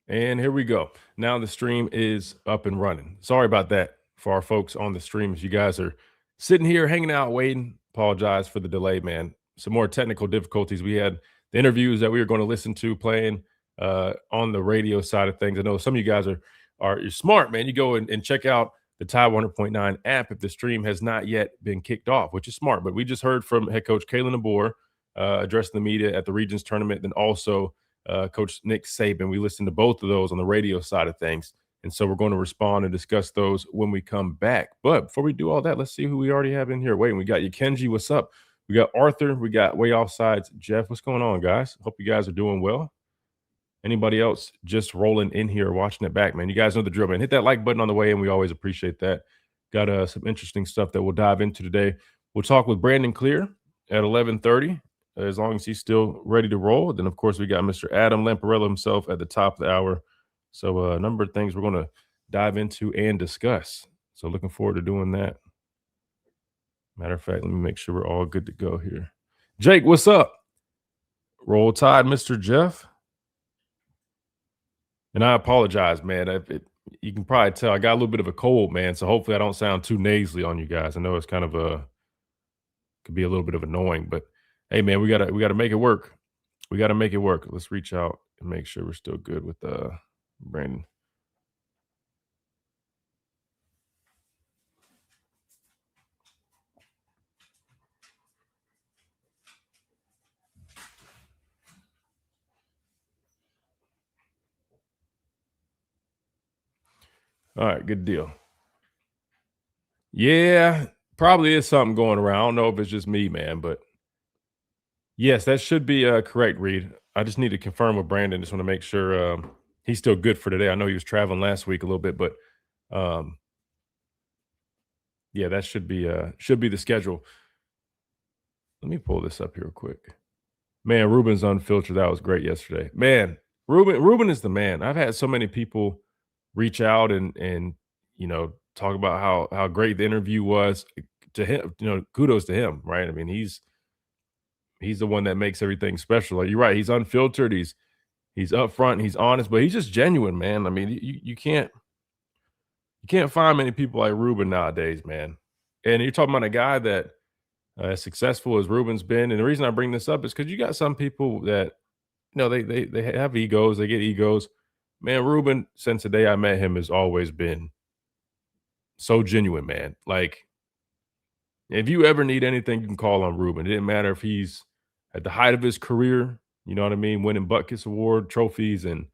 And here we go. Now the stream is up and running. Sorry about that for our folks on the stream. As you guys are sitting here hanging out, waiting. Apologize for the delay, man. Some more technical difficulties. We had the interviews that we were going to listen to playing on the radio side of things. I know some of you guys are you're smart, man. You go and check out the Tide 100.9 app if the stream has not yet been kicked off, which is smart. But we just heard from head coach Kalen DeBoer addressing the media at the Regions tournament, then also Coach Nick Saban. We listened to both of those on the radio side of things. And so we're going to respond and discuss those when we come back. But before we do all that, let's see who we already have in here. Waiting, we got you, Kenji. What's up? We got Arthur. We got Way Offsides. Jeff, what's going on, guys? Hope you guys are doing well. Anybody else just rolling in here, watching it back, man? You guys know the drill, man. Hit that like button on the way in. We always appreciate that. Got some interesting stuff that we'll dive into today. We'll talk with Brandon Clear at 11:30. As long as he's still ready to roll. Then, of course, we got Mr. Adam Lamparello himself at the top of the hour. So a number of things we're going to dive into and discuss. So looking forward to doing that. Matter of fact, let me make sure we're all good to go here. Jake, what's up? Roll Tide, Mr. Jeff. And I apologize, man. You can probably tell I got a little bit of a cold, man. So hopefully I don't sound too nasally on you guys. I know it's kind of could be a little bit of annoying, but hey, man, we gotta make it work. We gotta make it work. Let's reach out and make sure we're still good with Brandon. All right, good deal. Yeah, probably is something going around. I don't know if it's just me, man, but yes, that should be correct, Reed. I just need to confirm with Brandon. Just want to make sure he's still good for today. I know he was traveling last week a little bit, but um, yeah, that should be the schedule. Let me pull this up here real quick. Man, Ruben's unfiltered. That was great yesterday. Man, Ruben is the man. I've had so many people reach out and talk about how great the interview was. To him, kudos to him, right? I mean, he's the one that makes everything special. Like, you're right. He's unfiltered. He's upfront. He's honest, but he's just genuine, man. I mean, you can't find many people like Ruben nowadays, man. And you're talking about a guy that as successful as Ruben's been. And the reason I bring this up is because you got some people that they have egos. They get egos. Man, Ruben, since the day I met him, has always been so genuine, man. Like, if you ever need anything, you can call on Ruben. It didn't matter if he's at the height of his career, you know what I mean, winning Butkus Award trophies and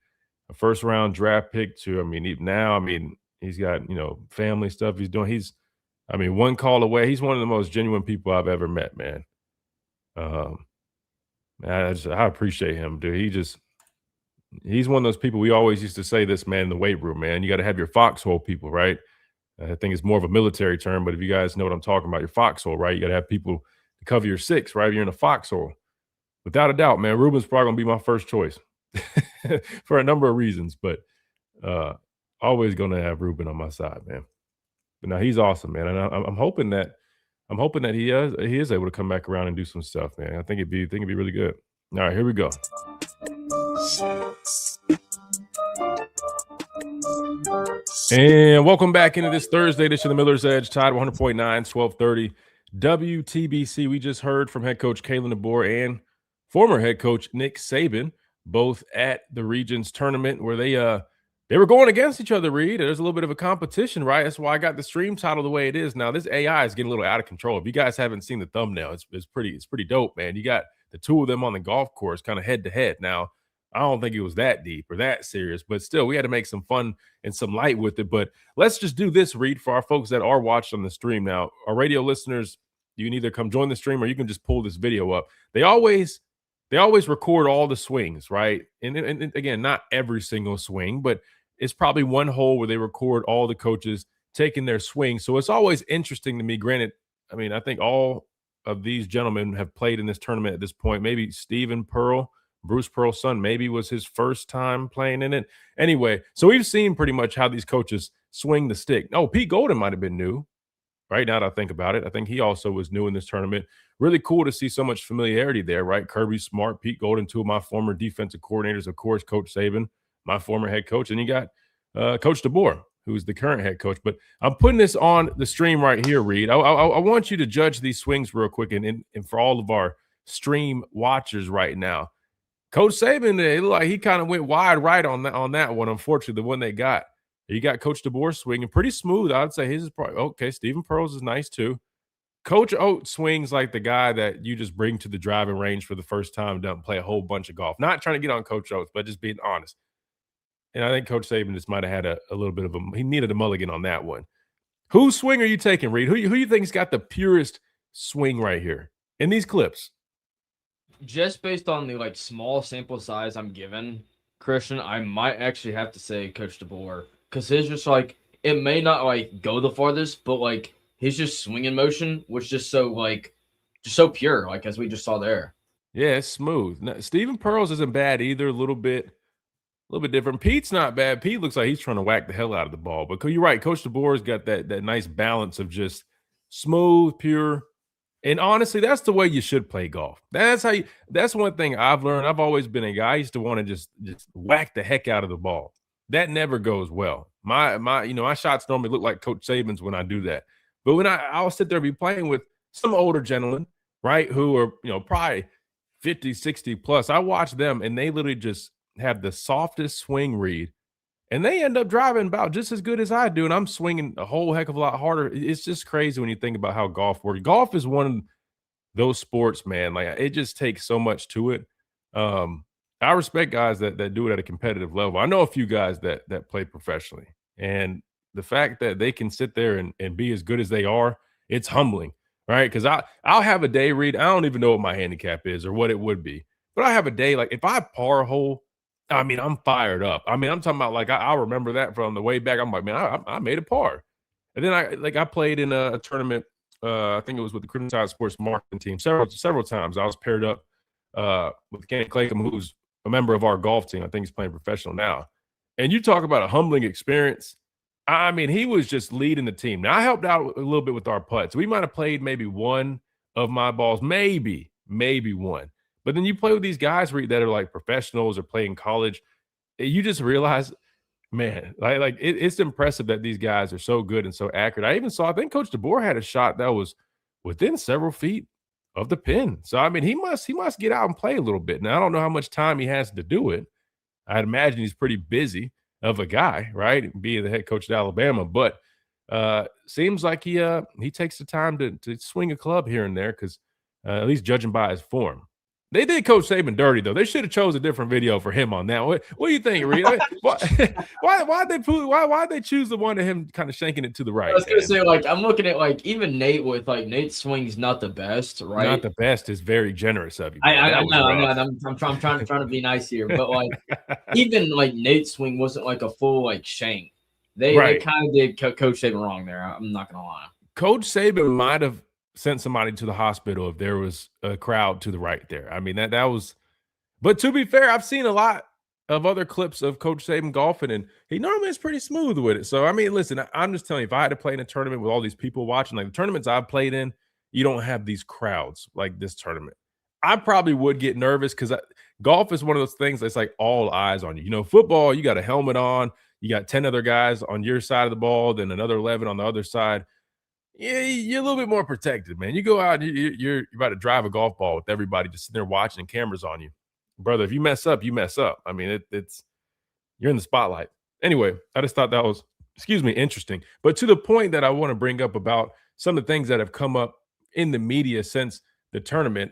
a first round draft pick to, I mean, even now, I mean, he's got, family stuff he's doing. One call away. He's one of the most genuine people I've ever met, man. Um, I appreciate him, dude. He's one of those people. We always used to say this, man, in the weight room, man. You got to have your foxhole people, right? I think it's more of a military term, but if you guys know what I'm talking about, your foxhole, right? You got to have people to cover your six, right? You're in a foxhole. Without a doubt, man, Ruben's probably going to be my first choice for a number of reasons, but always going to have Ruben on my side, man. But now he's awesome, man, and I'm hoping that he is able to come back around and do some stuff, man. I think it'd be really good. All right, here we go. And welcome back into this Thursday edition of the Miller's Edge, Tide 100.9, 1230 WTBC. We just heard from head coach Kalen DeBoer and former head coach Nick Saban, both at the Regions tournament where they were going against each other, Reed. There's a little bit of a competition, right? That's why I got the stream title the way it is. Now, this AI is getting a little out of control. If you guys haven't seen the thumbnail, it's pretty dope, man. You got the two of them on the golf course kind of head to head. Now, I don't think it was that deep or that serious, but still, we had to make some fun and some light with it. But let's just do this, Reed, for our folks that are watching on the stream. Now, our radio listeners, you can either come join the stream or you can just pull this video up. They always record all the swings, right? And again, not every single swing, but it's probably one hole where they record all the coaches taking their swing. So it's always interesting to me. Granted, I mean, I think all of these gentlemen have played in this tournament at this point. Maybe Stephen Pearl, Bruce Pearl's son, maybe was his first time playing in it. Anyway, so we've seen pretty much how these coaches swing the stick. Oh, Pete Golden might have been new. Right now that I think about it, I think he also was new in this tournament. Really cool to see so much familiarity there, right? Kirby Smart, Pete Golden, two of my former defensive coordinators, of course, Coach Saban. my former head coach, and you got Coach DeBoer, who's the current head coach. But I'm putting this on the stream right here, Reed. I want you to judge these swings real quick, and for all of our stream watchers right now. Coach Saban, it looked like he kind of went wide right on that one. Unfortunately, the one they got. You got Coach DeBoer swinging pretty smooth. I'd say his is probably okay. Stephen Pearl's is nice too. Coach Oates swings like the guy that you just bring to the driving range for the first time, doesn't play a whole bunch of golf. Not trying to get on Coach Oates, but just being honest. And I think Coach Saban just might have had a little bit of he needed a mulligan on that one. Whose swing are you taking, Reed? Who you think's got the purest swing right here in these clips? Just based on the like small sample size I'm given, Christian, I might actually have to say Coach DeBoer, because his just like it may not like go the farthest, but like his just swinging motion was just so pure, like as we just saw there. Yeah, it's smooth. Now, Stephen Pearl's isn't bad either. A little bit different. Pete's not bad. Pete looks like he's trying to whack the hell out of the ball. But you're right, Coach DeBoer's got that nice balance of just smooth, pure. And honestly, that's the way you should play golf. That's one thing I've learned. I've always been a guy. I used to want to just whack the heck out of the ball. That never goes well. My shots normally look like Coach Saban's when I do that. But when I'll sit there and be playing with some older gentlemen, right, who are, probably 50, 60 plus. I watch them and they literally just have the softest swing, Read, and they end up driving about just as good as I do, and I'm swinging a whole heck of a lot harder. It's just crazy when you think about how golf works. Golf is one of those sports, man. Like, it just takes so much to it. I respect guys that do it at a competitive level. I know a few guys that play professionally, and the fact that they can sit there and be as good as they are, it's humbling, right? Because I'll have a day, Read. I don't even know what my handicap is or what it would be, but I have a day like if I par a hole, I mean, I'm fired up. I mean, I'm talking about like I remember that from the way back. I'm like, man, I made a par, and then I played in a tournament. I think it was with the Crimson Sports Marketing Team several times. I was paired up with Kenny Claycomb, who's a member of our golf team. I think he's playing professional now. And you talk about a humbling experience. I mean, he was just leading the team. Now I helped out a little bit with our putts. We might have played maybe one of my balls, maybe one. But then you play with these guys that are like professionals or play in college. You just realize, man, it's impressive that these guys are so good and so accurate. I think Coach DeBoer had a shot that was within several feet of the pin. So I mean, he must get out and play a little bit. Now I don't know how much time he has to do it. I'd imagine he's pretty busy of a guy, right? Being the head coach at Alabama, but seems like he takes the time to swing a club here and there because at least judging by his form. They did Coach Saban dirty, though. They should have chose a different video for him on that. What do you think, Reed? Why'd they choose the one of him kind of shanking it to the right? I was gonna say, like, I'm looking at like even Nate with like Nate's swing's not the best, right? Not the best is very generous of you. I know. I'm trying to be nice here, but like even like Nate's swing wasn't like a full like shank. They kind of did Coach Saban wrong there. I'm not gonna lie. Coach Saban might have sent somebody to the hospital if there was a crowd to the right there. I mean, that was – but to be fair, I've seen a lot of other clips of Coach Saban golfing, and he normally is pretty smooth with it. So, I mean, listen, I'm just telling you, if I had to play in a tournament with all these people watching, like the tournaments I've played in, you don't have these crowds like this tournament. I probably would get nervous because golf is one of those things that's like all eyes on you. You know, football, you got a helmet on. You got 10 other guys on your side of the ball, then another 11 on the other side. Yeah, you're a little bit more protected, man. You go out, you're about to drive a golf ball with everybody just sitting there watching cameras on you. Brother, if you mess up, you mess up. I mean, it's you're in the spotlight. Anyway, I just thought that was, interesting. But to the point that I want to bring up about some of the things that have come up in the media since the tournament.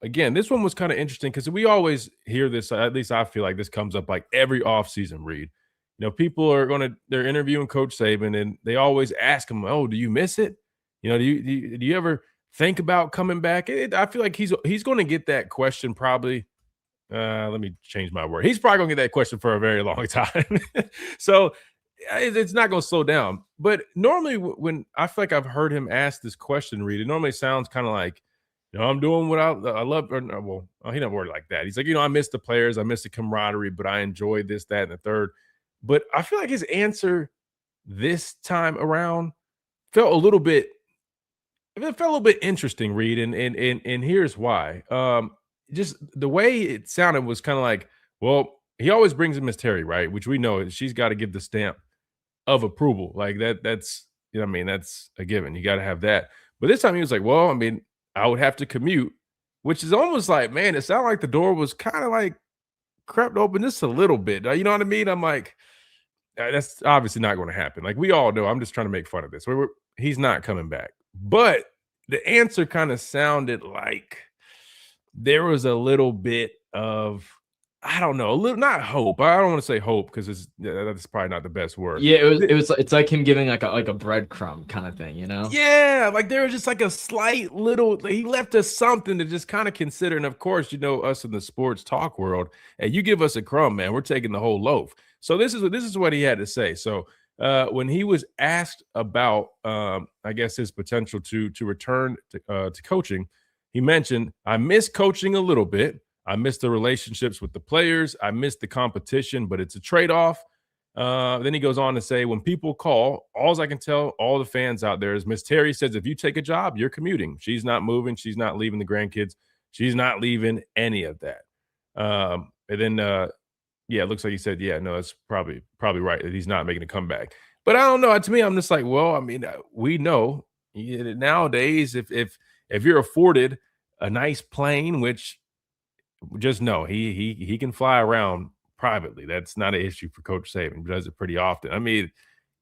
Again, this one was kind of interesting because we always hear this, at least I feel like this comes up like every offseason, Read. You know, people they're interviewing Coach Saban and they always ask him, oh, do you miss it? You know, do you ever think about coming back? I feel like he's going to get that question probably. Let me change my word. He's probably going to get that question for a very long time. So it's not going to slow down. But normally when I feel like I've heard him ask this question, Read, it normally sounds kind of like, you know, I'm doing what I love. Or, well, he don't word like that. He's like, you know, I miss the players. I miss the camaraderie, but I enjoy this, that, and the third. But I feel like his answer this time around felt a little bit interesting, Reed, and here's why. Just the way it sounded was kind of like, well, he always brings in Miss Terry, right? Which we know she's got to give the stamp of approval. Like that's you know what I mean, that's a given. You got to have that. But this time he was like, well, I mean, I would have to commute, which is almost like, man, it sounded like the door was kind of like crept open just a little bit. You know what I mean? I'm like, that's obviously not going to happen. Like we all know, I'm just trying to make fun of this. He's not coming back. But the answer kind of sounded like there was a little bit of, I don't know, a little not hope. I don't want to say hope because that's probably not the best word. Yeah, it's like him giving like a breadcrumb kind of thing, you know? Yeah, like there was just like a slight little, he left us something to just kind of consider. And of course, you know, us in the sports talk world, and you give us a crumb, man, we're taking the whole loaf. So this is what he had to say. So when he was asked about I guess his potential to return to coaching, he mentioned, I miss coaching a little bit. I miss the relationships with the players. I miss the competition, but it's a trade-off. Then he goes on to say, when people call, all I can tell all the fans out there is Miss Terry says, if you take a job, you're commuting. She's not moving. She's not leaving the grandkids. She's not leaving any of that. And then, yeah, it looks like he said, yeah, no, that's probably right that he's not making a comeback. But I don't know. To me, I'm just like, well, I mean, we know nowadays if you're afforded a nice plane, which just know he can fly around privately. That's not an issue for Coach Saban. He does it pretty often. I mean,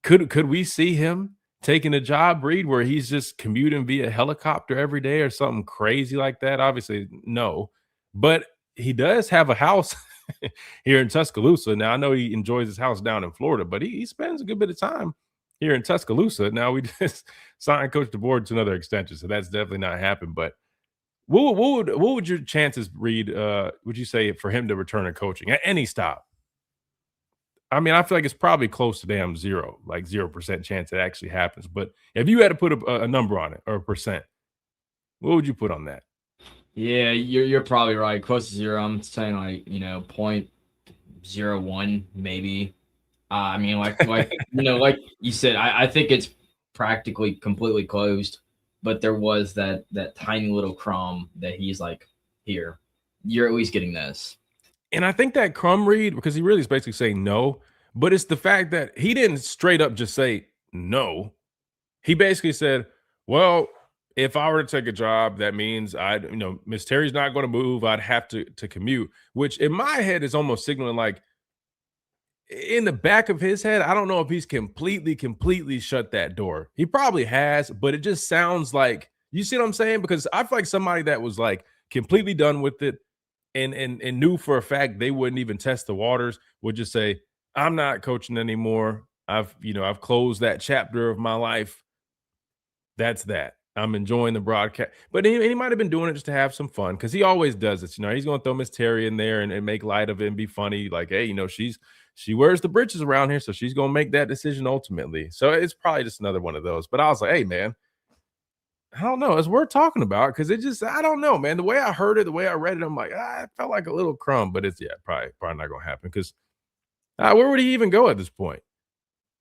could we see him taking a job, Reed, where he's just commuting via helicopter every day or something crazy like that? Obviously, no. But he does have a house here in Tuscaloosa. Now, I know he enjoys his house down in Florida, but he spends a good bit of time here in Tuscaloosa. Now, we just signed Coach DeBoer to another extension, so that's definitely not happened. But what would your chances, Reed, would you say, for him to return to coaching at any stop? I mean, I feel like it's probably close to damn zero, like 0% chance it actually happens. But if you had to put a number on it or a percent, what would you put on that? Yeah, you're probably right. Close to zero. I'm saying like, 0.01 maybe. I mean, like like you said, I think it's practically completely closed. But there was that tiny little crumb that he's like, here, you're at least getting this. And I think that crumb, Reed, because he really is basically saying no, but it's the fact that he didn't straight up just say no. He basically said, well, if I were to take a job, that means Miss Terry's not going to move. I'd have to commute, which in my head is almost signaling like in the back of his head, I don't know if he's completely shut that door. He probably has, but it just sounds like, you see what I'm saying? Because I feel like somebody that was like completely done with it and knew for a fact they wouldn't even test the waters would just say, I'm not coaching anymore. I've closed that chapter of my life. That's that. I'm enjoying the broadcast. But he might have been doing it just to have some fun because he always does it. He's going to throw Miss Terry in there and make light of it and be funny. Like, hey, she wears the britches around here, so she's going to make that decision ultimately. So it's probably just another one of those. But I was like, hey, man, I don't know. It's worth talking about because I don't know, man. The way I heard it, the way I read it, I'm like, it felt like a little crumb. But it's, probably not going to happen because where would he even go at this point?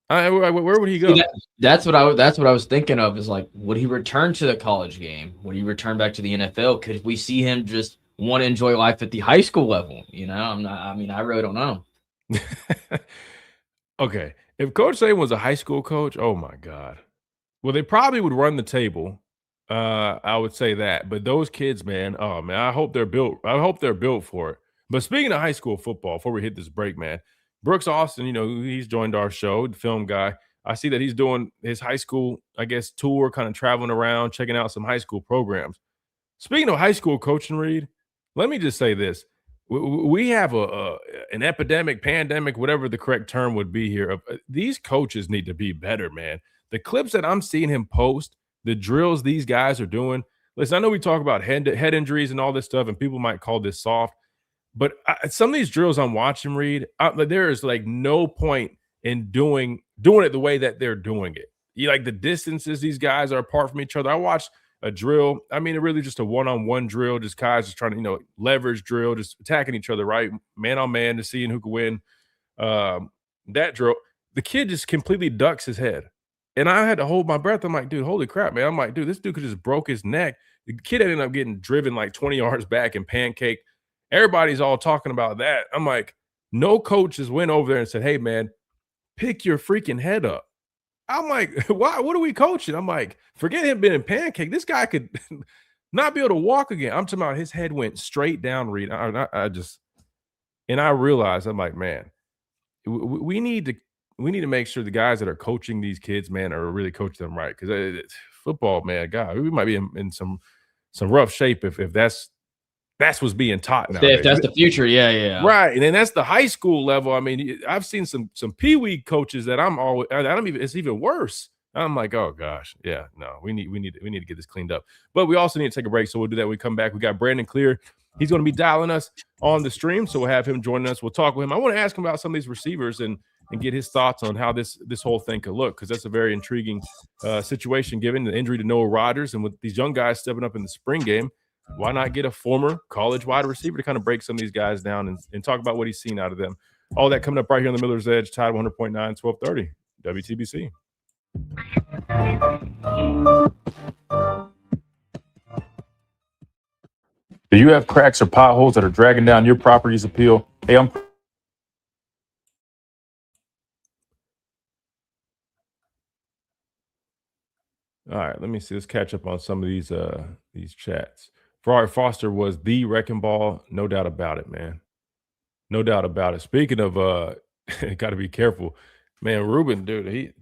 Where would he go? That's what I was thinking of is like, would he return to the college game? Would he return back to the NFL? Could we see him just want to enjoy life at the high school level? I really don't know. Okay. If Coach Saban was a high school coach, oh my God. Well, they probably would run the table. I would say that. But those kids, man, oh man, I hope they're built for it. But speaking of high school football, before we hit this break, man, Brooks Austin, he's joined our show, the film guy. I see that he's doing his high school, I guess, tour, kind of traveling around, checking out some high school programs. Speaking of high school coaching, Reed, let me just say this. We have an epidemic, pandemic, whatever the correct term would be here. These coaches need to be better, man. The clips that I'm seeing him post, the drills these guys are doing. Listen, I know we talk about head injuries and all this stuff, and people might call this soft. But some of these drills I'm watching, Reed, there is like no point in doing it the way that they're doing it. Like the distances these guys are apart from each other. I watched a drill. I mean, it really just a one-on-one drill, just guys just trying to, leverage drill, just attacking each other, right? Man on man to seeing who can win. That drill, the kid just completely ducks his head. And I had to hold my breath. I'm like, dude, holy crap, man. I'm like, dude, this dude could just broke his neck. The kid ended up getting driven like 20 yards back and pancaked. Everybody's all talking about that. I'm like, No coaches went over there and said, "Hey, man, pick your freaking head up." I'm like, "Why? What are we coaching?" I'm like, "Forget him being pancake. This guy could not be able to walk again." I'm talking about his head went straight down. Reed, I just, and I realized, I'm like, man, we need to make sure the guys that are coaching these kids, man, are really coaching them right, because football, man, God, we might be in some rough shape if that's what's being taught If nowadays. that's the future, yeah. Right, and then that's the high school level. I mean, I've seen some pee-wee coaches that I don't even, it's even worse. I'm like, "Oh gosh, yeah, no, we need to get this cleaned up." But we also need to take a break, so we'll do that when we come back. We got Brandon Clear. He's going to be dialing us on the stream, so we'll have him joining us. We'll talk with him. I want to ask him about some of these receivers and get his thoughts on how this whole thing could look, because that's a very intriguing situation given the injury to Noah Rodgers, and with these young guys stepping up in the spring game. Why not get a former college wide receiver to kind of break some of these guys down and talk about what he's seen out of them? All that coming up right here on the Miller's Edge, Tide 100.9, 1230, WTBC. Do you have cracks or potholes that are dragging down your property's appeal? Hey, all right, let me see. Let's catch up on some of these chats. Ferrari Foster was the wrecking ball, no doubt about it, man. No doubt about it. Speaking of got to be careful. Man, Ruben, dude, he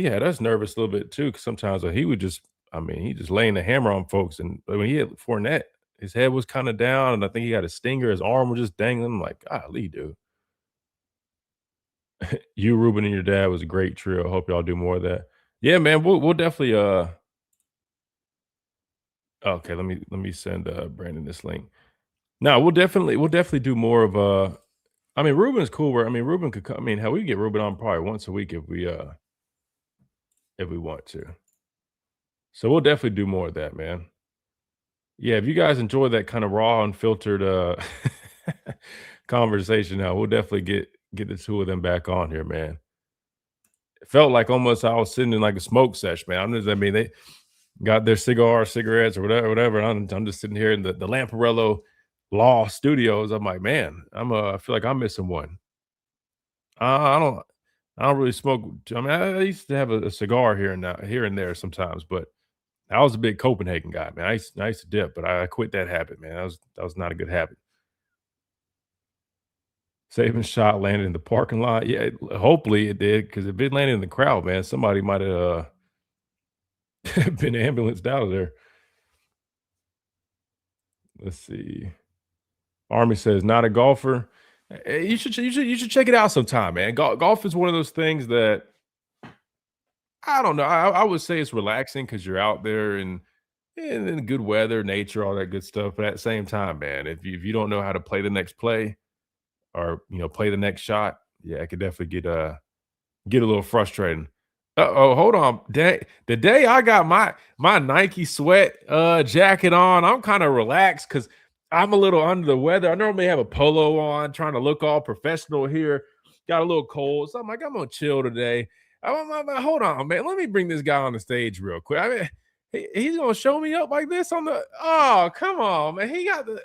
had us nervous a little bit too, because sometimes he would just, I mean, he just laying the hammer on folks. And when he hit Fournette, his head was kind of down, and I think he got a stinger. His arm was just dangling. I'm like, golly, dude. You, Ruben, and your dad was a great trio. I hope y'all do more of that. Yeah, man, we'll definitely okay, let me send Brandon this link. No, we'll definitely do more of I mean, Ruben's cool. Where, I mean, Ruben could come. I mean, hell, we get Ruben on probably once a week if we want to. So we'll definitely do more of that, man. Yeah, if you guys enjoy that kind of raw, unfiltered conversation, now we'll definitely get the two of them back on here, man. It felt like almost I was sitting in like a smoke sesh, man. I mean, they got their cigarettes or whatever. I'm just sitting here in the Lamparello Law Studios. I'm like, man, I feel like I'm missing one. I don't really smoke. I mean, I used to have a cigar here and there sometimes, but I was a big Copenhagen guy, man. I used to dip, but I quit that habit, man. That was not a good habit. Saving shot landed in the parking lot. Yeah, hopefully it did, because if it landed in the crowd, man, somebody might have been ambulanced out of there. Let's see. Army says not a golfer. You should check it out sometime, man. Golf is one of those things that I don't know. I would say it's relaxing because you're out there and in good weather, nature, all that good stuff. But at the same time, man, if you don't know how to play the next play or play the next shot, yeah, it could definitely get a little frustrating. Oh, hold on. The day I got my Nike sweat jacket on, I'm kind of relaxed because I'm a little under the weather. I normally have a polo on, trying to look all professional here. Got a little cold, so I'm like, I'm gonna chill today. Hold on, man. Let me bring this guy on the stage real quick. I mean, he's gonna show me up like this on the. Oh, come on, man. He got the.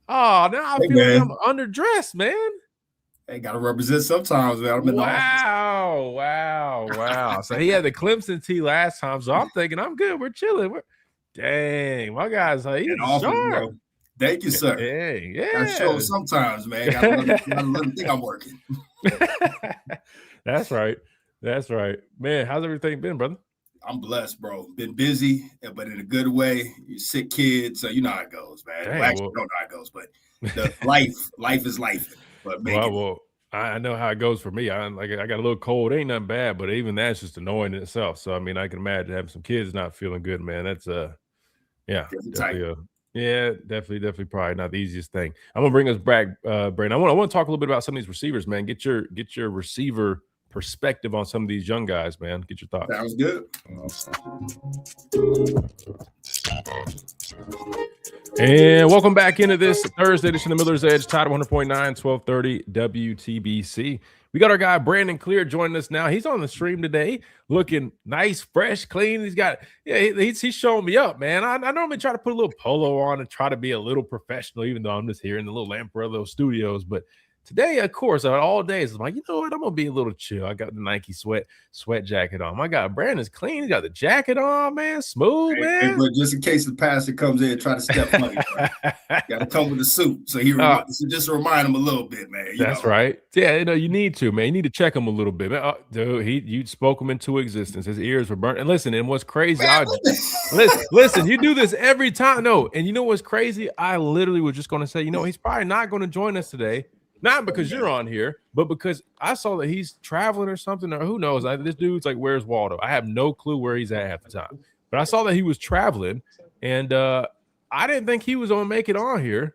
Oh, now I feel like I'm underdressed, man. Hey, gotta represent sometimes, man. I'm in the office. Wow. So he had the Clemson tee last time, so I'm thinking I'm good. We're chilling. Dang, my guy's he's sharp. Thank you, sir. Dang, yeah. I show sometimes, man. Gotta let him think I'm working. That's right. Man, how's everything been, brother? I'm blessed, bro. Been busy, but in a good way. You sick kids, so you know how it goes, man. Dang, well, actually, don't know how it goes, but the life is life. But well, I know how it goes for me. I got a little cold. Ain't nothing bad, but even that's just annoying in itself. So I mean, I can imagine having some kids not feeling good, man. That's definitely probably not the easiest thing. I'm gonna bring us back, Brandon. I want to talk a little bit about some of these receivers, man. Get your receiver perspective on some of these young guys, man. Get your thoughts. Sounds good. And welcome back into this Thursday edition of Miller's Edge, Tide 100.9, 1230 WTBC. We got our guy Brandon Clear joining us now. He's on the stream today, looking nice, fresh, clean. He's showing me up, man. I normally try to put a little polo on and try to be a little professional, even though I'm just here in the little Lamparello studios. But today, of course, all days, I'm like, you know what? I'm gonna be a little chill. I got the Nike sweat jacket on. My guy Brandon's clean. He got the jacket on, man. Smooth, man. Hey, but just in case the pastor comes in and try to step funny, got to come with a suit. So so just remind him a little bit, man. That's right. Yeah, you need to, man. You need to check him a little bit, man. Dude, you spoke him into existence. His ears were burnt. And listen, and what's crazy? Listen, you do this every time. No, and you know what's crazy? I literally was just going to say, he's probably not going to join us today. Not because you're on here, but because I saw that he's traveling or something, or who knows? This dude's like, where's Waldo? I have no clue where he's at half the time. But I saw that he was traveling, and I didn't think he was going to make it on here.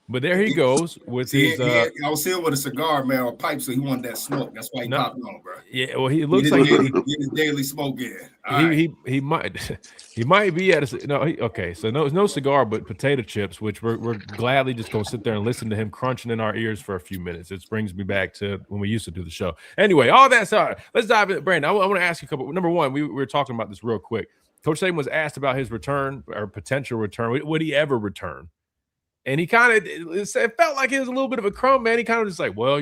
But there he goes with his. I was seeing with a cigar, man, or pipe, so he wanted that smoke. That's why he popped on, bro. Yeah, well, he looks like get his daily smoke in. He might be at a so no cigar, but potato chips, which we're gladly just gonna sit there and listen to him crunching in our ears for a few minutes. It brings me back to when we used to do the show. Anyway, all that's all right. Let's dive in, Brandon. I want to ask you a couple. Number one, we were talking about this real quick. Coach Saban was asked about his return or potential return. Would he ever return? And he kind of it felt like it was a little bit of a crumb, man. He kind of just like, well,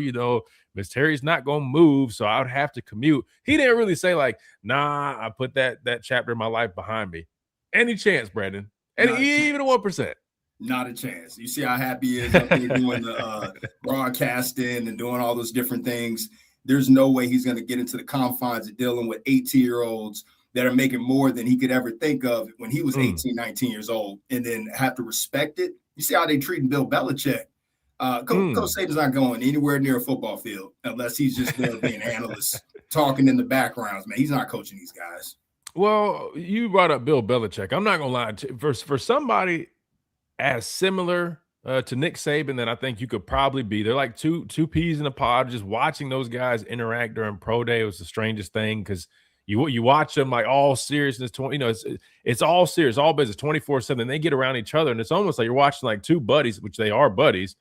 Miss Terry's not going to move, so I would have to commute. He didn't really say like, nah, I put that chapter of my life behind me. Any chance, Brandon? Even 1%? Not a chance. You see how happy he is up there doing the broadcasting and doing all those different things. There's no way he's going to get into the confines of dealing with 18-year-olds that are making more than he could ever think of when he was 18, 19 years old, and then have to respect it. You see how they treating Bill Belichick. Coach Saban's not going anywhere near a football field unless he's just there being analyst, talking in the backgrounds, man. He's not coaching these guys. Well, you brought up Bill Belichick. I'm not going to lie. For somebody as similar to Nick Saban that I think you could probably be, they're like two peas in a pod. Just watching those guys interact during pro day was the strangest thing because you watch them like all seriousness, it's all serious, all business, 24/7. They get around each other, and it's almost like you're watching like two buddies, which they are buddies.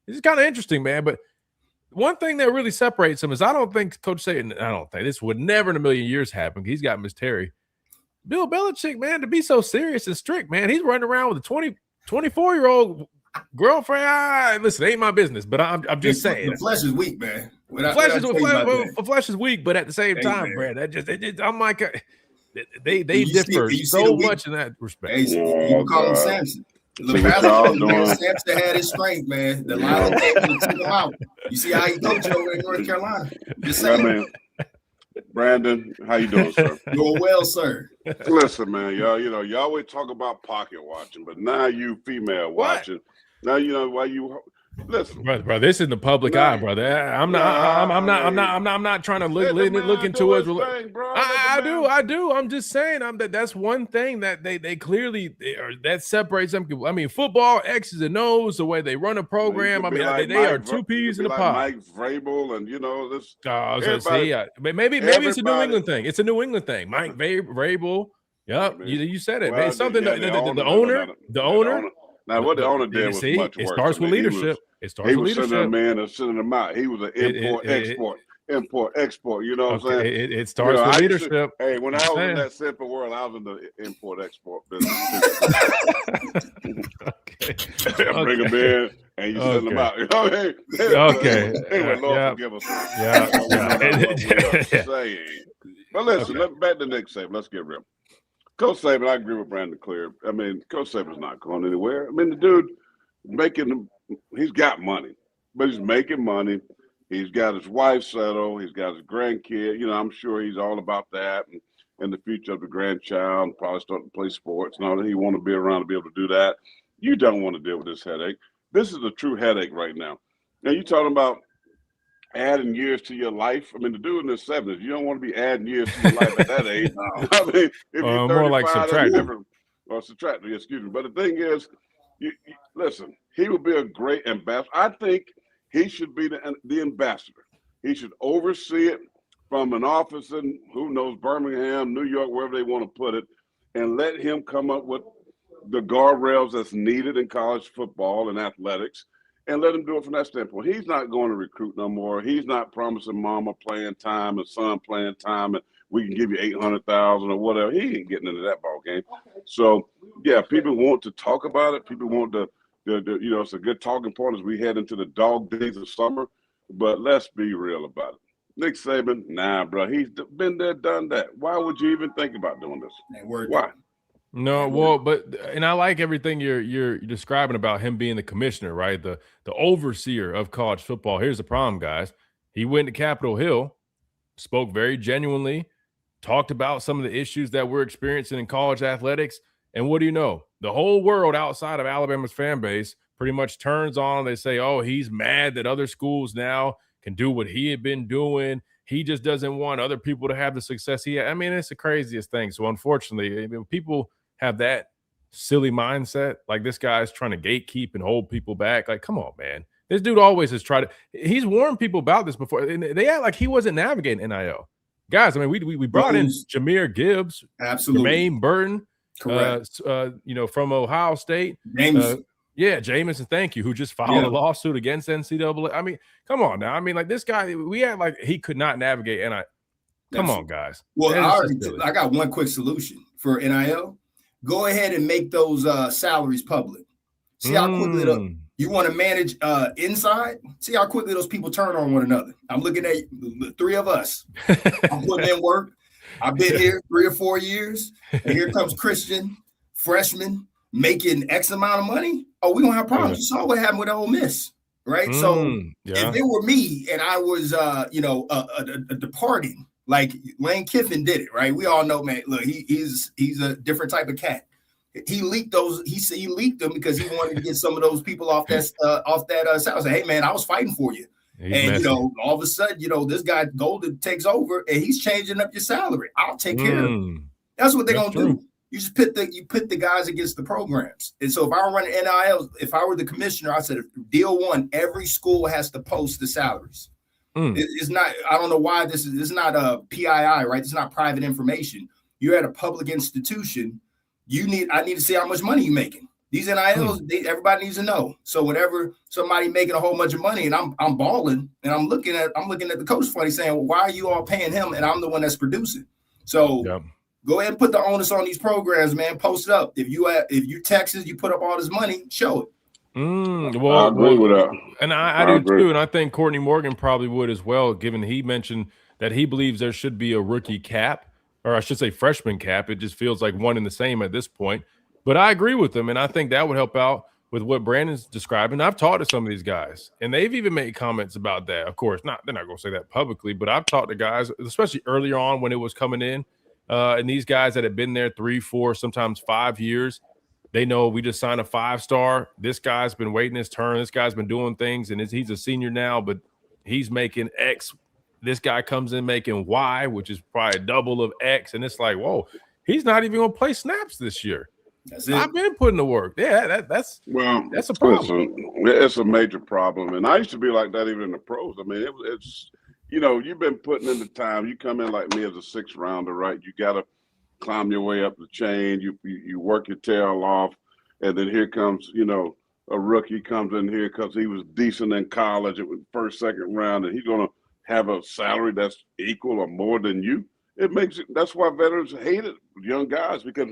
It's kind of interesting, man. But one thing that really separates them is I don't think Coach Saban, this would never in a million years happen. He's got Miss Terry. Bill Belichick, man, to be so serious and strict, man, he's running around with a 24-year-old girlfriend. Listen, it ain't my business, but I'm just saying. The flesh is weak, man. Flesh is weak, but at the same time, Brad, I'm like, they differ so much in that respect. You call him Samson. Samson had his strength, man. The line took him out. You see how he coached over in North Carolina. Just saying. Brandon, how you doing, sir? Doing well, sir. Listen, man, y'all, you always talk about pocket watching, but now you female watching. Now you know why you. Listen, brother, this is the public eye, brother. I'm not trying to look into it. I do. I'm just saying, that's one thing that they clearly that separates them. I mean, football, X's and O's, the way they run a program. I mean, they are two peas in a pod. Mike Vrabel and this. Maybe it's a New England thing. It's a New England thing. Mike Vrabel. Yep, you said it. Well, it's something the owner. Now, what the owner did was much worse. It starts with leadership. He was sending a man and sending them out. He was an import-export. You know what I'm saying? It starts with leadership. When I was in that simple world, I was in the import-export business. Bring them in and you send them out. You know what I mean? Anyway, Lord forgive us. But listen, back to Nick Saban. Let's get real. Coach Saban, I agree with Brandon Clear. I mean, Coach Saban's not going anywhere. I mean, the dude he's got money, but he's making money. He's got his wife settled. He's got his grandkid. I'm sure he's all about that and the future of the grandchild and probably starting to play sports and all that. He want to be around to be able to do that. You don't want to deal with this headache. This is a true headache right now. Now, you're talking about adding years to your life. I mean, the dude in his 70s, you don't want to be adding years to your life at that age. I mean, if you're 35, more like subtracting. Or subtracting, excuse me. But the thing is, you listen, he would be a great ambassador. I think he should be the ambassador. He should oversee it from an office in, who knows, Birmingham, New York, wherever they want to put it, and let him come up with the guardrails that's needed in college football and athletics, and let him do it from that standpoint. He's not going to recruit no more. He's not promising mama playing time and son playing time, and we can give you 800,000 or whatever. He ain't getting into that ball game. So, yeah, people want to talk about it. People want to, it's a good talking point as we head into the dog days of summer. But let's be real about it. Nick Saban, nah, bro. He's been there, done that. Why would you even think about doing this? Why? No, well, and I like everything you're describing about him being the commissioner, right? The overseer of college football. Here's the problem, guys. He went to Capitol Hill, spoke very genuinely, talked about some of the issues that we're experiencing in college athletics. And what do you know? The whole world outside of Alabama's fan base pretty much turns on. They say, oh, he's mad that other schools now can do what he had been doing. He just doesn't want other people to have the success he had. I mean, it's the craziest thing. So unfortunately, people have that silly mindset. Like, this guy's trying to gatekeep and hold people back. Like, come on, man. This dude always has tried to – he's warned people about this before. And they act like he wasn't navigating NIL. Guys, I mean, we brought in Jahmyr Gibbs. Absolutely. Jermaine Burton. Correct. From Ohio State. Jameson, thank you, who just filed a lawsuit against NCAA. I mean, come on now. I mean, like, this guy, we had like he could not navigate NIL. Come on, guys. Well, I got one quick solution for NIL. Go ahead and make those salaries public. See how quickly you want to manage inside. See how quickly those people turn on one another. I'm looking at the three of us. I'm putting in work. I've been here 3 or 4 years, and here comes Christian, freshman, making X amount of money. Oh, we don't have problems. You saw what happened with Ole Miss, right? If it were me and I was, departing, like Lane Kiffin did it, right? We all know, man. Look, he's a different type of cat. He leaked those. He leaked them because he wanted to get some of those people off that salary. Hey, man, I was fighting for you. All of a sudden, this guy Golden takes over and he's changing up your salary. I'll take care of it. That's what they're gonna do. You just pit the guys against the programs. And so if I were running NIL, if I were the commissioner, I said, deal one, every school has to post the salaries. It's not. I don't know why this is not a PII, right? It's not private information. You're at a public institution. I need to see how much money you're making. These NILs, everybody needs to know. So whenever somebody making a whole bunch of money and I'm balling and I'm looking at the coach funny saying, well, why are you all paying him and I'm the one that's producing? So go ahead and put the onus on these programs, man. Post it up. If you Texas, you put up all this money, show it. I agree with that. And I do too. And I think Courtney Morgan probably would as well, given he mentioned that he believes there should be a rookie cap, or I should say freshman cap. It just feels like one and the same at this point. But I agree with them, and I think that would help out with what Brandon's describing. I've talked to some of these guys, and they've even made comments about that. Of course, they're not going to say that publicly, but I've talked to guys, especially earlier on when it was coming in, and these guys that have been there 3, 4, sometimes 5 years, they know we just signed a 5-star. This guy's been waiting his turn. This guy's been doing things, and he's a senior now, but he's making X. This guy comes in making Y, which is probably double of X, and it's like, whoa, he's not even going to play snaps this year. That's it. I've been putting the work. Yeah, that's a problem. It's a major problem, and I used to be like that even in the pros. I mean, it's you've been putting in the time. You come in like me as a 6th rounder, right? You got to climb your way up the chain. You work your tail off, and then here comes a rookie comes in here because he was decent in college. It was 1st, 2nd round, and he's gonna have a salary that's equal or more than you. That's why veterans hate it, young guys, because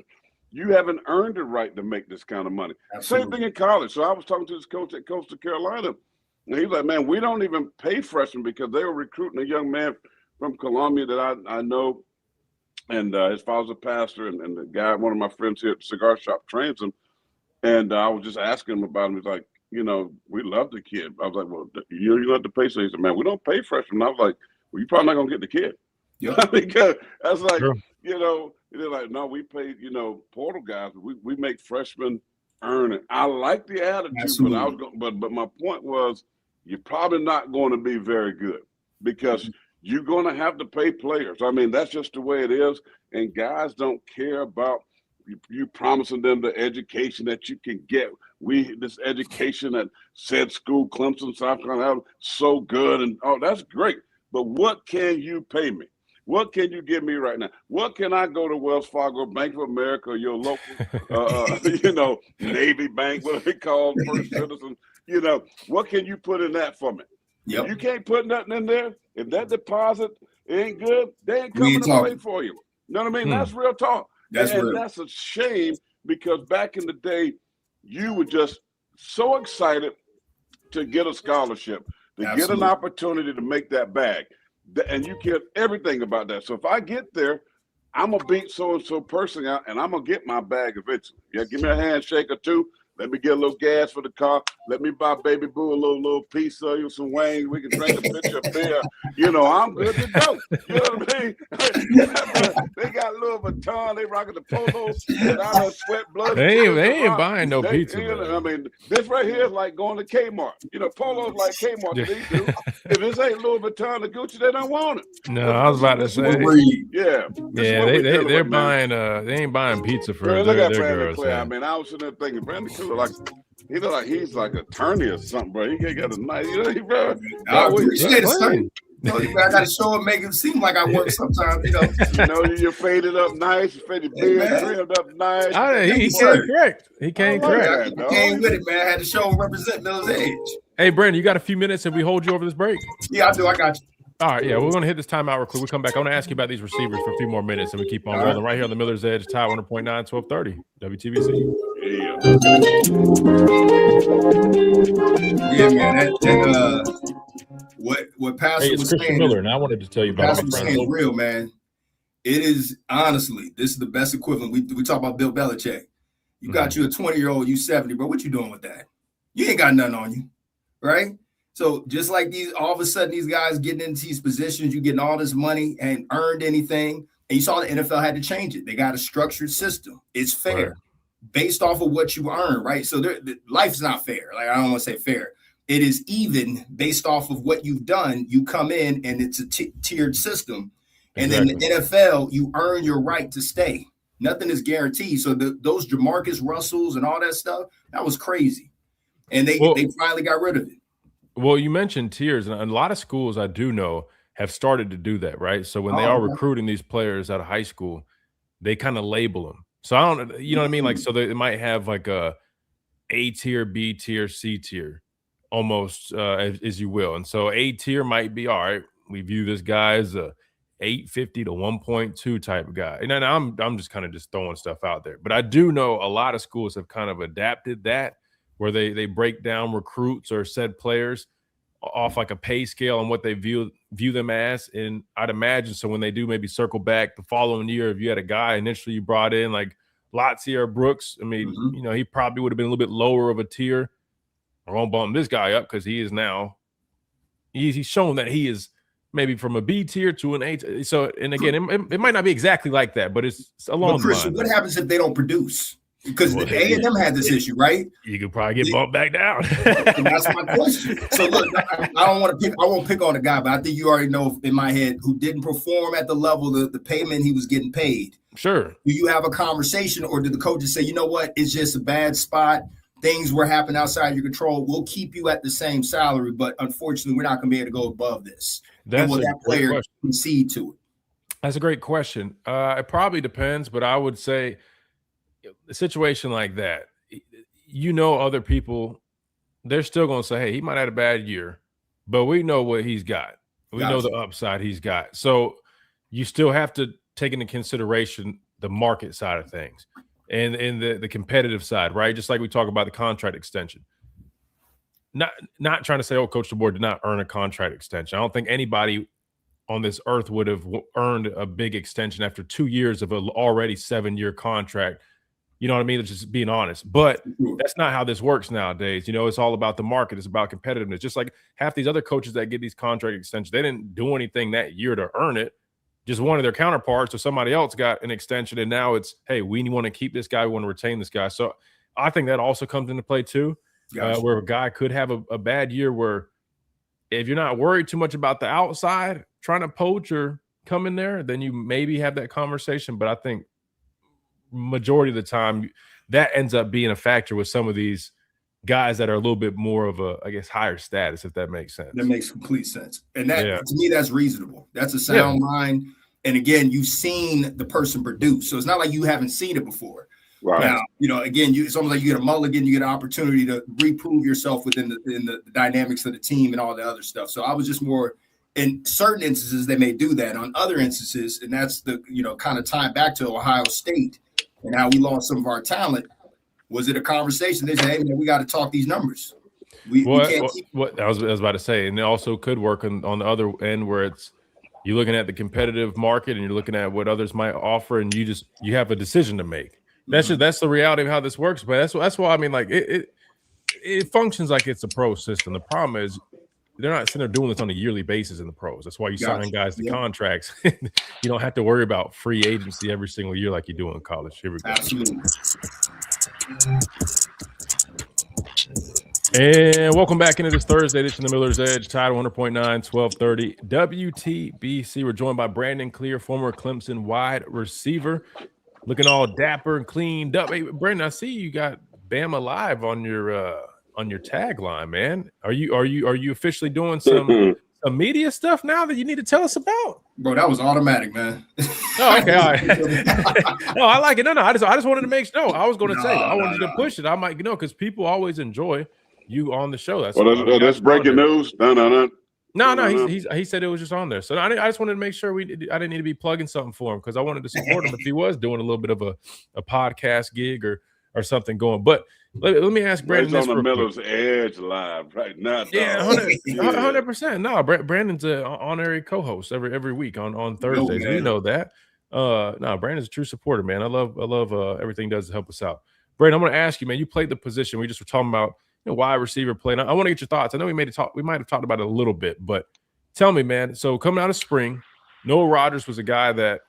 you haven't earned the right to make this kind of money. Absolutely. Same thing in college. So I was talking to this coach at Coastal Carolina, and he's like, man, we don't even pay freshmen because they were recruiting a young man from Columbia that I know, and his father's a pastor, and the guy, one of my friends here at the cigar shop, trains him. And I was just asking him about him. He's like, we love the kid. I was like, well, you have to pay. So he said, man, we don't pay freshmen. And I was like, well, you're probably not going to get the kid. Yeah. Because I was like, sure. They're like, no, we pay, portal guys. We make freshmen earn it. I like the attitude, but but my point was, you're probably not going to be very good because you're going to have to pay players. I mean, that's just the way it is. And guys don't care about you promising them the education that you can get. This education at said school, Clemson, South Carolina, so good, and that's great. but what can you pay me? What can you give me right now? What can I go to Wells Fargo, Bank of America, your local, Navy Bank, what they call First Citizen? What can you put in that for me? Yep. If you can't put nothing in there, if that deposit ain't good, they ain't coming to play for you. You know what I mean? That's real talk. That's real. That's a shame because back in the day, you were just so excited to get a scholarship, to get an opportunity to make that bag. And you care everything about that. So if I get there, I'm going to beat so-and-so person out, and I'm going to get my bag eventually. Yeah, give me a handshake or two. Let me get a little gas for the car. Let me buy Baby Boo a little piece of you, some wings. We can drink a pitcher of beer. I'm good to go. You know what I mean? They got Louis Vuitton. They rocking the polos. And I done sweat blood. They ain't buying no pizza. I mean, this right here is like going to Kmart. Polos like Kmart. Yeah. They do. If this ain't Louis Vuitton or Gucci, they don't want it. No, I was about to say. Yeah. They're buying. They ain't buying pizza for their girls. I mean, I was sitting there thinking, Brandon Cooler, he look like he's like an attorney or something, bro. He got a nice, I appreciate it. I got to show it, make it seem like I work sometimes, You're faded up nice, faded beard trimmed up nice. He came correct. He came correct. He came with it, man. I had to show him represent Miller's Edge. Hey, Brandon, you got a few minutes and we hold you over this break? Yeah, I do. I got you. All right, yeah, we're going to hit this timeout real quick. We come back. I want to ask you about these receivers for a few more minutes, and we keep on rolling right here on the Miller's Edge, Tide 100.9, 1230, WTBC. Yeah, man. What Pastor was Christian saying, Miller, and I wanted to tell you about Pastor was saying real, man. It is honestly, this is the best equivalent. We talk about Bill Belichick. You got you a 20-year-old, you 70, bro. What you doing with that? You ain't got nothing on you, right? So just like all of a sudden these guys getting into these positions, you getting all this money and earned anything. And you saw the NFL had to change it. They got a structured system. It's fair based off of what you earn, right? So life's not fair. Like, I don't want to say fair. It is even based off of what you've done. You come in and it's a tiered system. And then the NFL, you earn your right to stay. Nothing is guaranteed. So those Jamarcus Russells and all that stuff, that was crazy. And they finally got rid of it. Well, you mentioned tiers, and a lot of schools I do know have started to do that, right? So when they are recruiting these players out of high school, they kind of label them. So I don't, you know what I mean? Like, so they might have like a tier, B tier, C tier, almost as you will. And so A tier might be, all right, we view this guy as a 850 to 1.2 type of guy. And I'm just kind of just throwing stuff out there. But I do know a lot of schools have kind of adapted that, where they break down recruits or said players off like a pay scale and what they view them as. And I'd imagine, so when they do maybe circle back the following year, if you had a guy initially you brought in like Latsier Brooks, I mean, he probably would have been a little bit lower of a tier. I won't bump this guy up because he is now he's shown that he is maybe from a B tier to an A. So, and again, it might not be exactly like that, but it's along the line. What happens if they don't produce? Because the A&M had this issue, right? You could probably get bumped back down. And that's my question. So look, I won't pick on the guy, but I think you already know in my head who didn't perform at the level, the payment he was getting paid. Sure. Do you have a conversation, or did the coaches say, you know what, it's just a bad spot, things were happening outside your control, we'll keep you at the same salary, but unfortunately we're not going to be able to go above this? And will that player concede to it? That's a great question. It probably depends, but I would say a situation like that, other people, they're still going to say, hey, he might have had a bad year, but we know what he's got. We know the upside he's got. So you still have to take into consideration the market side of things and the competitive side, right? Just like we talk about the contract extension. Not trying to say, Coach DeBoer did not earn a contract extension. I don't think anybody on this earth would have earned a big extension after 2 years of an already 7-year contract. You know what I mean? It's just being honest. But that's not how this works nowadays. It's all about the market. It's about competitiveness. Just like half these other coaches that get these contract extensions, they didn't do anything that year to earn it. Just one of their counterparts or somebody else got an extension, and now it's, hey, we want to keep this guy. We want to retain this guy. So I think that also comes into play too, where a guy could have a bad year where if you're not worried too much about the outside trying to poach or come in there, then you maybe have that conversation. But I think majority of the time that ends up being a factor with some of these guys that are a little bit more of a, I guess, higher status, if that makes sense. That makes complete sense. And that to me, that's reasonable. That's a sound line. And again, you've seen the person produce. So it's not like you haven't seen it before. Right. Now, again, it's almost like you get a mulligan, you get an opportunity to reprove yourself within the dynamics of the team and all the other stuff. So I was just more, in certain instances, they may do that. On other instances, and that's the, kind of tied back to Ohio State and how we lost some of our talent. Was it a conversation? They said, hey, man, we got to talk these numbers. We can't keep. What I was about to say, and it also could work on the other end where it's you're looking at the competitive market and you're looking at what others might offer, and you have a decision to make. That's the reality of how this works. But that's why I mean, like it functions like it's a pro system. The problem is they're not sitting there doing this on a yearly basis in the pros. That's why you sign guys to contracts. You don't have to worry about free agency every single year like you do in college. Here we go. Absolutely. And welcome back into this Thursday edition of the Miller's Edge, Tide 100.9, 1230 WTBC. We're joined by Brandon Clear, former Clemson wide receiver, looking all dapper and cleaned up. Hey, Brandon, I see you got Bama Live on your tagline, man. Are you officially doing some media stuff now that you need to tell us about? Bro, that was automatic, man. Oh, okay, all right. No, I like it. No, I just wanted to make sure. No, I was going to say I wanted to push it. I might, because people always enjoy you on the show. That's breaking news. No. He said it was just on there. So I just wanted to make sure I didn't need to be plugging something for him because I wanted to support him if he was doing a little bit of a podcast gig or something going. But let me ask Brandon. He's on the Miller's Edge live right now. Yeah, 100%. No, Brandon's an honorary co-host every week on Thursdays. We know that. No, Brandon's a true supporter, man. I love everything he does to help us out. Brandon, I'm going to ask you, man. You played the position. We just were talking about wide receiver play. I want to get your thoughts. I know we might have talked about it a little bit, but tell me, man. So coming out of spring, Noah Rodgers was a guy that,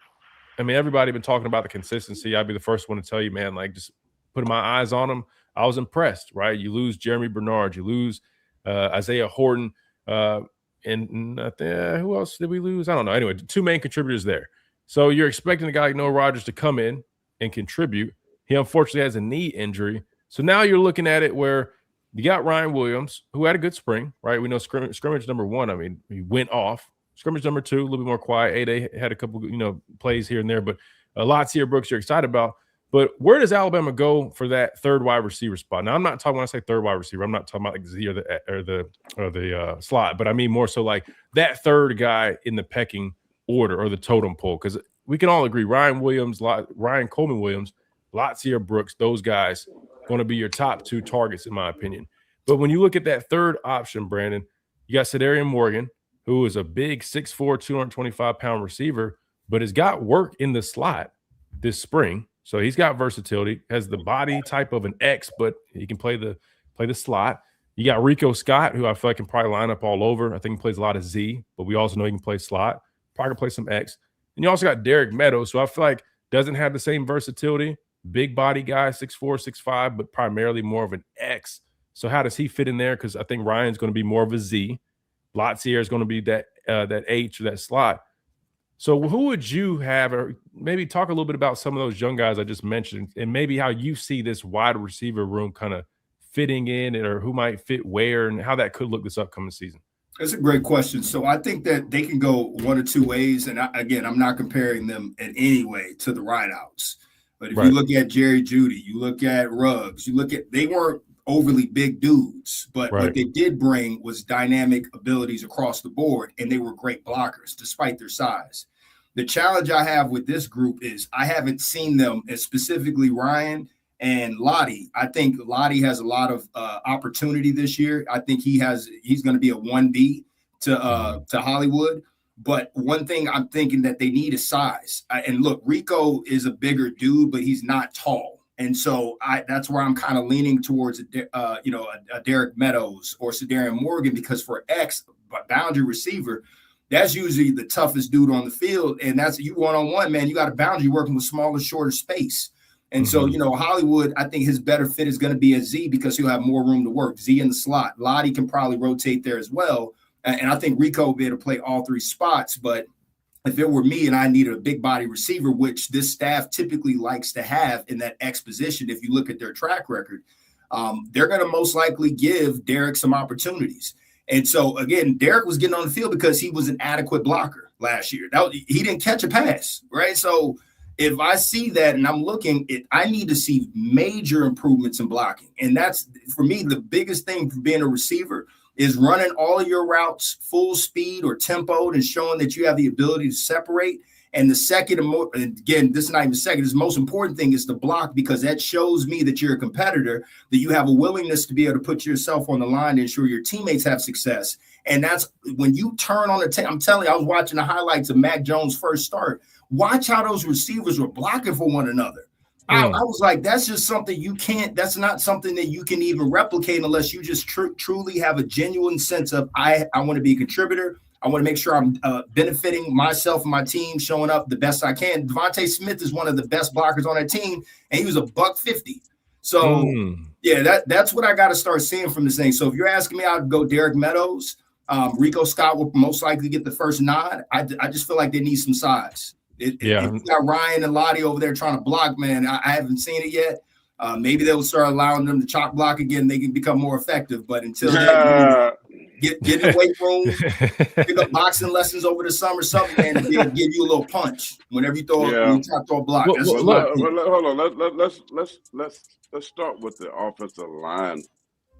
I mean, everybody been talking about the consistency. I'd be the first one to tell you, man, like just putting my eyes on him. I was impressed, right? You lose Jeremy Bernard, you lose Isaiah Horton, and who else did we lose? I don't know. Anyway, two main contributors there. So you're expecting a guy like Noah Rodgers to come in and contribute. He unfortunately has a knee injury. So now you're looking at it where you got Ryan Williams, who had a good spring, right? We know scrimmage number 1, I mean, he went off. Scrimmage number 2, a little bit more quiet. A-Day had a couple, plays here and there, but lots here, Brooks, you're excited about. But where does Alabama go for that third wide receiver spot? Now, I'm not talking when I say third wide receiver. I'm not talking about like Z or the slot, but I mean more so like that third guy in the pecking order or the totem pole. Because we can all agree, Ryan Coleman Williams, Latzia Brooks, those guys going to be your top 2 targets in my opinion. But when you look at that third option, Brandon, you got Cedarian Morgan, who is a big 6'4", 225-pound receiver, but has got work in the slot this spring. So he's got versatility, has the body type of an X, but he can play the slot. You got Rico Scott, who I feel like can probably line up all over. I think he plays a lot of Z, but we also know he can play slot. Probably can play some X. And you also got Derek Meadows, who I feel like doesn't have the same versatility. Big body guy, 6'4", 6'5", but primarily more of an X. So how does he fit in there? Because I think Ryan's going to be more of a Z. Latzia is going to be that H or that slot. So who would you have, or maybe talk a little bit about some of those young guys I just mentioned and maybe how you see this wide receiver room kind of fitting in or who might fit where and how that could look this upcoming season? That's a great question. So I think that they can go one or two ways. And again, I'm not comparing them in any way to the wideouts. But if you look at Jerry Jeudy, you look at Ruggs, they weren't overly big dudes, but what they did bring was dynamic abilities across the board. And they were great blockers despite their size. The challenge I have with this group is I haven't seen them, as specifically Ryan and Lottie. I think Lottie has a lot of opportunity this year. I think he's going to be a 1B to Hollywood. But one thing I'm thinking that they need is size. And look, Rico is a bigger dude, but he's not tall. And so that's where I'm kind of leaning towards a Derek Meadows or Cedarian Morgan, because for X, boundary receiver, that's usually the toughest dude on the field. And that's you one-on-one, man. You got a boundary working with smaller, shorter space. And so, Hollywood, I think his better fit is going to be a Z because he'll have more room to work. Z in the slot. Lottie can probably rotate there as well. And I think Rico will be able to play all 3 spots. But if it were me and I needed a big body receiver, which this staff typically likes to have in that X position, if you look at their track record, they're going to most likely give Derek some opportunities. And so, again, Derek was getting on the field because he was an adequate blocker last year. He didn't catch a pass, right? So if I see that and I'm looking, I need to see major improvements in blocking. And that's, for me, the biggest thing for being a receiver is running all of your routes full speed or tempoed and showing that you have the ability to separate. And the second, and again, this is not even second, the most important thing is to block, because that shows me that you're a competitor, that you have a willingness to be able to put yourself on the line to ensure your teammates have success. And that's when you turn on the tape. I'm telling you, I was watching the highlights of Mac Jones' first start. Watch how those receivers were blocking for one another. I was like, that's just something you can't, that's not something that you can even replicate unless you just truly have a genuine sense of, I want to be a contributor. I want to make sure I'm benefiting myself and my team, showing up the best I can. Devontae Smith is one of the best blockers on that team, and he was $150. So, yeah, that's what I got to start seeing from this thing. So if you're asking me, I'd go Derek Meadows. Rico Scott will most likely get the first nod. I just feel like they need some size. If you got Ryan and Lottie over there trying to block, man, I haven't seen it yet. Maybe they'll start allowing them to chalk block again. They can become more effective. But until then, get in the weight room, pick up boxing lessons over the summer, something, man, and give you a little punch whenever you throw a block. Hold on. Let's start with the offensive line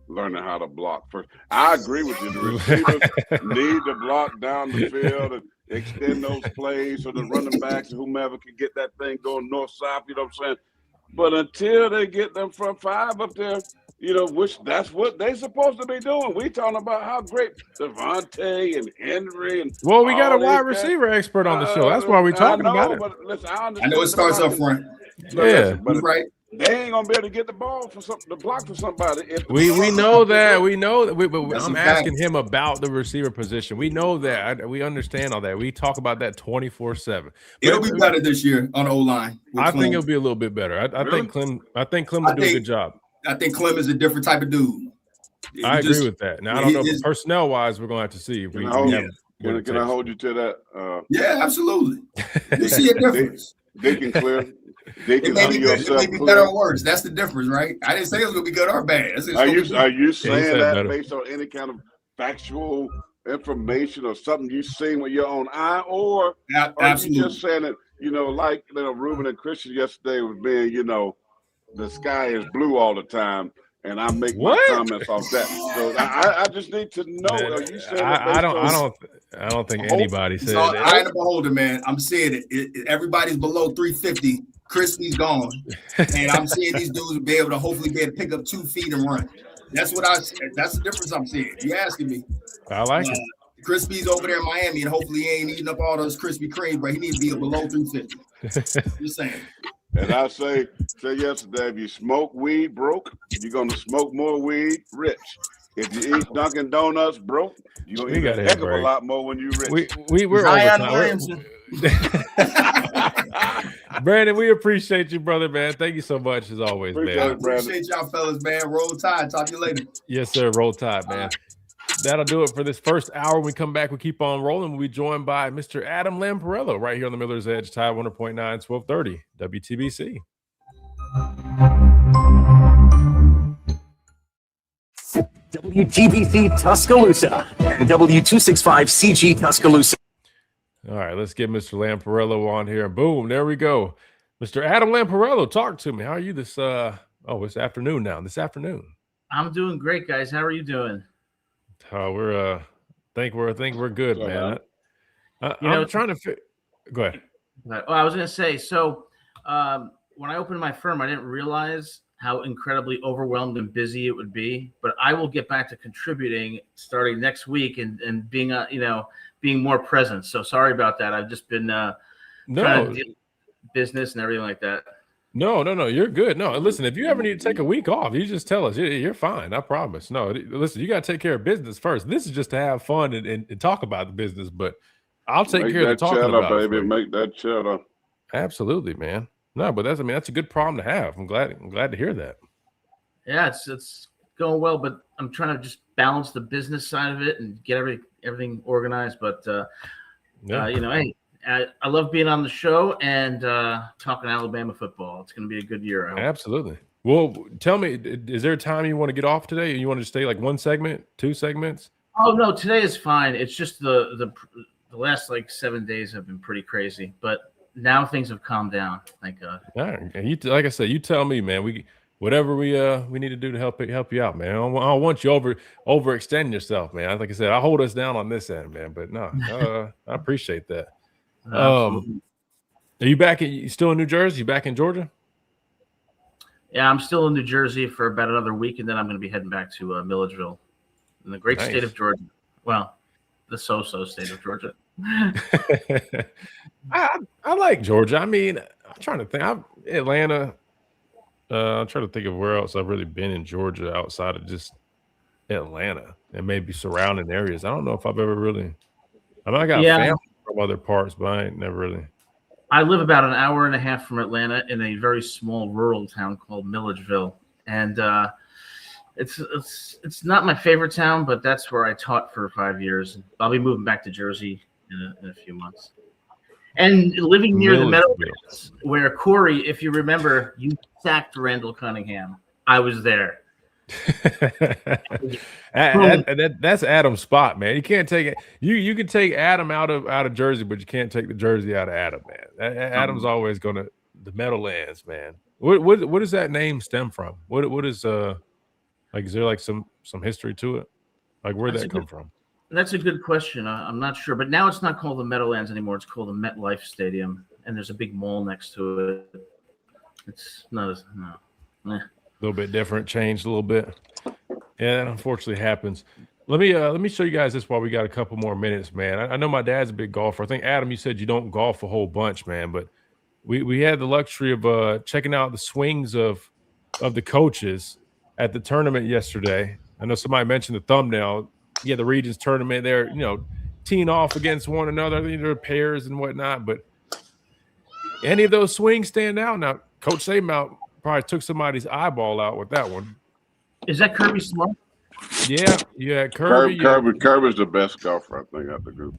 learning how to block first. I agree with you. The receivers need to block down the field and extend those plays so the running backs and whomever can get that thing going north-south, you know what I'm saying? But until they get them front five up there, you know, which that's what they're supposed to be doing. We talking about how great Devontae and Henry and we got a wide receiver expert on the show. That's why we're talking about it. But listen, I know it starts up front. But right. They ain't gonna be able to get the ball for something to block for somebody. We know that. I'm asking him about the receiver position. We know that. We understand all that. We talk about that 24/7. It'll be better this year on O-line. I think it'll be a little bit better. I think Clem will do a good job. I think Clem is a different type of dude. I agree with that. Now I don't know if personnel wise we're gonna have to see. Can I hold you to that? Yeah, absolutely. You see a difference. They can clear. It may be better or worse. That's the difference, right? I didn't say it was going to be good or bad. Are you saying that based on any kind of factual information or something you've seen with your own eye, or are you just saying it? You know, like Ruben and Christian yesterday was being, the sky is blue all the time, and I make my comments off that. So I just need to know. Are you saying I don't think anybody said that. I ain't a beholder, man. I'm seeing it. Everybody's below 350. Crispy's gone, and I'm seeing these dudes be able to pick up 2 feet and run. That's the difference I'm seeing. You asking me? I like it. Crispy's over there in Miami, and hopefully he ain't eating up all those Krispy Kremes, but he needs to be below 350. Just saying. And I say yesterday, if you smoke weed broke, you're gonna smoke more weed rich. If you eat Dunkin' Donuts broke, you're gonna eat a heck of a lot more when you rich. We're Zion Brandon, we appreciate you, brother, man. Thank you so much as always, man. Appreciate y'all fellas, man. Roll Tide. Talk to you later. Yes, sir. Roll Tide, man. That'll do it for this first hour. When we come back, we keep on rolling. We'll be joined by Mr. Adam Lamparello right here on the Miller's Edge, Tide 100.9, 1230, WTBC. WTBC Tuscaloosa and W265CG Tuscaloosa. All right, let's get Mr. Lamparello on here. Boom, there we go. Mr. Adam Lamparello, talk to me. How are you this it's afternoon now. This afternoon. I'm doing great, guys. How are you doing? We're think we're good, man. I'm trying to go ahead. Oh, I was going to say, so when I opened my firm, I didn't realize how incredibly overwhelmed and busy it would be, but I will get back to contributing starting next week and being being more present. So sorry about that. I've just been trying to deal with business and everything like that. No, you're good. No, listen, if you ever need to take a week off, you just tell us. You're fine. I promise. No, listen, you got to take care of business first. This is just to have fun and talk about the business, but I'll take care of the talking about it. Baby. Make that cheddar. Absolutely, man. No, but that's a good problem to have. I'm glad to hear that. Yeah, it's going well, but I'm trying to just balance the business side of it and get everything organized. But hey, I love being on the show and talking Alabama football. It's going to be a good year. Absolutely. Well, tell me, is there a time you want to get off today? Or you want to stay like one segment, 2 segments? Oh no, today is fine. It's just the last like 7 days have been pretty crazy, but now things have calmed down. Thank God. All right. And you, like I said, you tell me, man. Whatever we need to do to help you out, man. I don't want you overextending yourself, man. Like I said, I hold us down on this end, man. But no, I appreciate that. Absolutely. Are you back? You still in New Jersey? You back in Georgia? Yeah, I'm still in New Jersey for about another week, and then I'm going to be heading back to Milledgeville in the great state of Georgia. Well, the so-so state of Georgia. I like Georgia. I mean, I'm trying to think. Atlanta. I'm trying to think of where else I've really been in Georgia outside of just Atlanta and maybe surrounding areas. I don't know if I've ever really. I mean, I got family from other parts, but I ain't never really. I live about an hour and a half from Atlanta in a very small rural town called Milledgeville, and it's not my favorite town, but that's where I taught for 5 years. I'll be moving back to Jersey in a few months. And living near the Meadowlands, where Corey, if you remember, you sacked Randall Cunningham. I was there. That's Adam's spot, man. You can't take it. You can take Adam out of Jersey, but you can't take the Jersey out of Adam, man. Adam's always gonna the Meadowlands, man. What does that name stem from? What is like? Is there like some history to it? Like where'd that come from? That's a good question. I'm not sure, but now it's not called the Meadowlands anymore. It's called the MetLife Stadium, and there's a big mall next to it. It's not as a little bit different, changed a little bit. Yeah, that unfortunately happens. Let me show you guys this while we got a couple more minutes, man. I know my dad's a big golfer. I think Adam, you said you don't golf a whole bunch, man, but we had the luxury of checking out the swings of the coaches at the tournament yesterday. I know somebody mentioned the thumbnail. Yeah, the Regions tournament, they're, teeing off against one another. I think they're pairs and whatnot, but any of those swings stand out? Now, Coach Saban probably took somebody's eyeball out with that one. Is that Kirby Smart? Yeah, Kirby. Kirby's the best golfer, I think, out the group.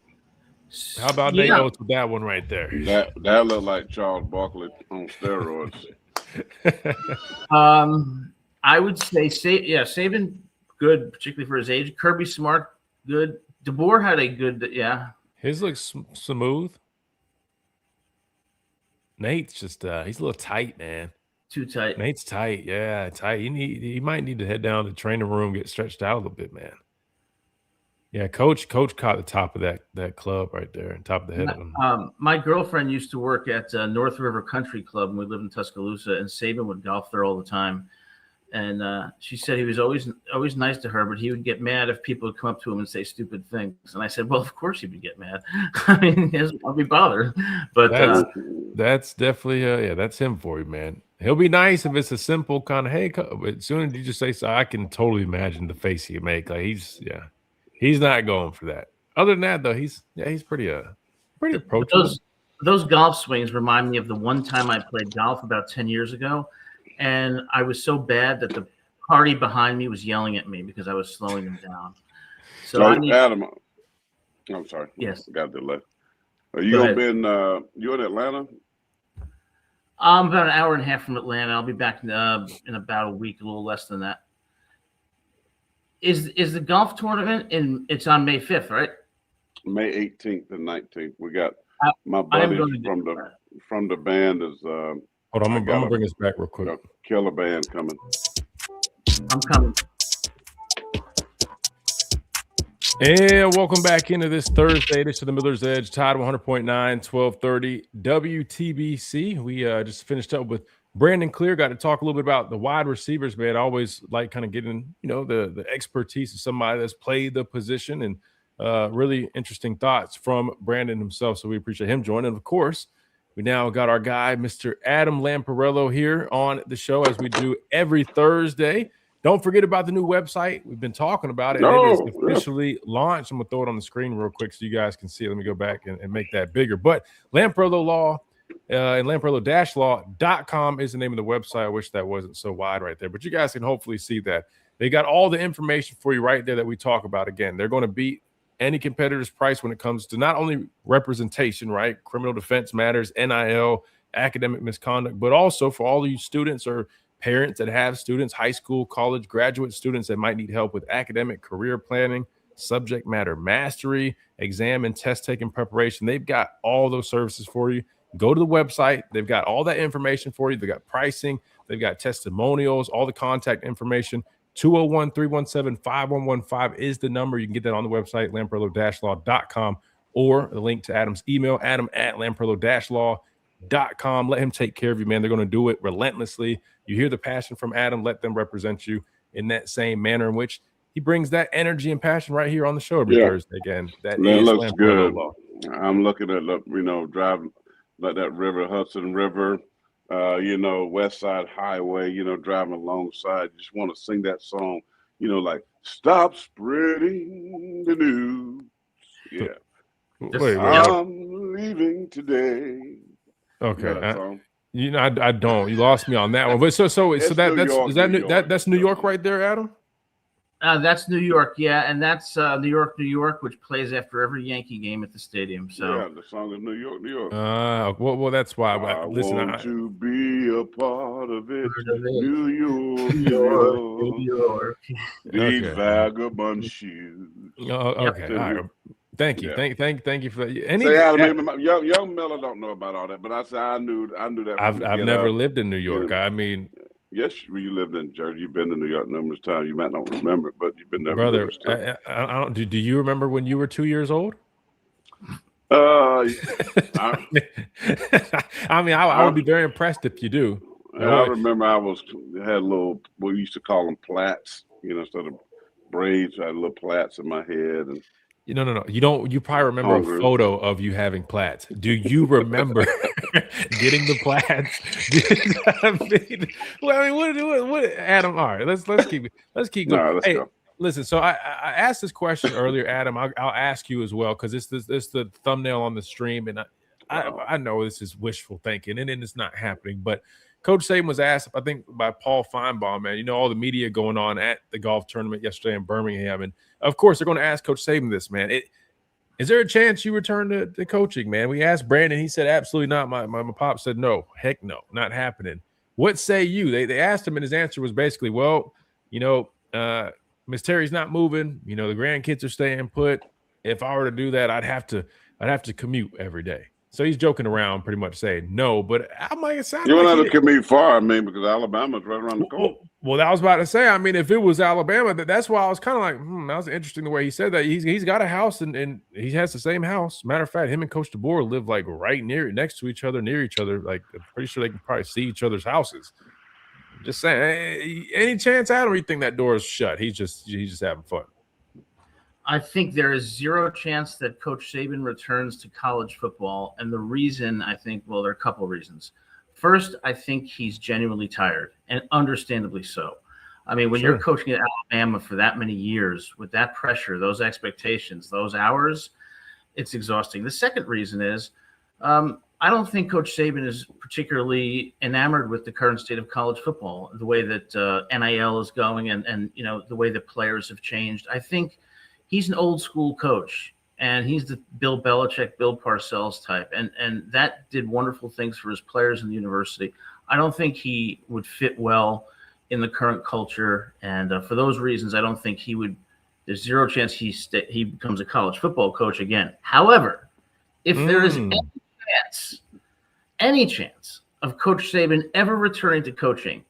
How about Nate Oates with that one right there? That looked like Charles Barkley on steroids. I would say, Saban, good, particularly for his age. Kirby Smart, good. DeBoer had a good, His looks smooth. Nate's just he's a little tight, man. Too tight. Nate's tight, yeah, tight. He might need to head down to the training room, get stretched out a little bit, man. Yeah, Coach caught the top of that club right there, on top of the head of him. My girlfriend used to work at North River Country Club, and we lived in Tuscaloosa, and Saban would golf there all the time. And she said he was always nice to her, but he would get mad if people would come up to him and say stupid things. And I said, well, of course he would get mad. I mean, he doesn't want to be bothered. But that's definitely that's him for you, man. He'll be nice if it's a simple kind of hey, but as soon as you just say so, I can totally imagine the face he make. Like he's not going for that. Other than that, though, he's pretty approachable. Those golf swings remind me of the one time I played golf about 10 years ago. And I was so bad that the party behind me was yelling at me because I was slowing them down. So Adam, I'm sorry. Yes. Got the left. Are you gonna be in Atlanta? I'm about an hour and a half from Atlanta. I'll be back in about a week, a little less than that. Is the golf tournament it's on May 5th, right? May 18th and 19th. We got my buddies from the band is hold on, I'm gonna bring us back real quick. Killer band coming. I'm coming. And welcome back into this Thursday. This is the Miller's Edge, Tide 100.9, 1230 WTBC. We just finished up with Brandon Clear. Got to talk a little bit about the wide receivers, man. I always like kind of getting, the expertise of somebody that's played the position, and really interesting thoughts from Brandon himself. So we appreciate him joining. And of course, we now got our guy, Mr. Adam Lamparello, here on the show as we do every Thursday. Don't forget about the new website. We've been talking about it. It is officially launched. I'm going to throw it on the screen real quick so you guys can see it. Let me go back and make that bigger. But Lamparello Law and Lamparello-law.com is the name of the website. I wish that wasn't so wide right there. But you guys can hopefully see that. They got all the information for you right there that we talk about. Again, they're going to beat any competitor's price when it comes to not only representation, right? Criminal defense matters, NIL, academic misconduct, but also for all of you students or parents that have students, high school, college, graduate students that might need help with academic career planning, subject matter mastery, exam and test taking preparation. They've got all those services for you. Go to the website. They've got all that information for you. They've got pricing. They've got testimonials, all the contact information. 201-317-5115 is the number. You can get that on the website, lamparello-law.com, or the link to Adam's email, adam@lamparello-law.com. Let him take care of you, man. They're going to do it relentlessly. You hear the passion from Adam. Let them represent you in that same manner in which he brings that energy and passion right here on the show every Thursday. Again, that looks Lamparello good. Law. I'm looking at, driving like that river, Hudson River, West Side Highway, driving alongside. Just want to sing that song, like stop spreading the news. Yeah. Wait. I'm leaving today. Okay. You know I don't. You lost me on that one. But so that's New York right there, Adam? That's New York, yeah, and that's New York, New York, which plays after every Yankee game at the stadium. So yeah, the song is New York, New York. Well, that's why. I Listen, want to be a part of it. New York, New York. These vagabond shoes. Okay, all right. Thank you, thank you for that. Young Miller don't know about all that, but I said I knew that. I've never lived in New York. I mean. Yes, you lived in Jersey. You've been to New York numerous times. You might not remember it, but you've been there. Brother, I don't. Do you remember when you were 2 years old? I would be very impressed if you do. I remember had we used to call them plaits, instead of braids. I had little plaits in my head, and No. You don't. You probably remember a photo of you having plaits. Do you remember getting the plaits? What? Adam, all right. Let's keep going. No, let's go. Listen. So I asked this question earlier, Adam. I'll ask you as well because it's the thumbnail on the stream, and I know this is wishful thinking, and it's not happening. But Coach Saban was asked, I think, by Paul Feinbaum, man. All the media going on at the golf tournament yesterday in Birmingham. And, of course, they're going to ask Coach Saban this, man. Is there a chance you return to coaching, man? We asked Brandon. He said, absolutely not. My pop said, no, heck no, not happening. What say you? They asked him, and his answer was basically, well, Miss Terry's not moving. The grandkids are staying put. If I were to do that, I'd have to commute every day. So he's joking around, pretty much saying no. But I'm like, it sounds you don't have to commute far, because Alabama's right around the corner. Well, I was about to say, if it was Alabama, that's why I was kind of like, that was interesting the way he said that. He's got a house and he has the same house. Matter of fact, him and Coach DeBoer live like right next to each other, near each other. Like, I'm pretty sure they can probably see each other's houses. Just saying, hey, any chance, Adam, or you think that door is shut? He's just having fun. I think there is zero chance that Coach Saban returns to college football. And the reason there are a couple of reasons. First, I think he's genuinely tired, and understandably so. When you're coaching at Alabama for that many years with that pressure, those expectations, those hours, it's exhausting. The second reason is I don't think Coach Saban is particularly enamored with the current state of college football, the way that NIL is going and the way that players have changed. I think he's an old school coach, and he's the Bill Belichick, Bill Parcells type. And that did wonderful things for his players in the university. I don't think he would fit well in the current culture. And for those reasons, I don't think there's zero chance he becomes a college football coach again. However, if there is any chance of Coach Saban ever returning to coaching,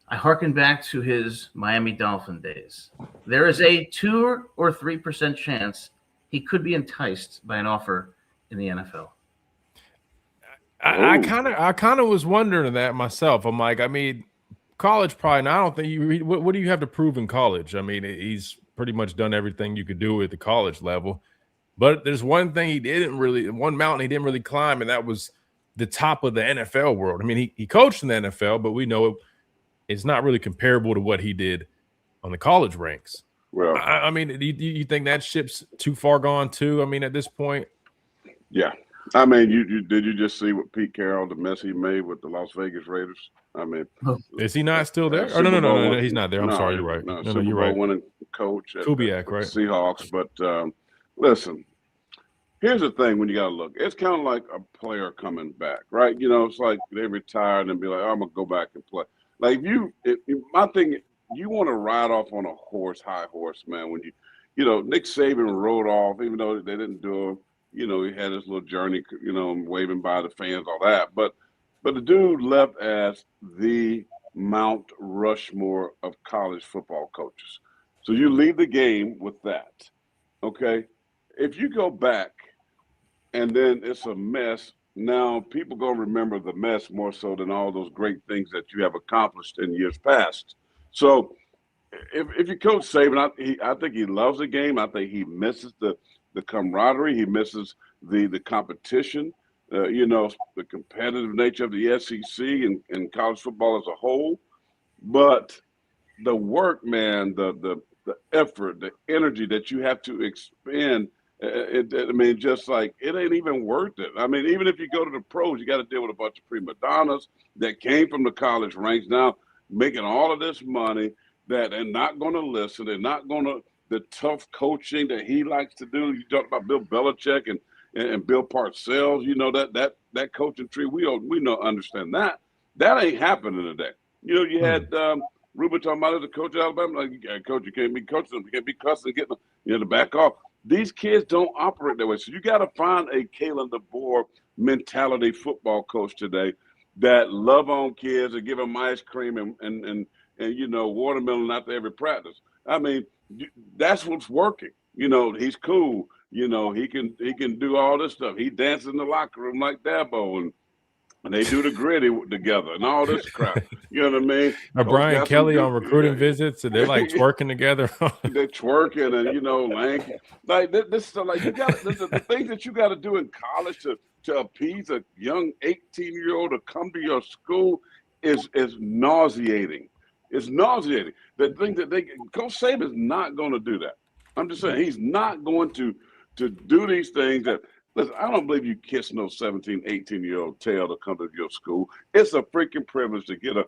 I hearken back to his Miami Dolphin days. There is a 2 or 3% chance he could be enticed by an offer in the NFL. I kind of was wondering that myself. I'm like, college probably not. I don't think what do you have to prove in college? He's pretty much done everything you could do at the college level. But there's one mountain he didn't really climb, and that was the top of the NFL world. He coached in the NFL, but we know it's not really comparable to what he did on the college ranks. Well, do you think that ship's too far gone too? At this point, yeah. Did you just see what Pete Carroll, the mess he made with the Las Vegas Raiders? Is he not still there? Oh, no, he's not there. I'm sorry, you're right. No, you're right. Winning coach at Kubiak, right? Seahawks. But listen, here's the thing: when you got to look, it's kind of like a player coming back, right? It's like they retired and be like, I'm gonna go back and play. Like my thing, you want to ride off on a high horse, man. When Nick Saban rode off, even though they didn't do him. He had his little journey, waving by the fans, all that. But the dude left as the Mount Rushmore of college football coaches. So you leave the game with that, okay? If you go back and then it's a mess, now people going to remember the mess more so than all those great things that you have accomplished in years past. So if you coach Saban, I think he loves the game. I think he misses the camaraderie. He misses the competition, the competitive nature of the SEC and college football as a whole. But the work, man, the effort, the energy that you have to expend, just like it ain't even worth it. I mean, even if you go to the pros, you got to deal with a bunch of prima donnas that came from the college ranks now making all of this money that they're not going to listen. They're not going to the tough coaching that he likes to do. You talk about Bill Belichick and Bill Parcells. That coaching tree. We understand that. That ain't happening today. You had Ruben talking about as a coach at Alabama. Like, coach, you can't be coaching them. You can't be cussing, getting them, to back off. These kids don't operate that way. So you got to find a Kalen DeBoer mentality football coach today that love on kids and give them ice cream and watermelon after every practice. I mean, that's what's working. He's cool. He can do all this stuff. He dances in the locker room like Dabo, and they do the gritty together and all this crap. You know what I mean? Brian Kelly on recruiting visits, and they're like twerking together. They're twerking and lanky. Like this stuff. Like the things that you got to do in college to appease a young 18-year-old to come to your school is nauseating. It's nauseating. The thing that Coach Saban's not going to do that. I'm just saying he's not going to do these things that. Listen, I don't believe you kiss no 17, 18-year-old tail to come to your school. It's a freaking privilege to get a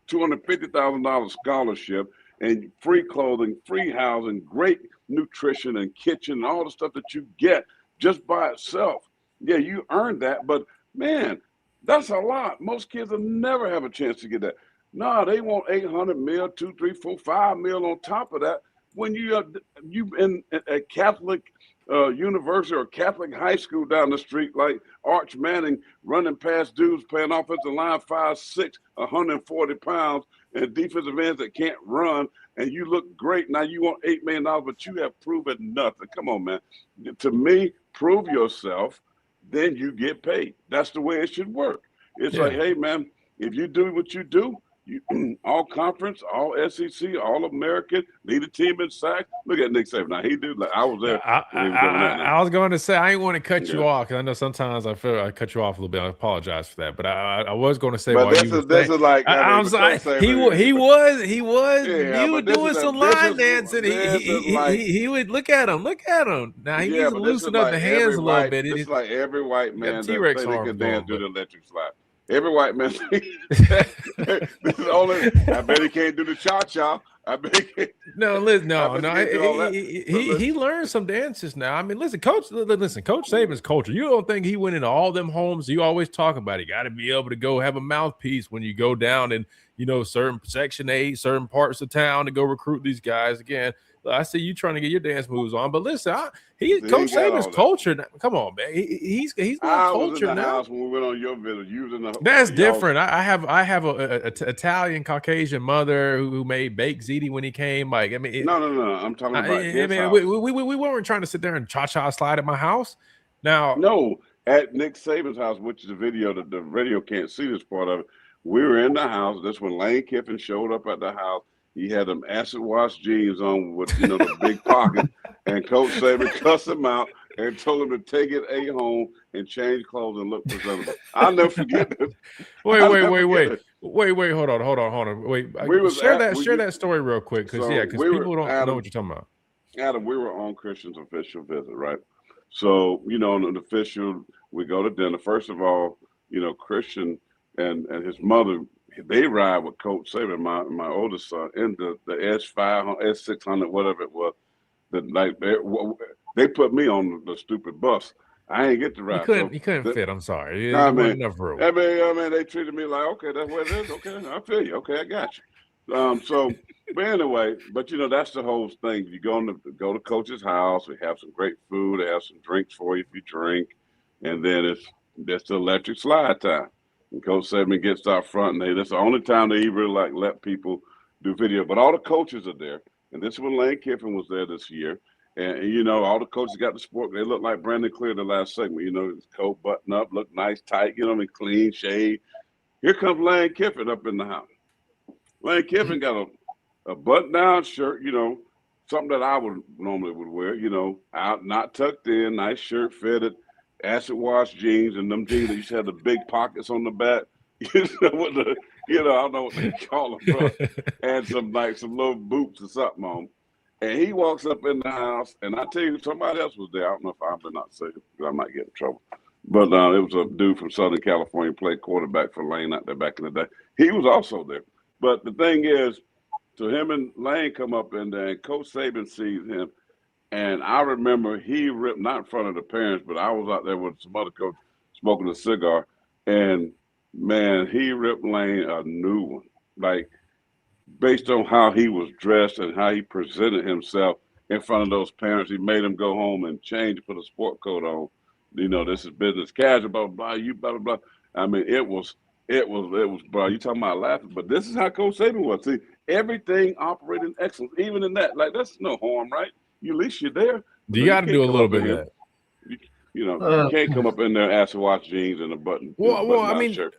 $250,000 scholarship and free clothing, free housing, great nutrition and kitchen, and all the stuff that you get just by itself. Yeah, you earned that, but man, that's a lot. Most kids will never have a chance to get that. No, they want 800 mil, 2, 3, 4, 5 mil on top of that. When you in a Catholic university or Catholic high school down the street, like Arch Manning running past dudes playing offensive line 5'6", 140 pounds, and defensive ends that can't run, and you look great. Now you want $8 million, but you have proven nothing. Come on, man. To me, prove yourself, then you get paid. That's the way it should work. It's like, hey, man, if you do what you do, all conference, all SEC, all American, lead a team in sacks. Look at Nick Saban. Now he did. Like I was there. I was going to say I ain't want to cut you off because I know sometimes I feel I cut you off a little bit. I apologize for that, but I was going to say. But this is like I'm sorry. He was doing some line dancing. He would look at him. Now he needs to loosen up the hands a little bit. It's like every white man T-Rex that can dance do the electric slide. Every white man. This is only. I bet he can't do the cha-cha. I bet he can't. No. He learned some dances now. I mean, listen, Coach Saban's culture. You don't think he went into all them homes? You always talk about it. You got to be able to go have a mouthpiece when you go down in certain Section 8, certain parts of town to go recruit these guys again. I see you trying to get your dance moves on, but listen, Coach Saban's culture. Come on, man. He's culture now. I was in the house when we went on your visit. That's different. I have a Italian Caucasian mother who made baked ziti when he came. Like, I mean, no. I'm talking about. We weren't trying to sit there and cha-cha slide at my house. Now, no, at Nick Saban's house, which is a video that the radio can't see this part of it. We were in the house. That's when Lane Kiffin showed up at the house. He had them acid wash jeans on with the big pocket, and Coach Saban cussed him out and told him to take it home and change clothes and look presentable. I'll never forget this. Wait. Hold on. Wait, share that story real quick, because people don't know what you're talking about. Adam, we were on Christian's official visit, right? So on an official, we go to dinner. First of all, Christian and his mother. They ride with Coach Saban, my oldest son, in the S500, S600, whatever it was. They put me on the stupid bus. I ain't get to ride. You couldn't fit. I'm sorry. I There wasn't mean, enough room. I mean, they treated me like, okay, that's what it is. Okay, I feel you. Okay, I got you. But anyway, that's the whole thing. You go to coach's house. We have some great food. They have some drinks for you if you drink, and then it's the electric slide time. And Coach Saban gets out front, and that's the only time they really let people do video. But all the coaches are there, and this is when Lane Kiffin was there this year. And all the coaches got the sport. They look like Brandon Clear the last segment. His coat button up, look nice, tight. Clean shave. Here comes Lane Kiffin up in the house. Lane Kiffin got a button-down shirt. Something that I would normally wear. Out, not tucked in, nice shirt, fitted, acid wash jeans, and them jeans that used to have the big pockets on the back. I don't know what they call them, bro. And some little boots or something on. And he walks up in the house, and I tell you, somebody else was there. I don't know if I better not say it, because I might get in trouble. But it was a dude from Southern California, played quarterback for Lane out there back in the day. He was also there. But the thing is, so him and Lane come up in there, and Coach Saban sees him. And I remember he ripped, not in front of the parents, but I was out there with some other coach smoking a cigar. And, man, he ripped Lane a new one. Based on how he was dressed and how he presented himself in front of those parents, he made them go home and change, put a sport coat on. This is business casual, blah, blah, you blah, blah, blah. I mean, it was, bro, you talking about laughing, but this is how Coach Saban was. See, everything operating excellence, even in that. That's no harm, right? At least you're there. You got to do a little bit of that. You can't come up in there acid wash jeans and a button. Well, I mean, shirt.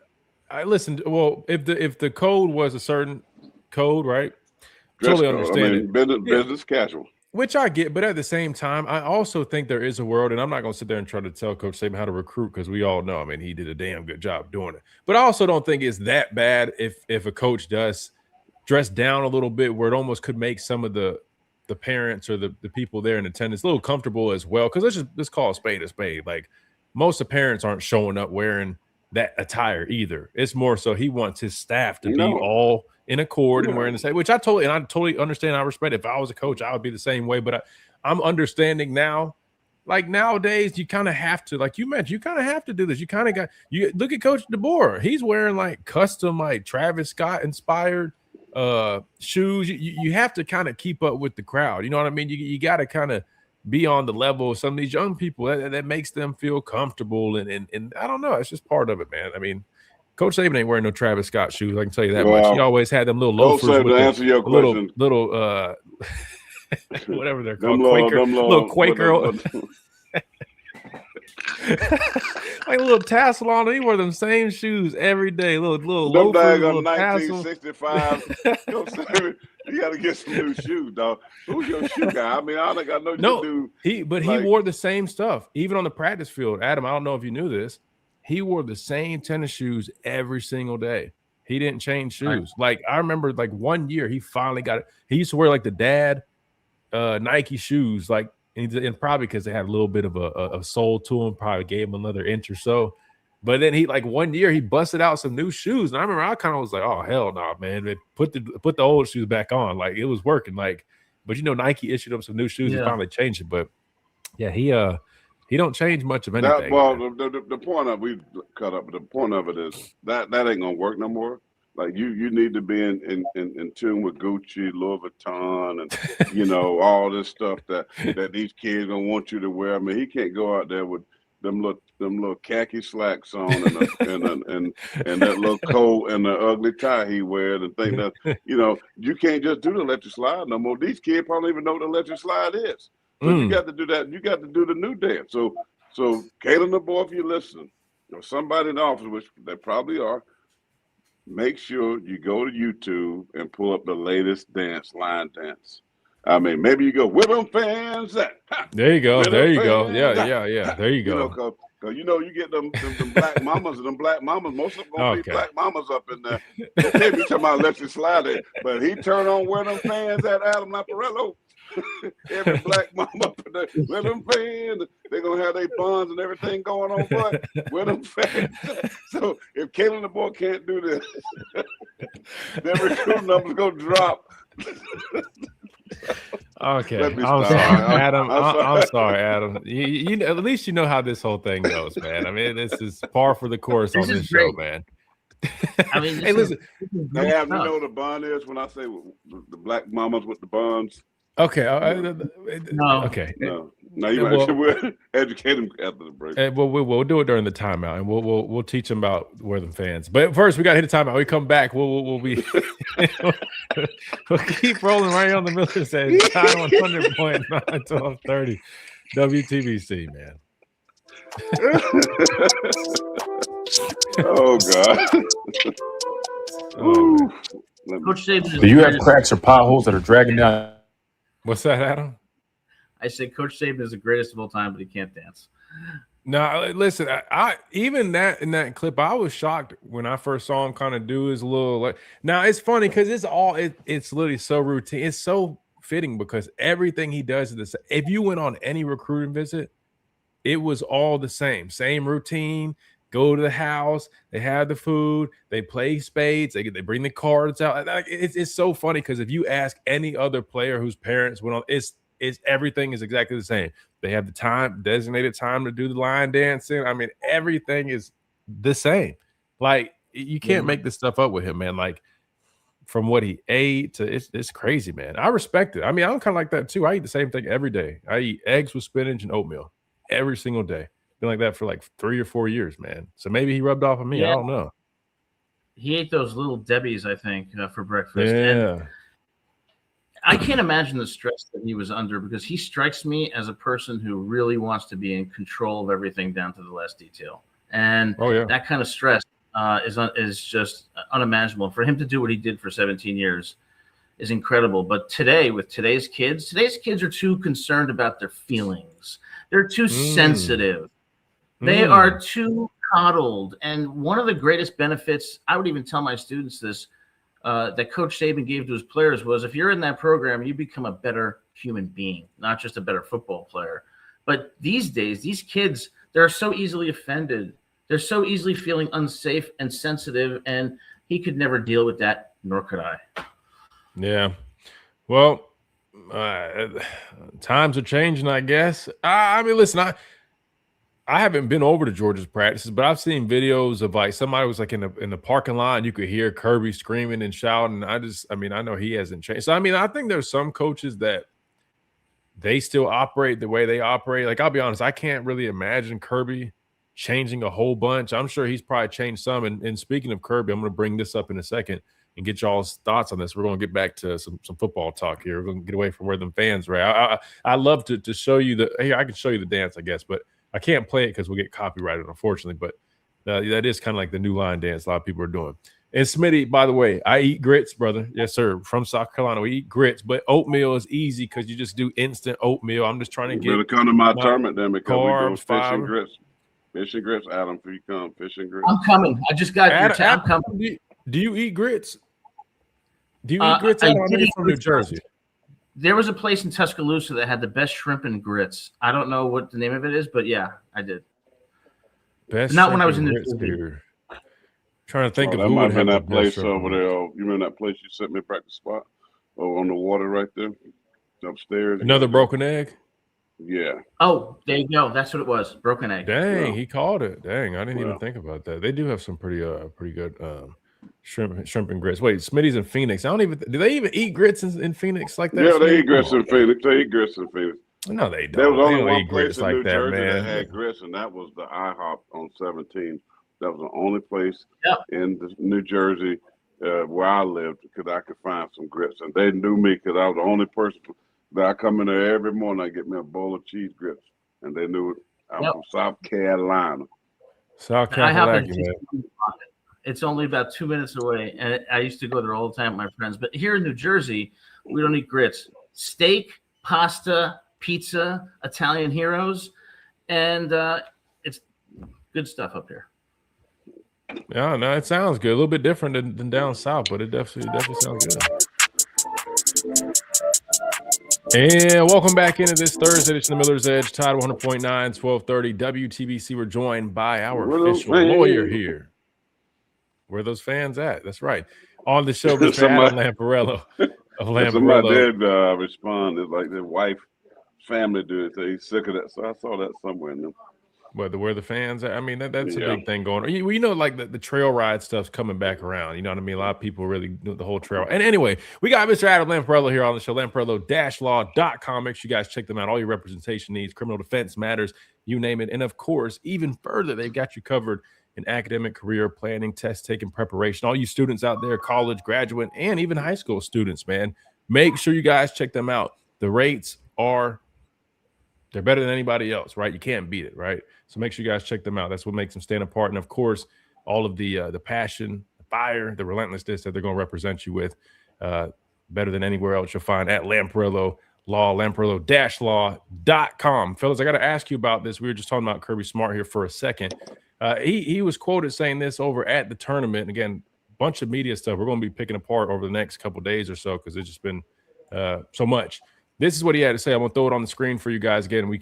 I listened. Well, if the code was a certain code, right? Dress Totally code. understand it. Business casual. Which I get, but at the same time, I also think there is a world, and I'm not going to sit there and try to tell Coach Saban how to recruit, because we all know, I mean, he did a damn good job doing it. But I also don't think it's that bad if a coach does dress down a little bit, where it almost could make some of the parents or the people there in attendance a little comfortable as well. Because let's call a spade a spade. Like, most of the parents aren't showing up wearing that attire either. It's more so he wants his staff to be all in accord and wearing the same, which I totally understand. I respect it. If I was a coach, I would be the same way. But I'm understanding now, like nowadays, you kind of have to, like you mentioned, you kind of have to do this. You look at Coach DeBoer. He's wearing like custom, like Travis Scott inspired shoes. You have to kind of keep up with the crowd. You know what I mean? You got to kind of be on the level of some of these young people that makes them feel comfortable. And I don't know. It's just part of it, man. I mean, Coach Saban ain't wearing no Travis Scott shoes. I can tell you that much. He always had them little loafers with to answer your question. little whatever they're called, little Quaker, like a little tassel on it. He wore them same shoes every day. Little them loafers, little 1965. You got to get some new shoes, dog. Who's your shoe guy? I mean, I think I know you do. He wore the same stuff even on the practice field. Adam, I don't know if you knew this. He wore the same tennis shoes every single day. He didn't change shoes. Right. Like, I remember, like, one year he finally got it. He used to wear like the dad Nike shoes, like, and probably because they had a little bit of a sole to them, probably gave him another inch or so. But then he, like, one year he busted out some new shoes, and I remember I kind of was like, "Oh hell no, man! Put the old shoes back on." Like, it was working. Like, but Nike issued him some new shoes and finally changed it. But yeah, he don't change much of anything. The point of we cut up, but the point of it is that ain't gonna work no more. Like, you need to be in tune with Gucci, Louis Vuitton, and all this stuff that these kids gonna want you to wear. I mean, he can't go out there with them little khaki slacks on and that little coat and the ugly tie he wears and think that you can't just do the electric slide no more. These kids probably don't even know what the electric slide is. So you got to do that. You got to do the new dance. So Kalen DeBoer, if you're listening, or somebody in the office, which they probably are, make sure you go to YouTube and pull up the latest line dance. I mean, maybe you go, where them fans at? There you go. There you go. Yeah. There you go. Cause you get them black mamas and them black mamas. Most of them gonna be black mamas up in there. You can't be talking about electric slide, but he turn on where them fans at, Adam Lamparello. Every black mama up in there, where them fans, they're gonna have their buns and everything going on, but where them fans. So if Kalen DeBoer can't do this, their recruit numbers gonna drop. Okay, Let me I'm stop. sorry, Adam. I'm sorry. I'm sorry, Adam. You know, at least you know how this whole thing goes, man. I mean, this is par for the course on This is this show, great. man. I mean, Hey, listen. this is great Hey, Adam, you stuff. know what a bun is when I say the black mamas with the buns? Okay. No. Okay. No, you well- actually will educate them after the break. We'll do it during the timeout, and we'll teach them about Wortham fans. But first, we got to hit a timeout. We come back. We'll be we'll keep rolling right on the Miller's Edge. Time 100.9, 1230 WTBC, man. Oh God. Oh, man. Coach Saban is Do you the have greatest- cracks or potholes that are dragging down? What's that, Adam? I say Coach Saban is the greatest of all time, but he can't dance. No, listen. I even that in that clip, I was shocked when I first saw him kind of do his little. Like, now it's funny because it's literally so routine. It's so fitting because everything he does is the same. If you went on any recruiting visit, it was all the same routine. Go to the house, they have the food, they play spades, they bring the cards out. Like, it's so funny because if you ask any other player whose parents went on, it's everything is exactly the same. They have the designated time to do the line dancing. I mean, everything is the same. Like, you can't make this stuff up with him, man. Like, from what he ate to it's crazy, man. I respect it. I mean, I'm kind of like that too. I eat the same thing every day. I eat eggs with spinach and oatmeal every single day. Been like that for like 3 or 4 years, man. So maybe he rubbed off on me. Yeah. I don't know. He ate those little Debbies, I think, for breakfast. Yeah. And I can't imagine the stress that he was under because he strikes me as a person who really wants to be in control of everything down to the last detail. And that kind of stress is just unimaginable. For him to do what he did for 17 years is incredible. But today, with today's kids are too concerned about their feelings. They're too sensitive. They are too coddled. And one of the greatest benefits, I would even tell my students this, that Coach Saban gave to his players was if you're in that program, you become a better human being, not just a better football player. But these days, these kids, they're so easily offended. They're so easily feeling unsafe and sensitive. And he could never deal with that, nor could I. Yeah. Well, times are changing, I guess. I mean, listen, I haven't been over to Georgia's practices, but I've seen videos of like somebody was like in the parking lot and you could hear Kirby screaming and shouting. I know he hasn't changed. So, I mean, I think there's some coaches that they still operate the way they operate. Like, I'll be honest, I can't really imagine Kirby changing a whole bunch. I'm sure he's probably changed some. And speaking of Kirby, I'm going to bring this up in a second and get y'all's thoughts on this. We're going to get back to some football talk here. We're going to get away from where them fans, right? I love to show you I can show you the dance, I guess, but I can't play it because we'll get copyrighted, unfortunately. But that is kind of like the new line dance a lot of people are doing. And Smitty, by the way, I eat grits, brother. Yes, sir. From South Carolina, we eat grits, but oatmeal is easy because you just do instant oatmeal. I'm just trying to You better come to my tournament then because we're going fish fiber. and grits. Fish and grits, Adam, if you come. Fish and grits. I'm coming. I just got your I'm coming. Do you eat grits? Do you eat grits? I know you're from New Jersey. There was a place in Tuscaloosa that had the best shrimp and grits. I don't know what the name of it is, but yeah, I did. Best not when I was in New Jersey. Trying to think of that who might would have been have that the place best over there. You remember that place you sent me a practice spot? Oh, on the water right there, upstairs. Another broken egg. Yeah. Oh, there you go. That's what it was. Broken egg. Dang, he called it. Dang, I didn't even think about that. They do have some pretty good shrimp and grits. Wait, Smitty's in Phoenix. Do they even eat grits in Phoenix like that? Yeah, they eat grits in Phoenix. They eat grits in Phoenix. No, they don't. There was only one eat place in like New that, Jersey man. that had grits, and that was the IHOP on 17. That was the only place in New Jersey where I lived because I could find some grits. And they knew me because I was the only person that I come in there every morning. I get me a bowl of cheese grits. And they knew I'm from South Carolina. South Carolina, it's only about 2 minutes away. And I used to go there all the time with my friends. But here in New Jersey, we don't eat grits. Steak, pasta, pizza, Italian heroes. And it's good stuff up here. Yeah, no, it sounds good. A little bit different than down south, but it definitely sounds good. And welcome back into this Thursday edition of Miller's Edge, Tide 100.9, 1230 WTBC. We're joined by our official lawyer here. Where are those fans at? That's right. On the show, Mr. Adam Lamparello. Somebody did respond. It's like their wife, family do it. So he's sick of that. So I saw that somewhere in them. Where the fans are. I mean, that's a big thing going on. You know, like the trail ride stuff's coming back around. You know what I mean? A lot of people really do the whole trail. And anyway, we got Mr. Adam Lamparello here on the show, lamparello-law.com. Make sure you guys check them out. All your representation needs, criminal defense matters, you name it. And of course, even further, they've got you covered in academic career planning, test taking preparation. All you students out there, college, graduate, and even high school students, man, make sure you guys check them out. The rates they're better than anybody else, right? You can't beat it, right? So make sure you guys check them out. That's what makes them stand apart. And of course, all of the passion, the fire, the relentlessness that they're going to represent you with, better than anywhere else you'll find at Lamparello Law, lamparello-law.com. Fellas, I got to ask you about this. We were just talking about Kirby Smart here for a second. He was quoted saying this over at the tournament. And again, bunch of media stuff we're going to be picking apart over the next couple of days or so because it's just been so much. This is what he had to say. I'm going to throw it on the screen for you guys again. We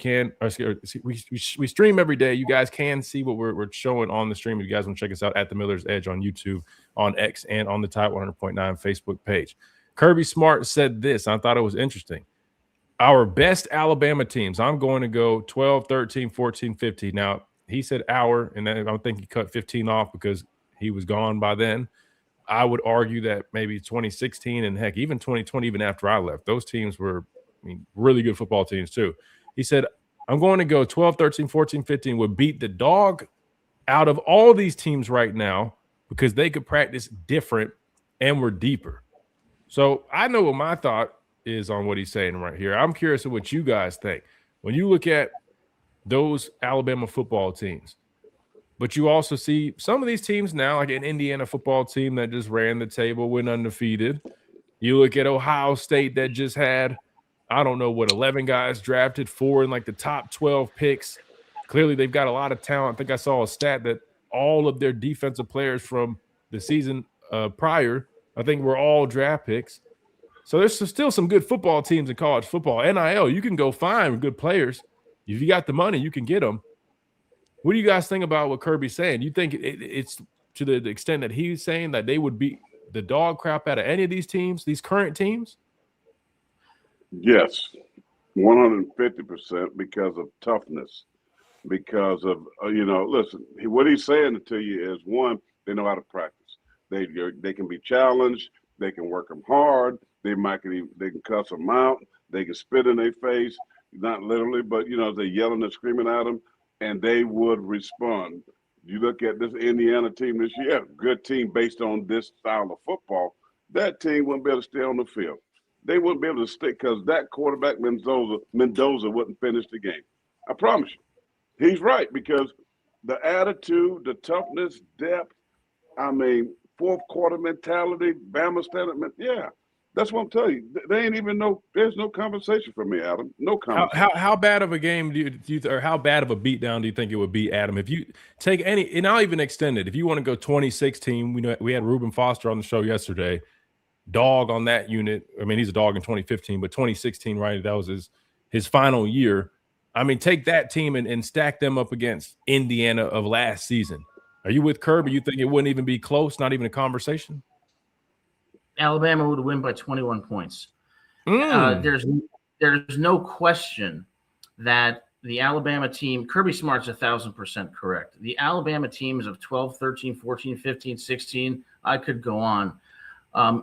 stream every day. You guys can see what we're showing on the stream. If you guys want to check us out at The Miller's Edge on YouTube, on X, and on the Tide 100.9 Facebook page. Kirby Smart said this. I thought it was interesting. Our best Alabama teams. I'm going to go 12, 13, 14, 15. Now, he said our, and then I think he cut 15 off because he was gone by then. I would argue that maybe 2016 and heck, even 2020, even after I left, those teams were really good football teams too. He said, I'm going to go 12, 13, 14, 15 would beat the dog out of all these teams right now because they could practice different and were deeper. So I know what my thought is on what he's saying right here. I'm curious of what you guys think. When you look at those Alabama football teams, but you also see some of these teams now, like an Indiana football team that just ran the table, went undefeated. You look at Ohio State that just had, 11 guys drafted, 4 in like the top 12 picks. Clearly, they've got a lot of talent. I think I saw a stat that all of their defensive players from the season prior, I think were all draft picks. So there's still some good football teams in college football. NIL, you can go find good players. If you got the money, you can get them. What do you guys think about what Kirby's saying? You think it's to the extent that he's saying that they would beat the dog crap out of any of these teams, these current teams? Yes, 150% because of toughness, because of, listen, what he's saying to you is, one, they know how to practice. They can be challenged. They can work them hard. They can cuss them out. They can spit in their face, not literally, but, they're yelling and screaming at them, and they would respond. You look at this Indiana team this year, good team based on this style of football, that team wouldn't be able to stay on the field. They wouldn't be able to stick because that quarterback Mendoza wouldn't finish the game. I promise you. He's right because the attitude, the toughness, depth, fourth quarter mentality, Bama standard, that's what I'm telling you. They ain't even there's no conversation for me, Adam. No conversation. How bad of a game do you or how bad of a beatdown do you think it would be, Adam? If you take any, and I'll even extend it. If you want to go 2016, we had Reuben Foster on the show yesterday. Dog on that unit. He's a dog in 2015, but 2016, right? That was his final year. Take that team and stack them up against Indiana of last season. Are you with Kirby? You think it wouldn't even be close, not even a conversation? Alabama would win by 21 points. There's no question that the Alabama team, Kirby Smart's 1,000% correct. The Alabama teams of 12, 13, 14, 15, 16, I could go on,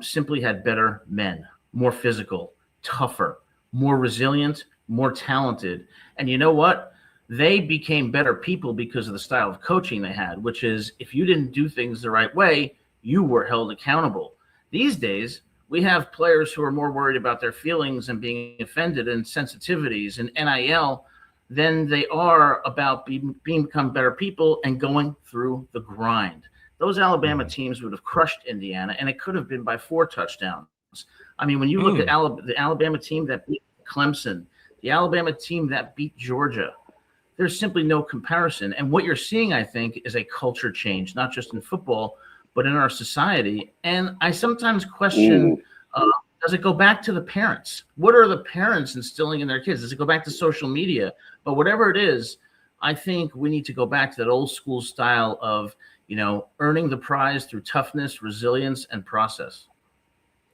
simply had better men, more physical, tougher, more resilient, more talented. And you know what? They became better people because of the style of coaching they had, which is if you didn't do things the right way, you were held accountable. These days, we have players who are more worried about their feelings and being offended and sensitivities and NIL than they are about become better people and going through the grind. Those Alabama teams would have crushed Indiana, and it could have been by 4 touchdowns. When you look at the Alabama team that beat Clemson, the Alabama team that beat Georgia, there's simply no comparison. And what you're seeing, I think, is a culture change, not just in football, but in our society. And I sometimes question, does it go back to the parents? What are the parents instilling in their kids? Does it go back to social media? But whatever it is, I think we need to go back to that old school style of, earning the prize through toughness, resilience, and process.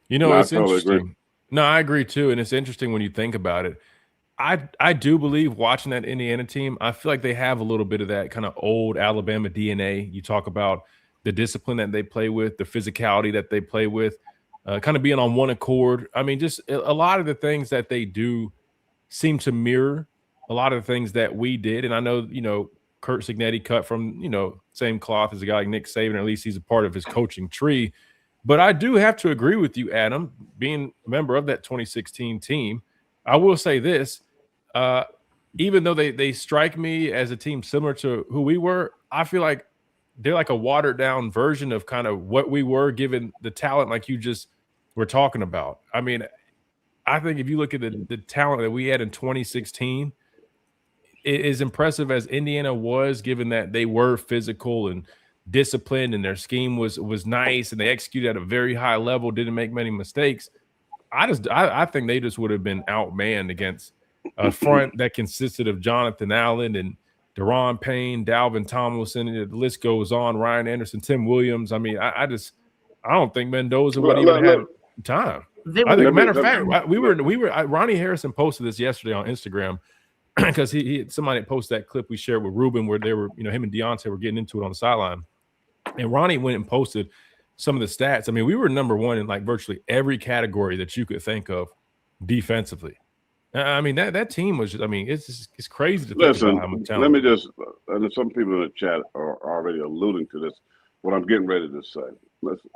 It's interesting. No, I agree too, and it's interesting when you think about it. I do believe watching that Indiana team, I feel like they have a little bit of that kind of old Alabama DNA. You talk about the discipline that they play with, the physicality that they play with, kind of being on one accord. I mean, just a lot of the things that they do seem to mirror a lot of the things that we did. And I know, Kurt Cignetti cut from, same cloth as a guy like Nick Saban, or at least he's a part of his coaching tree. But I do have to agree with you, Adam, being a member of that 2016 team. I will say this, even though they strike me as a team similar to who we were, I feel like they're like a watered down version of kind of what we were, given the talent like you just were talking about. I mean, I think if you look at the talent that we had in 2016, as impressive as Indiana was, given that they were physical and disciplined and their scheme was nice and they executed at a very high level, didn't make many mistakes. I think they just would have been outmanned against a front that consisted of Jonathan Allen and Deron Payne, Dalvin Tomlinson, and the list goes on, Ryan Anderson, Tim Williams. I mean, I don't think Mendoza would even have time. Matter of fact, Ronnie Harrison posted this yesterday on Instagram because somebody posted that clip we shared with Ruben where they were, him and Deontay were getting into it on the sideline. And Ronnie went and posted some of the stats. I mean, we were number one in like virtually every category that you could think of defensively. I mean, that team was just, I mean, it's crazy to think about how much talent. Let me just, and some people in the chat are already alluding to this, what I'm getting ready to say. Listen,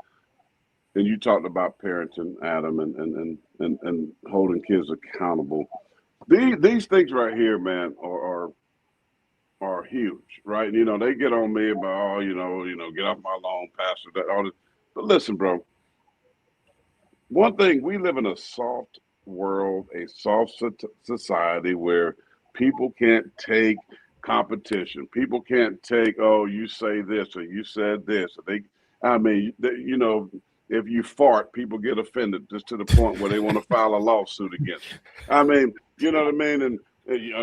and you talked about parenting, Adam, and holding kids accountable. These things right here, man, are huge, right? They get on me about, get off my lawn, pastor, that all this. But listen, bro, one thing, we live in a soft world, a soft society where people can't take competition. People can't take, oh, you say this or you said this. If you fart, people get offended just to the point where they want to file a lawsuit against you. I mean, you know what I mean? And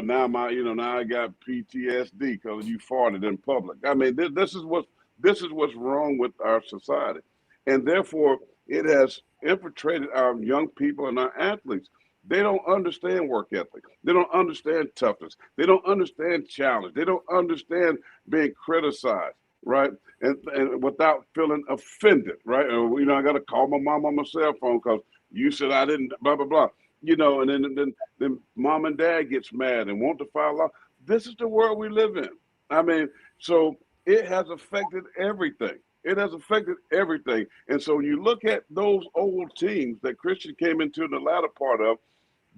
now I got PTSD because you farted in public. I mean, this is what's wrong with our society, and therefore it has infiltrated our young people and our athletes. They don't understand work ethic. They don't understand toughness. They don't understand challenge. They don't understand being criticized, right? And without feeling offended, right? I got to call my mom on my cell phone because you said I didn't, blah, blah, blah. And then mom and dad gets mad and want to file law. This is the world we live in. I mean, so it has affected everything. It has affected everything. And so you look at those old teams that Christian came into the latter part of,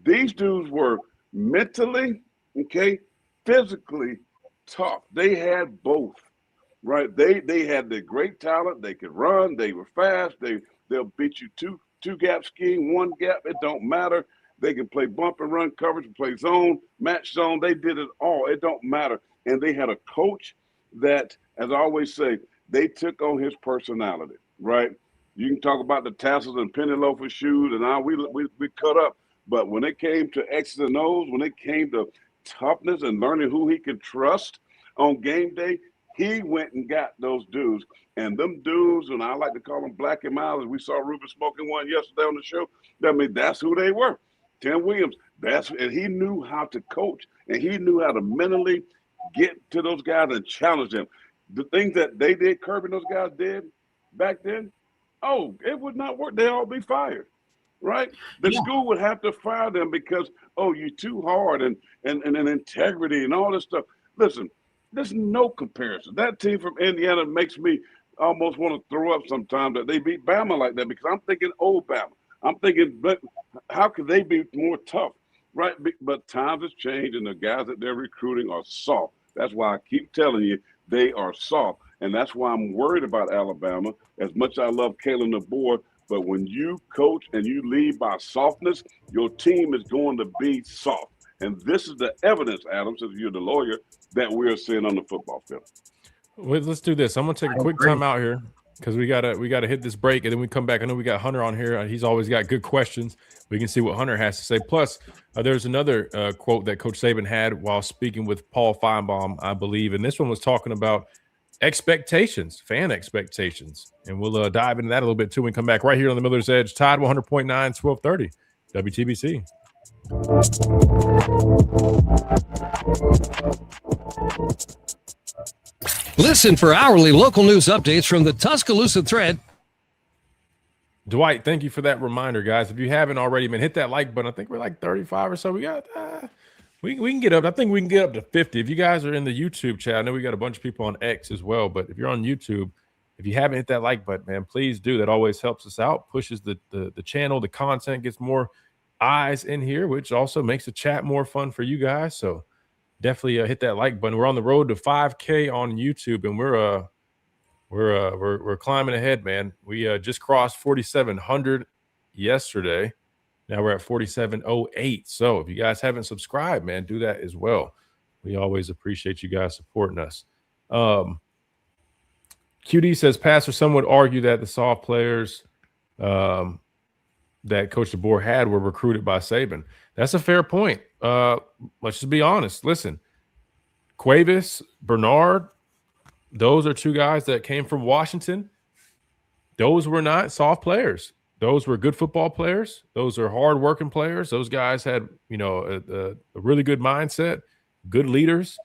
these dudes were mentally, physically tough. They had both, right? They had the great talent. They could run. They were fast. They'll beat you two gap scheme, one gap. It don't matter. They can play bump and run coverage, play zone, match zone. They did it all. It don't matter. And they had a coach that, as I always say, they took on his personality, right? You can talk about the tassels and penny loafer shoes, and we cut up. But when it came to X's and O's, when it came to toughness and learning who he could trust on game day, he went and got those dudes. And them dudes, and I like to call them black and mild, as we saw Ruben smoking one yesterday on the show, I mean, that's who they were. Tim Williams, and he knew how to coach, and he knew how to mentally get to those guys and challenge them. The things that they did, Kirby and those guys did back then, it would not work. They'd all be fired, right? The school would have to fire them because, you're too hard and integrity and all this stuff. Listen, there's no comparison. That team from Indiana makes me almost want to throw up sometimes that they beat Bama like that, because I'm thinking old Bama. I'm thinking, but how could they be more tough, right? But times have changed, and the guys that they're recruiting are soft. That's why I keep telling you, they are soft. And that's why I'm worried about Alabama. As much as I love Kalen DeBoer, but when you coach and you lead by softness, your team is going to be soft. And this is the evidence, Adam, since you're the lawyer, that we're seeing on the football field. Well, let's do this. I'm going to take a quick time out here because we gotta hit this break, and then we come back. I know we got Hunter on here. He's always got good questions. We can see what Hunter has to say. Plus, there's another quote that Coach Saban had while speaking with Paul Feinbaum, I believe, and this one was talking about expectations, fan expectations, and we'll dive into that a little bit too when we come back right here on the Miller's Edge. Tide 100.9, 1230. WTBC. Listen for hourly local news updates from the Tuscaloosa Thread. Dwight, thank you for that reminder, guys. If you haven't already, man, hit that like button. I think we're like 35 or so. We got we can get up. I think we can get up to 50. If you guys are in the YouTube chat, I know we got a bunch of people on X as well. But if you're on YouTube, if you haven't hit that like button, man, please do. That always helps us out, pushes the channel, the content, gets more eyes in here, which also makes the chat more fun for you guys. So definitely hit that like button. We're on the road to 5K on YouTube, and we're climbing ahead, man. We just crossed 4,700 yesterday. Now we're at 4,708. So if you guys haven't subscribed, man, do that as well. We always appreciate you guys supporting us. QD says, Pastor, some would argue that the soft players that Coach DeBoer had were recruited by Saban. That's a fair point. Let's just be honest. Listen, Cuevas, Bernard, those are two guys that came from Washington. Those were not soft players. Those were good football players. Those are hard-working players. Those guys had, a really good mindset, good leaders.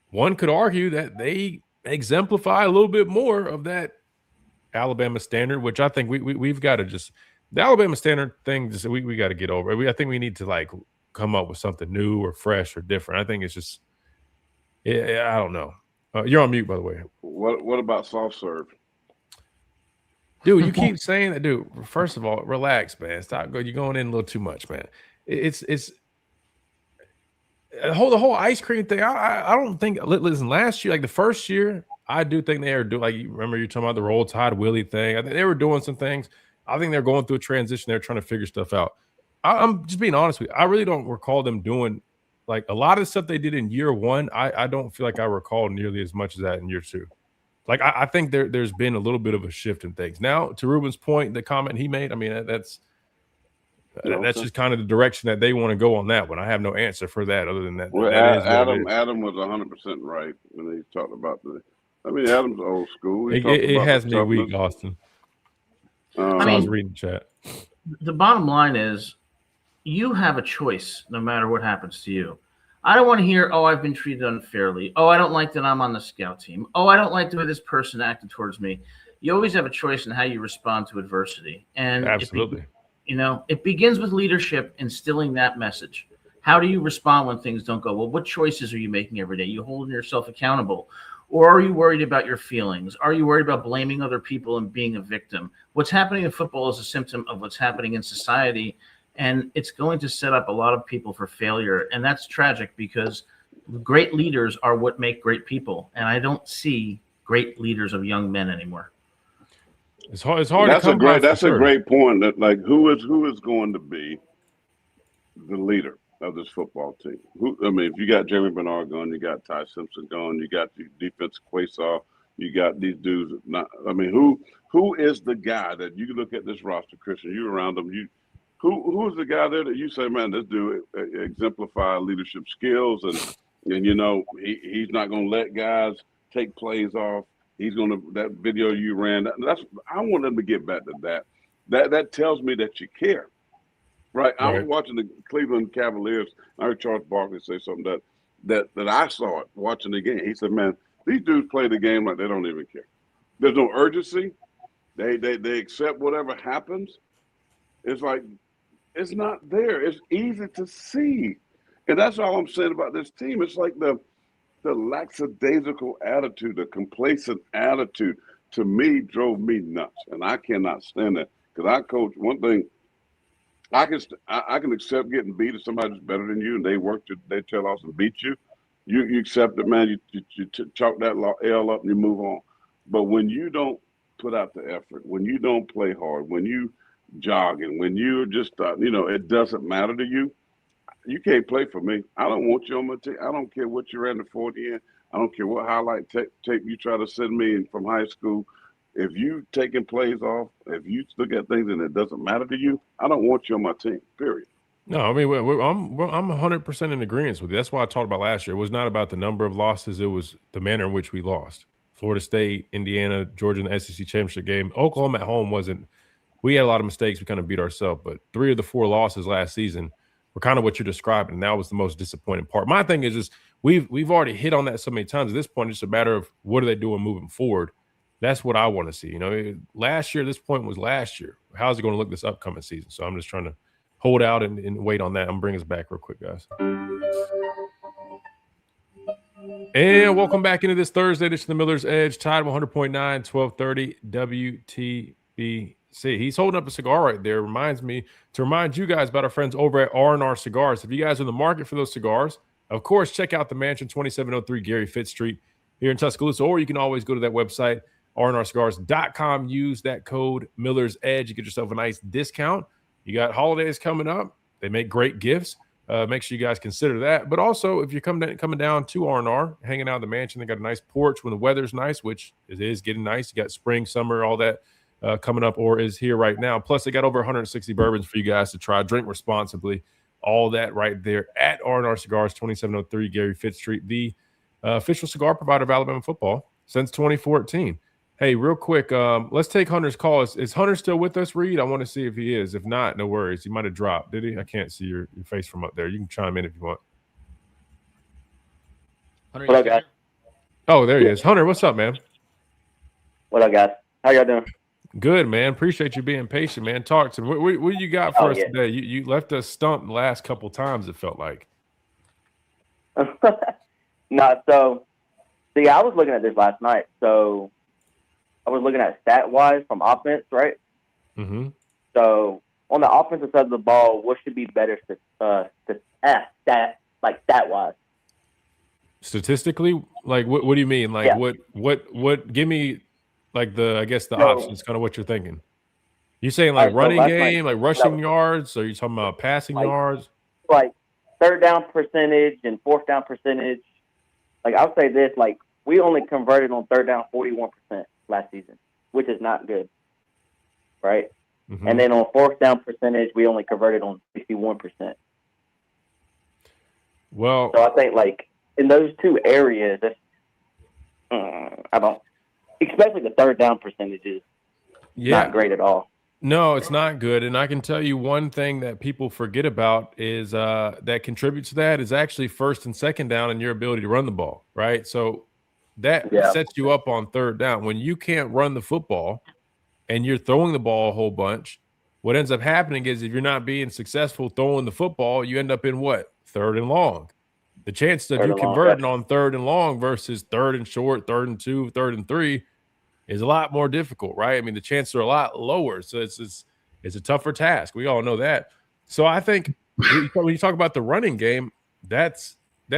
One could argue that they exemplify a little bit more of that Alabama standard, which I think we've got to just – the Alabama standard thing, just we got to get over. I think we need to, come up with something new or fresh or different. I think it's just – I don't know. You're on mute, by the way. What about soft serve? Dude, you keep saying that, dude. First of all, relax, man. Stop. You're going in a little too much, man. It's the whole ice cream thing. I don't think. Listen, last year, the first year, I do think they were doing. You remember you talking about the Roll Tide Willie thing. I think they were doing some things. I think they're going through a transition. They're trying to figure stuff out. I'm just being honest with you. I really don't recall them doing a lot of the stuff they did in year one. I don't feel like I recall nearly as much as that in year two. I think there's been a little bit of a shift in things. Now, to Ruben's point, the comment he made, that's just kind of the direction that they want to go on that one. I have no answer for that other than that. Well, Adam was 100% right when he talked about Adam's old school. It has me weak, Austin. I was reading the chat. The bottom line is you have a choice no matter what happens to you. I don't want to hear, I've been treated unfairly. I don't like that I'm on the scout team. I don't like the way this person acted towards me. You always have a choice in how you respond to adversity. And absolutely. It begins with leadership, instilling that message. How do you respond when things don't go well? What choices are you making every day? You holding yourself accountable? Or are you worried about your feelings? Are you worried about blaming other people and being a victim? What's happening in football is a symptom of what's happening in society. And it's going to set up a lot of people for failure. And that's tragic because great leaders are what make great people. And I don't see great leaders of young men anymore. It's hard. That's a great point. That who is going to be the leader of this football team? If you got Jeremy Bernard gone, you got Ty Simpson gone, you got the defensive Quasar, you got these dudes. Who is the guy that you look at this roster, Christian? You around them, Who is the guy there that you say, man, this dude exemplify leadership skills and he's not going to let guys take plays off. He's going to that video you ran. I want them to get back to that. That tells me that you care, right? I was watching the Cleveland Cavaliers. I heard Charles Barkley say something that I saw it watching the game. He said, man, these dudes play the game like they don't even care. There's no urgency. They accept whatever happens. It's like. It's not there. It's easy to see. And that's all I'm saying about this team. It's like the lackadaisical attitude, the complacent attitude, to me, drove me nuts. And I cannot stand that. Because I coach one thing, I can accept getting beat if somebody's better than you and they tail off and beat you. You accept it, man. You chalk that L up and you move on. But when you don't put out the effort, when you don't play hard, when you jogging, when you're just it doesn't matter to you, you can't play for me. I don't want you on my team. I don't care what you ran the 40 in. I don't care what highlight tape you try to send me from high school. If you taking plays off, if you look at things and it doesn't matter to you, I don't want you on my team, period. No, I'm 100% in agreement with you. That's why I talked about last year. It was not about the number of losses. It was the manner in which we lost. Florida State, Indiana, Georgia in the SEC championship game. Oklahoma at home wasn't we had a lot of mistakes. We kind of beat ourselves, but 3 of the 4 losses last season were kind of what you're describing. And that was the most disappointing part. My thing is just we've already hit on that so many times. At this point, it's just a matter of what are they doing moving forward. That's what I want to see. Last year, this point was last year. How's it going to look this upcoming season? So I'm just trying to hold out and wait on that. I'm going to bring us back real quick, guys. And welcome back into this Thursday edition of the Miller's Edge. Tide 100.9, 1230 WTBC. He's holding up a cigar right there. Reminds me to remind you guys about our friends over at R&R Cigars. If you guys are in the market for those cigars, of course, check out the Mansion, 2703 Gary Fitz Street here in Tuscaloosa, or you can always go to that website, rnrcigars.com. Use that code Miller's Edge. You get yourself a nice discount. You got holidays coming up. They make great gifts. Make sure you guys consider that. But also, if you're coming down to R&R, hanging out at the Mansion, they got a nice porch when the weather's nice, which it is getting nice. You got spring, summer, all that coming up or is here right now. Plus, they got over 160 bourbons for you guys to try. Drink responsibly. All that right there at R&R Cigars, 2703 Gary Fitz Street, the official cigar provider of Alabama football since 2014. Hey, real quick, let's take Hunter's call. Is Hunter still with us, Reed? I want to see if he is. If not, no worries. He might have dropped. Did he? I can't see your face from up there. You can chime in if you want. Hunter, What up, guys? Oh, there he is. Hunter, what's up, man? What up, guys? How y'all doing? Good, man. Appreciate you being patient, man. Talk to me. What you got for us today? You left us stumped the last couple times, it felt like. No, so, see, I was looking at this last night. So, I was looking at stat-wise from offense, right? Mm-hmm. So, on the offensive side of the ball, what should be better stat-wise? Statistically? Like, what do you mean? Like, Yeah. what, give me, like, the options, kind of what you're thinking. You saying, like, running game, like rushing yards? Or are you talking about passing yards? Like, third down percentage and fourth down percentage. Like, I'll say this, like, we only converted on third down 41% last season, which is not good, right? Mm-hmm. And then on fourth down percentage, we only converted on 61%. Well, so I think, like, in those two areas, I don't, especially the third down percentage is not great at all. No, it's not good. And I can tell you one thing that people forget about is that contributes to that is actually first and second down and your ability to run the ball, right? So that sets you up on third down. When you can't run the football and you're throwing the ball a whole bunch, what ends up happening is if you're not being successful throwing the football, you end up in what? Third and long. The chance of you converting on third and long versus third and short, third and 2, third and 3 is a lot more difficult, right? I mean, the chances are a lot lower. So it's a tougher task. We all know that. So I think when you talk about the running game, that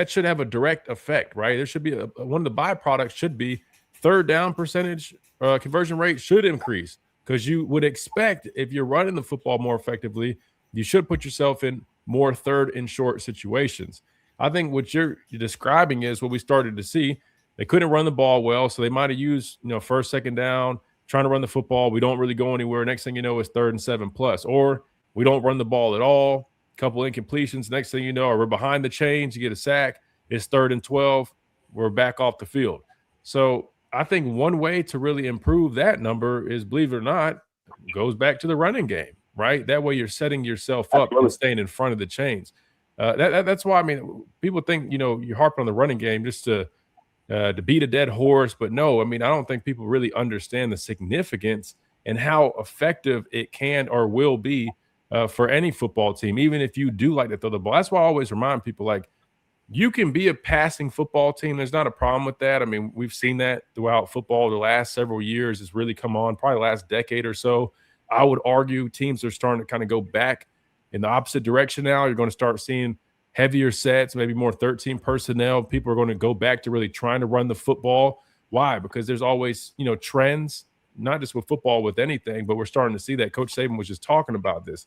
should have a direct effect, right? There should be one of the byproducts should be third down percentage conversion rate should increase because you would expect if you're running the football more effectively, you should put yourself in more third and short situations. I think what you're describing is what we started to see. They couldn't run the ball well, so they might have used, first, second down, trying to run the football. We don't really go anywhere. Next thing you know, it's 3rd and 7+. Or we don't run the ball at all. Couple incompletions. Next thing you know, or we're behind the chains. You get a sack. It's 3rd and 12. We're back off the field. So I think one way to really improve that number is, believe it or not, goes back to the running game, right? That way you're setting yourself up and staying in front of the chains. That's why, I mean, people think, you harp on the running game just to beat a dead horse. But no, I mean, I don't think people really understand the significance and how effective it can or will be for any football team, even if you do like to throw the ball. That's why I always remind people, like, you can be a passing football team. There's not a problem with that. I mean, we've seen that throughout football the last several years. It's really come on, probably the last decade or so. I would argue teams are starting to kind of go back in the opposite direction now. You're going to start seeing heavier sets, maybe more 13 personnel. People are going to go back to really trying to run the football. Why? Because there's always, trends, not just with football, with anything, but we're starting to see that. Coach Saban was just talking about this.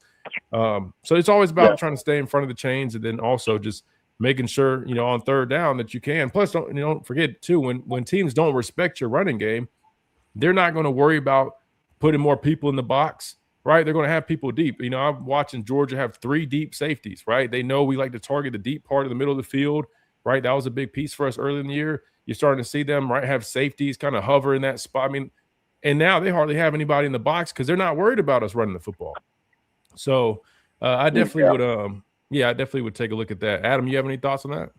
So it's always about trying to stay in front of the chains and then also just making sure, on third down that you can. Plus, don't forget, too, when teams don't respect your running game, they're not going to worry about putting more people in the box. Right, they're going to have people deep. I'm watching Georgia have 3 deep safeties, right? They know we like to target the deep part of the middle of the field, right? That was a big piece for us early in the year. You're starting to see them, right, have safeties kind of hover in that spot. I mean, And now they hardly have anybody in the box because they're not worried about us running the football. So I definitely would I definitely would take a look at that. Adam, you have any thoughts on that?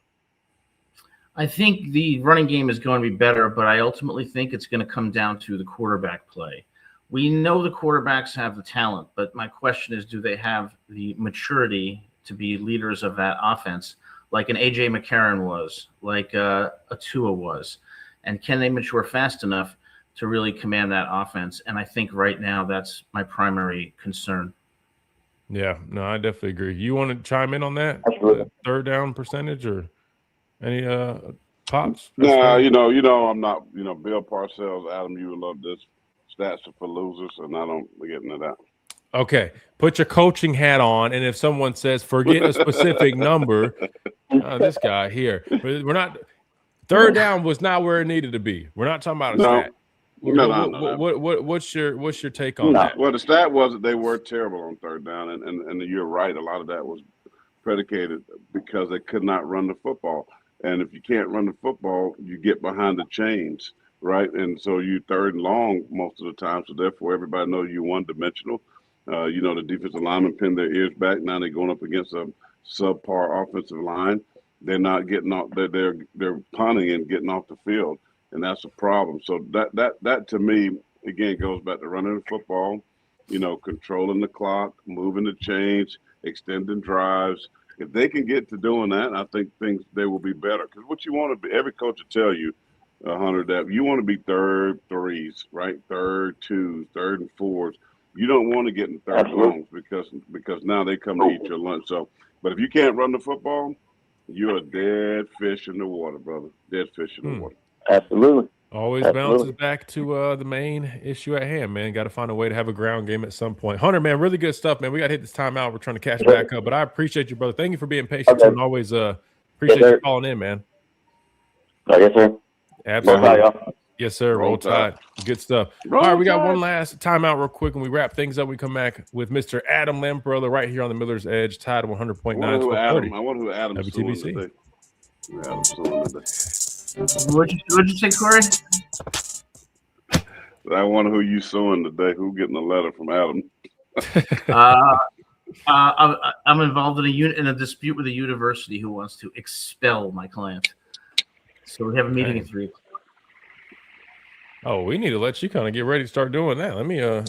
I think the running game is going to be better, but I ultimately think it's going to come down to the quarterback play. We know the quarterbacks have the talent, but my question is, do they have the maturity to be leaders of that offense like an A.J. McCarron was, like a Tua was? And can they mature fast enough to really command that offense? And I think right now that's my primary concern. Yeah, no, I definitely agree. You want to chime in on that? Third down percentage or any pops? Nah, you know, I'm not, Bill Parcells, Adam, you would love this. Stats are for losers, and I don't get into that. Okay, put your coaching hat on, and if someone says forget a specific number, this guy here, we're not. Third down was not where it needed to be. We're not talking about a stat. No. What's your take on that? Well, the stat was that they were terrible on third down, and you're right. A lot of that was predicated because they could not run the football. And if you can't run the football, you get behind the chains, right? And so you third and long most of the time. So therefore, everybody knows you're one-dimensional. The defensive linemen pin their ears back. Now they're going up against a subpar offensive line. They're not getting off. They're punting and getting off the field, and that's a problem. So that to me again goes back to running the football, controlling the clock, moving the chains, extending drives. If they can get to doing that, I think they will be better. Because what you want to be, every coach will tell you, Hunter, that you want to be third threes, right? Third twos, third and fours. You don't want to get in third longs because now they come to eat your lunch. So, but if you can't run the football, you're a dead fish in the water, brother. Dead fish in the water. Absolutely. Always bounces back to the main issue at hand, man. Got to find a way to have a ground game at some point. Hunter, man, really good stuff, man. We got to hit this timeout. We're trying to catch back up, but I appreciate you, brother. Thank you for being patient and always appreciate you calling in, man. Yes, sir. Absolutely. Yes, sir. Roll Tide. Good stuff. Roll All right, we got Tide. one last timeout real quick. When we wrap things up, we come back with Mr. Adam Lamparello right here on the Miller's Edge, Tide 100.9. I wonder who Adam's suing WTBC. today. Adam's suing today. What'd you say, Corey? I wonder who you suing today. Who getting a letter from Adam? I'm involved in a dispute with a university who wants to expel my client. So we have a meeting at 3 o'clock. Oh, we need to let you kind of get ready to start doing that. Let me I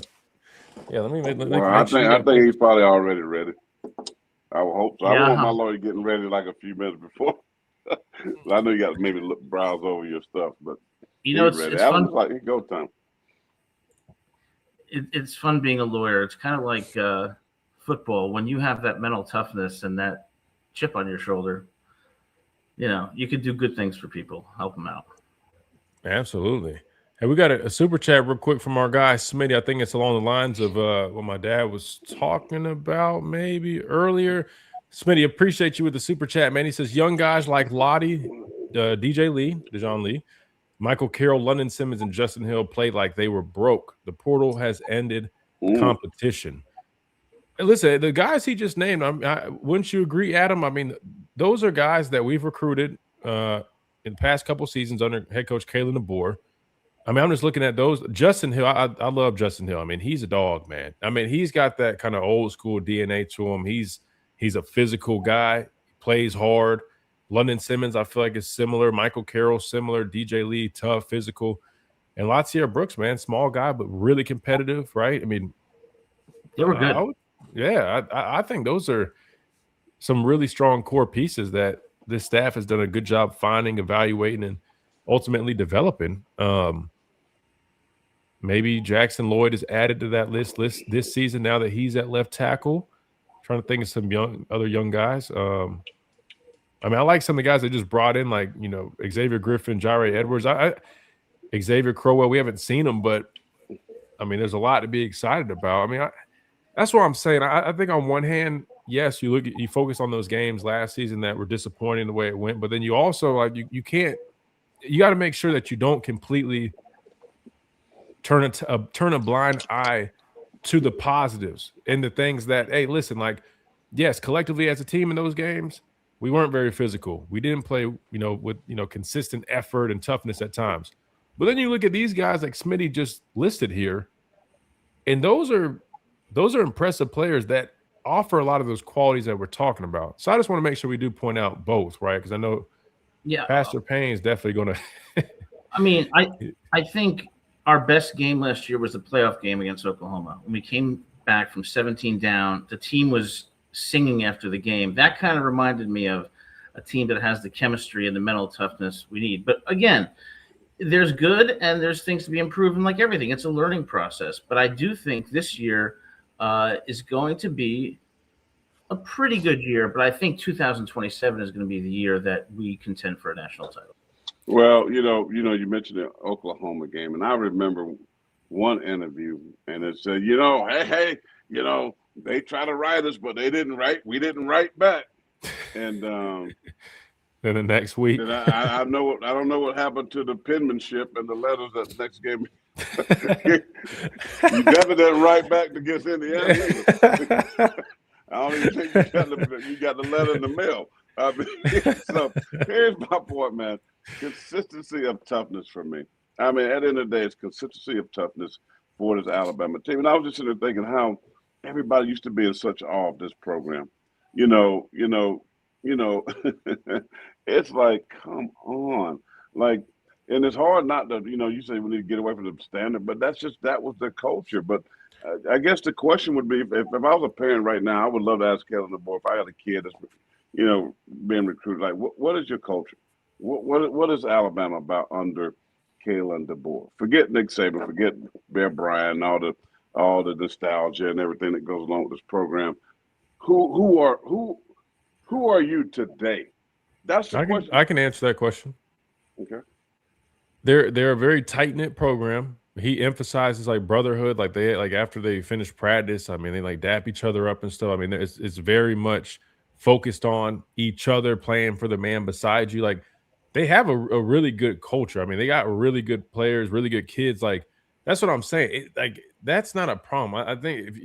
think he's probably already ready. I would hope so. I want my lawyer getting ready like a few minutes before. I know you got to maybe browse over your stuff, but it's fun. Like go time. It's fun being a lawyer. It's kind of like football. When you have that mental toughness and that chip on your shoulder, you can do good things for people, help them out. Absolutely. Hey, we got a super chat real quick from our guy Smitty. I think it's along the lines of what my dad was talking about maybe earlier. Smitty, appreciate you with the super chat, man. He says young guys like Lottie, DJ Lee, Dejon Lee, Michael Carroll, London Simmons, and Justin Hill played like they were broke. The portal has ended competition. And listen, the guys he just named, wouldn't you agree, Adam? I mean, those are guys that we've recruited in the past couple seasons under head coach Kalen DeBoer. I mean, I'm just looking at those. Justin Hill, I love Justin Hill. I mean, he's a dog, man. I mean, he's got that kind of old school DNA to him. He's a physical guy. He plays hard. London Simmons, I feel like is similar. Michael Carroll, similar. DJ Lee, tough, physical. And Latia Brooks, man, small guy, but really competitive, right? I mean, they were good. I think those are some really strong core pieces that this staff has done a good job finding, evaluating, and ultimately developing. Maybe Jackson Lloyd is added to that list this season now that he's at left tackle. Trying to think of some other young guys. I mean, I like some of the guys they just brought in, like, Xavier Griffin, Jare Edwards. Xavier Crowell, we haven't seen him, but, I mean, there's a lot to be excited about. I mean, that's what I'm saying. I think on one hand, yes, you focus on those games last season that were disappointing the way it went, but then you also, like, you got to make sure that you don't completely turn a blind eye to the positives and the things that, hey, listen, like, yes, collectively as a team in those games, we weren't very physical. We didn't play, with, consistent effort and toughness at times. But then you look at these guys like Smitty just listed here, and those are impressive players that offer a lot of those qualities that we're talking about. So I just want to make sure we do point out both, right? Because I know Pastor Payne is definitely going to. I mean, I think our best game last year was the playoff game against Oklahoma. When we came back from 17 down, the team was singing after the game. That kind of reminded me of a team that has the chemistry and the mental toughness we need. But again, there's good and there's things to be improved, and like everything, it's a learning process. But I do think this year is going to be a pretty good year. But I think 2027 is going to be the year that we contend for a national title. Well, you mentioned the Oklahoma game, and I remember one interview, and it said, hey, they try to write us, but we didn't write back. And then the next week, I don't know what happened to the penmanship and the letters that the next game. You definitely didn't write back against Indiana either. I don't even think you got the letter in the mail. So here's my point, man. Consistency of toughness for me. I mean, at the end of the day, it's consistency of toughness for this Alabama team. And I was just sitting there thinking how everybody used to be in such awe of this program. It's like, come on. Like, and it's hard not to, you say we need to get away from the standard, but that was the culture. But I guess the question would be, if I was a parent right now, I would love to ask Kellen DeBoer, if I had a kid that's, being recruited, like, what is your culture? What is Alabama about under Kalen DeBoer? Forget Nick Saban, forget Bear Bryant, all the nostalgia and everything that goes along with this program. Who are you today? That's the question. I can answer that question. Okay. They're a very tight-knit program. He emphasizes like brotherhood, like after they finish practice, I mean, they like dap each other up and stuff. I mean, it's very much focused on each other, playing for the man beside you. Like, they have a really good culture. I mean, they got really good players, really good kids. Like, that's what I'm saying. That's not a problem. I think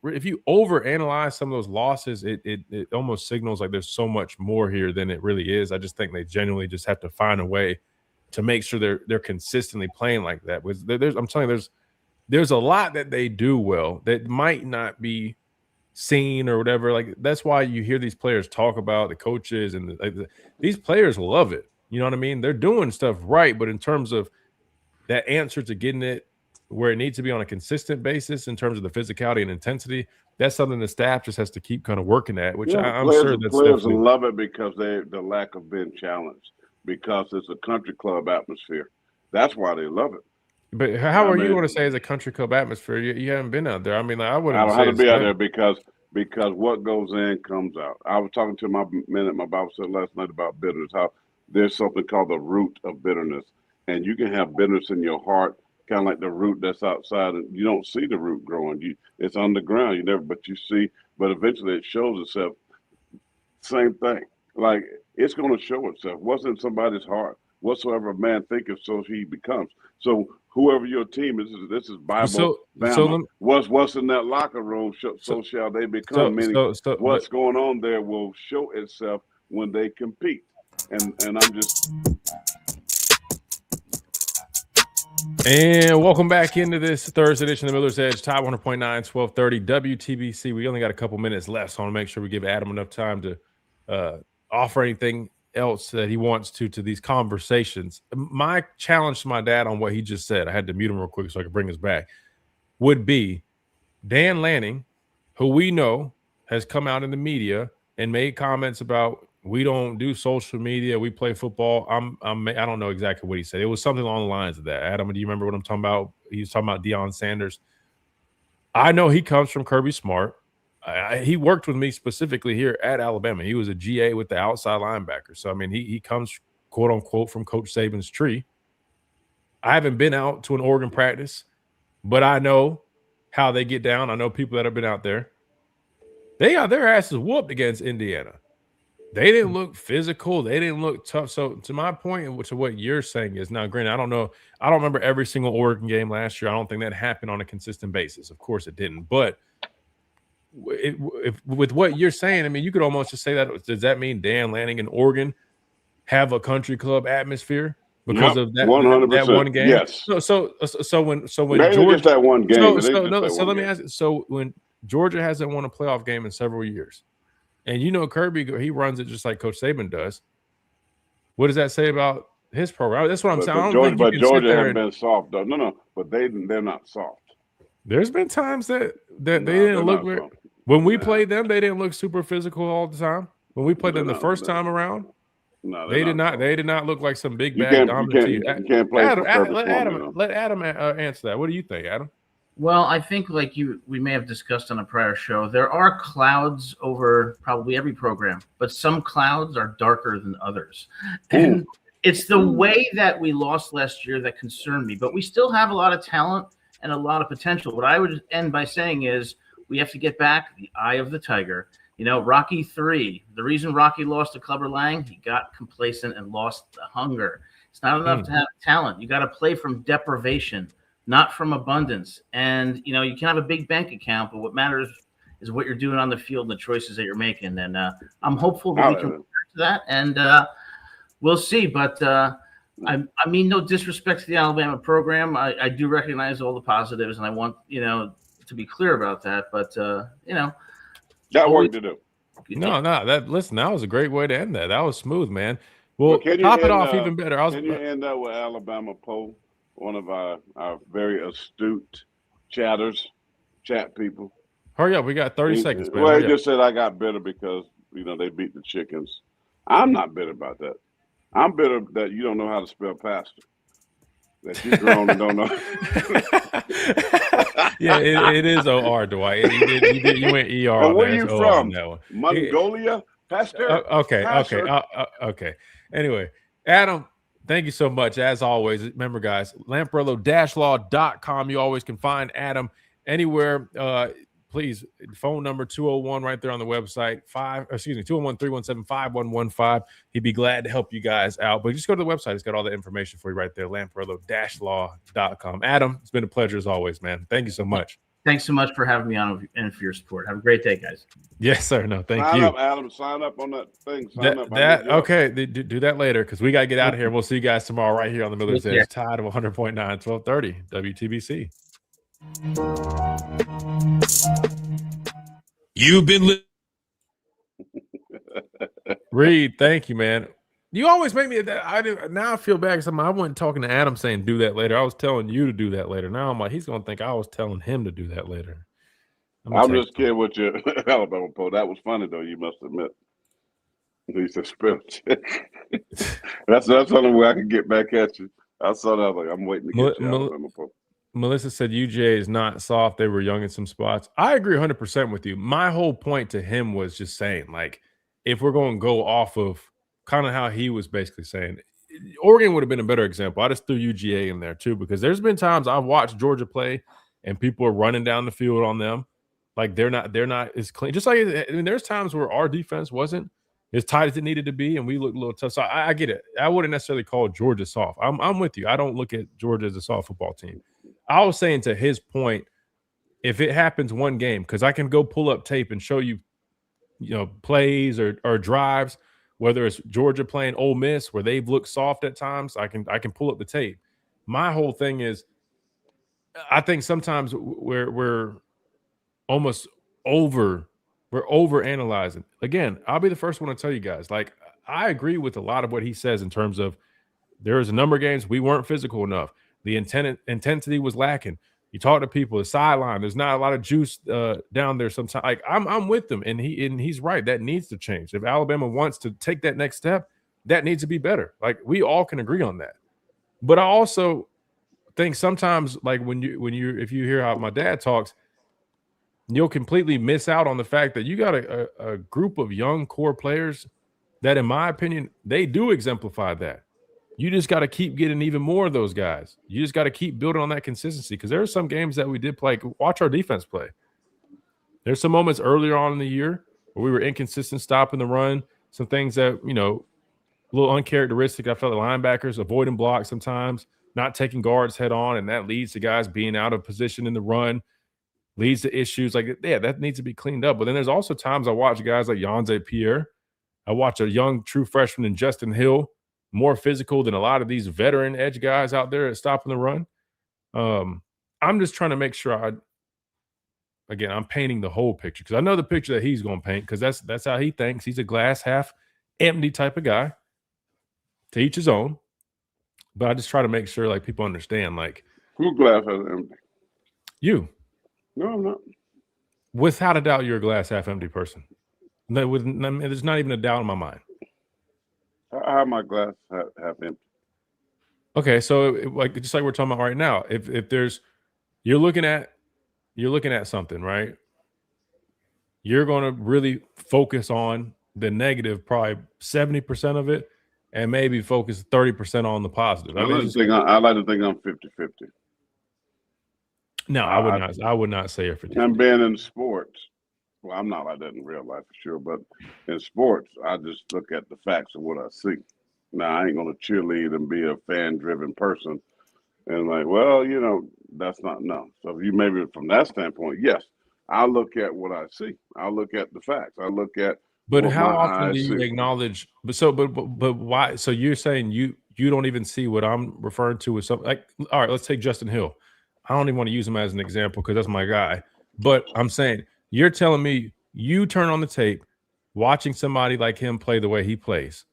if you overanalyze some of those losses, it almost signals like there's so much more here than it really is. I just think they genuinely just have to find a way to make sure they're consistently playing like that. I'm telling you, there's a lot that they do well that might not be seen or whatever. Like, that's why you hear these players talk about the coaches, and these players love it. You know what I mean? They're doing stuff right, but in terms of that answer to getting it where it needs to be on a consistent basis in terms of the physicality and intensity, that's something the staff just has to keep kind of working at, which I'm sure that's players love it because the lack of being challenged, because it's a country club atmosphere. That's why they love it. But how are you going to say it's a country club atmosphere? You haven't been out there. I mean, I wouldn't. I don't have to be out there because what goes in comes out. I was talking to my men at my Bible study last night about bitterness. How there's something called the root of bitterness, and you can have bitterness in your heart, kind of like the root that's outside, and you don't see the root growing. It's underground. But eventually it shows itself. Same thing. Like, it's going to show itself. What's in somebody's heart? Whatsoever a man thinketh, so he becomes. So whoever your team is, this is Bible. What's in that locker room, so shall they become. Meaning, what's going on there will show itself when they compete. And I'm just. And welcome back into this Thursday edition of Miller's Edge, Top 100.9, 1230 WTBC. We only got a couple minutes left, so I want to make sure we give Adam enough time to offer anything else that he wants to these conversations. My challenge to my dad on what he just said, I had to mute him real quick so I could bring us back, would be Dan Lanning, who we know has come out in the media and made comments about, we don't do social media, we play football. I don't know exactly what he said. It was something along the lines of that. Adam, do you remember what I'm talking about? He was talking about Deion Sanders. I know he comes from Kirby Smart. He worked with me specifically here at Alabama. He was a GA with the outside linebacker. So, I mean, he comes, quote unquote, from Coach Saban's tree. I haven't been out to an Oregon practice, but I know how they get down. I know people that have been out there. They got their asses whooped against Indiana. They didn't look physical. They didn't look tough. So, to my point, to what you're saying is, now, granted, I don't know. I don't remember every single Oregon game last year. I don't think that happened on a consistent basis. Of course it didn't. But with what you're saying, I mean, you could almost just say that. Does that mean Dan Lanning and Oregon have a country club atmosphere? because of that 100%. that one game. Yes. So when Maybe Georgia just that one game. so let me ask you. So when Georgia hasn't won a playoff game in several years, and Kirby, he runs it just like Coach Saban does. What does that say about his program? That's what I'm saying. But Georgia hasn't been soft though. No, but they're not soft. There's been times that they didn't look when we played them. They didn't look super physical all the time. When we played them the first time around, they did not. They did not look like some big bad dominant team. You can't play. Let Adam answer that. What do you think, Adam? Well, I think we may have discussed on a prior show, there are clouds over probably every program, but some clouds are darker than others. And it's the way that we lost last year that concerned me, but we still have a lot of talent and a lot of potential. What I would end by saying is we have to get back the eye of the tiger. Rocky 3, the reason Rocky lost to Clubber Lang, he got complacent and lost the hunger. It's not enough to have talent. You got to play from deprivation, not from abundance. And, you can have a big bank account, but what matters is what you're doing on the field and the choices that you're making. And I'm hopeful that we can return to that. And we'll see. But I mean, no disrespect to the Alabama program. I do recognize all the positives, and I want, to be clear about that. But, got work to do. No. That was a great way to end that. That was smooth, man. Well, top it off even better. Can you end up with Alabama Poe, one of our very astute chat people? Hurry up. We got 30 seconds, man. Well, he just said I got bitter because, they beat the Chickens. I'm not bitter about that. I'm bitter that you don't know how to spell pastor. That you're grown and don't know. Yeah, it is OR, Dwight. You went ER. And where are you from? Mongolia? Pastor? Okay. Anyway, Adam, thank you so much. As always, remember, guys, Lamparello-law.com. You always can find Adam anywhere. Please, phone number 201 right there on the website. 201-317-5115. He'd be glad to help you guys out. But just go to the website. It's got all the information for you right there, Lamparello-law.com. Adam, it's been a pleasure as always, man. Thank you so much. Thanks so much for having me on and for your support. Have a great day, guys. Yes, sir. No, thank you. Sign up, Adam. Sign up on that thing. Okay. Do that later because we got to get out of here. We'll see you guys tomorrow right here on the Miller's Edge. Tide of 100.9, 1230 WTBC. You've been Reed, thank you, man. You always make me now I feel bad because I wasn't talking to Adam saying do that later. I was telling you to do that later. Now I'm like, he's gonna think I was telling him to do that later. I'm just kidding with you, Alabama Poe. That was funny though, you must admit. He said spell check. That's the only way I can get back at you. I saw that, I was like, I'm waiting to get you, Alabama Poe. Melissa said UGA is not soft. They were young in some spots. I agree 100% with you. My whole point to him was just saying, like, if we're going to go off of kind of how he was basically saying, Oregon would have been a better example. I just threw UGA in there too because there's been times I've watched Georgia play and people are running down the field on them. Like they're not as clean. Just like there's times where our defense wasn't as tight as it needed to be and we looked a little tough. So I get it. I wouldn't necessarily call Georgia soft. I'm with you. I don't look at Georgia as a soft football team. I was saying to his point, if it happens one game, because I can go pull up tape and show you, plays or drives, whether it's Georgia playing Ole Miss where they've looked soft at times, I can pull up the tape. My whole thing is, I think sometimes we're almost we're overanalyzing. Again, I'll be the first one to tell you guys, like I agree with a lot of what he says in terms of there's a number of games we weren't physical enough. The intensity was lacking. You talk to people, the sideline, there's not a lot of juice down there sometimes. Like I'm with them, and he's right. That needs to change. If Alabama wants to take that next step, that needs to be better. Like we all can agree on that. But I also think sometimes, like if you hear how my dad talks, you'll completely miss out on the fact that you got a group of young core players that, in my opinion, they do exemplify that. You just got to keep getting even more of those guys. You just got to keep building on that consistency because there are some games that we did play. Watch our defense play. There's some moments earlier on in the year where we were inconsistent stopping the run, some things that, a little uncharacteristic. I felt the linebackers avoiding blocks sometimes, not taking guards head on, and that leads to guys being out of position in the run, leads to issues like, that needs to be cleaned up. But then there's also times I watch guys like Yonze Pierre. I watch a young true freshman in Justin Hill more physical than a lot of these veteran edge guys out there at stopping the run. I'm just trying to make sure I'm painting the whole picture because I know the picture that he's going to paint because that's how he thinks. He's a glass half empty type of guy. To each his own. But I just try to make sure like people understand like who glass half empty? You. No, I'm not. Without a doubt, you're a glass half empty person. There's not even a doubt in my mind. I have my glass half empty. Okay, so like just like we're talking about right now, if there's you're looking at something, right? You're going to really focus on the negative, probably 70% of it, and maybe focus 30% on the positive. I like to think I'm 50-50. No, I would not say you're 50-50. I'm being in sports. Well, I'm not like that in real life for sure, but in sports, I just look at the facts of what I see. Now, I ain't going to cheerlead and be a fan-driven person and like, well, you know, that's not no. So if you maybe from that standpoint, yes, I look at what I see. I look at the facts. I look at But how often do you acknowledge? But why? So you're saying you don't even see what I'm referring to as something like, all right, let's take Justin Hill. I don't even want to use him as an example because that's my guy. But I'm saying you're telling me you turn on the tape, watching somebody like him play the way he plays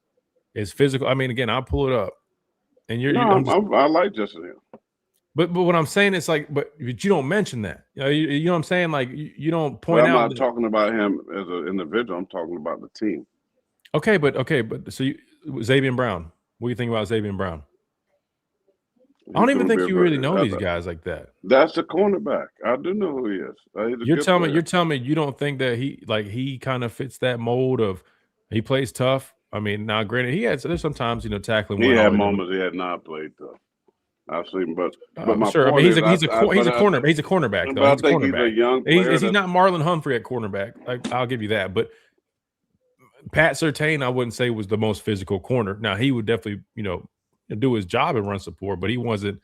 is physical. I mean, again, I'll pull it up, and I like Justin Hill. But what I'm saying is like, but you don't mention that. You know what I'm saying? Like you don't point out. I'm not talking about him as an individual. I'm talking about the team. Okay, but so Xavier Brown. What do you think about Xavier Brown? I don't even think you really know these guys like that. That's the cornerback. I do know who he is. You're telling me you don't think that he kind of fits that mold of he plays tough. I mean, now granted, there's sometimes tackling. He had moments he had not played tough. I've seen, but my sure. Point he's a cornerback. He's a cornerback though. I think he's a young player. He's not Marlon Humphrey at cornerback. I'll give you that. But Pat Surtain, I wouldn't say was the most physical corner. Now he would definitely do his job and run support, but he wasn't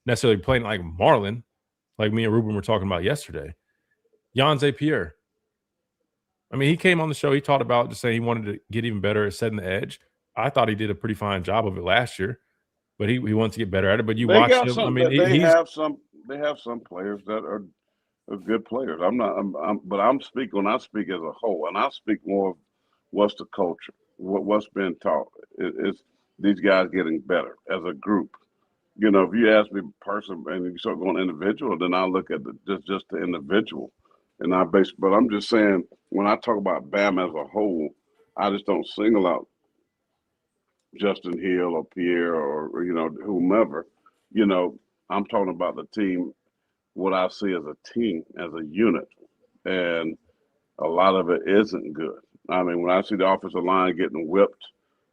necessarily playing like Marlon, like me and Ruben were talking about yesterday. Jan Pierre. I mean, he came on the show. He talked about just saying he wanted to get even better at setting the edge. I thought he did a pretty fine job of it last year. But he wants to get better at it. But you watch him. I mean, they have some players that are good players. But I'm speaking. When I speak as a whole, and I speak more of what's the culture, what's been taught. It's these guys getting better as a group. If you ask me person and you start going individual, then I look at just the individual, and But I'm just saying when I talk about Bam as a whole, I just don't single out Justin Hill or Pierre or whomever. I'm talking about the team, what I see as a team, as a unit, and a lot of it isn't good. I mean, when I see the offensive line getting whipped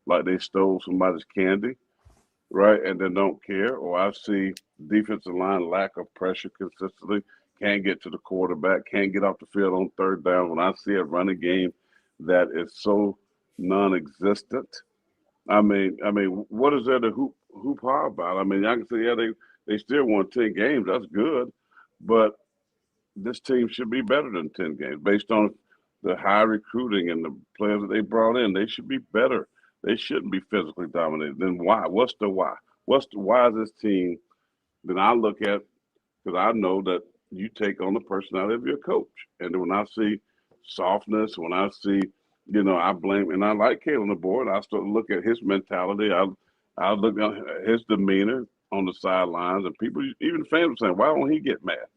like they stole somebody's candy, right, and then don't care, or I see defensive line lack of pressure consistently, can't get to the quarterback, can't get off the field on third down. When I see a running game that is so non-existent, I mean, what is there to hoop hard about? I mean, I can say, they still won 10 games. That's good, but this team should be better than 10 games based on the high recruiting and the players that they brought in. They should be better. They shouldn't be physically dominated. Then why? What's the why? Why is this team? Then I look at, because I know that you take on the personality of your coach, and when I see softness, when I see. I blame, and I like Kalen DeBoer. I start to look at his mentality. I look at his demeanor on the sidelines, and people, even fans, were saying, "Why don't he get mad?"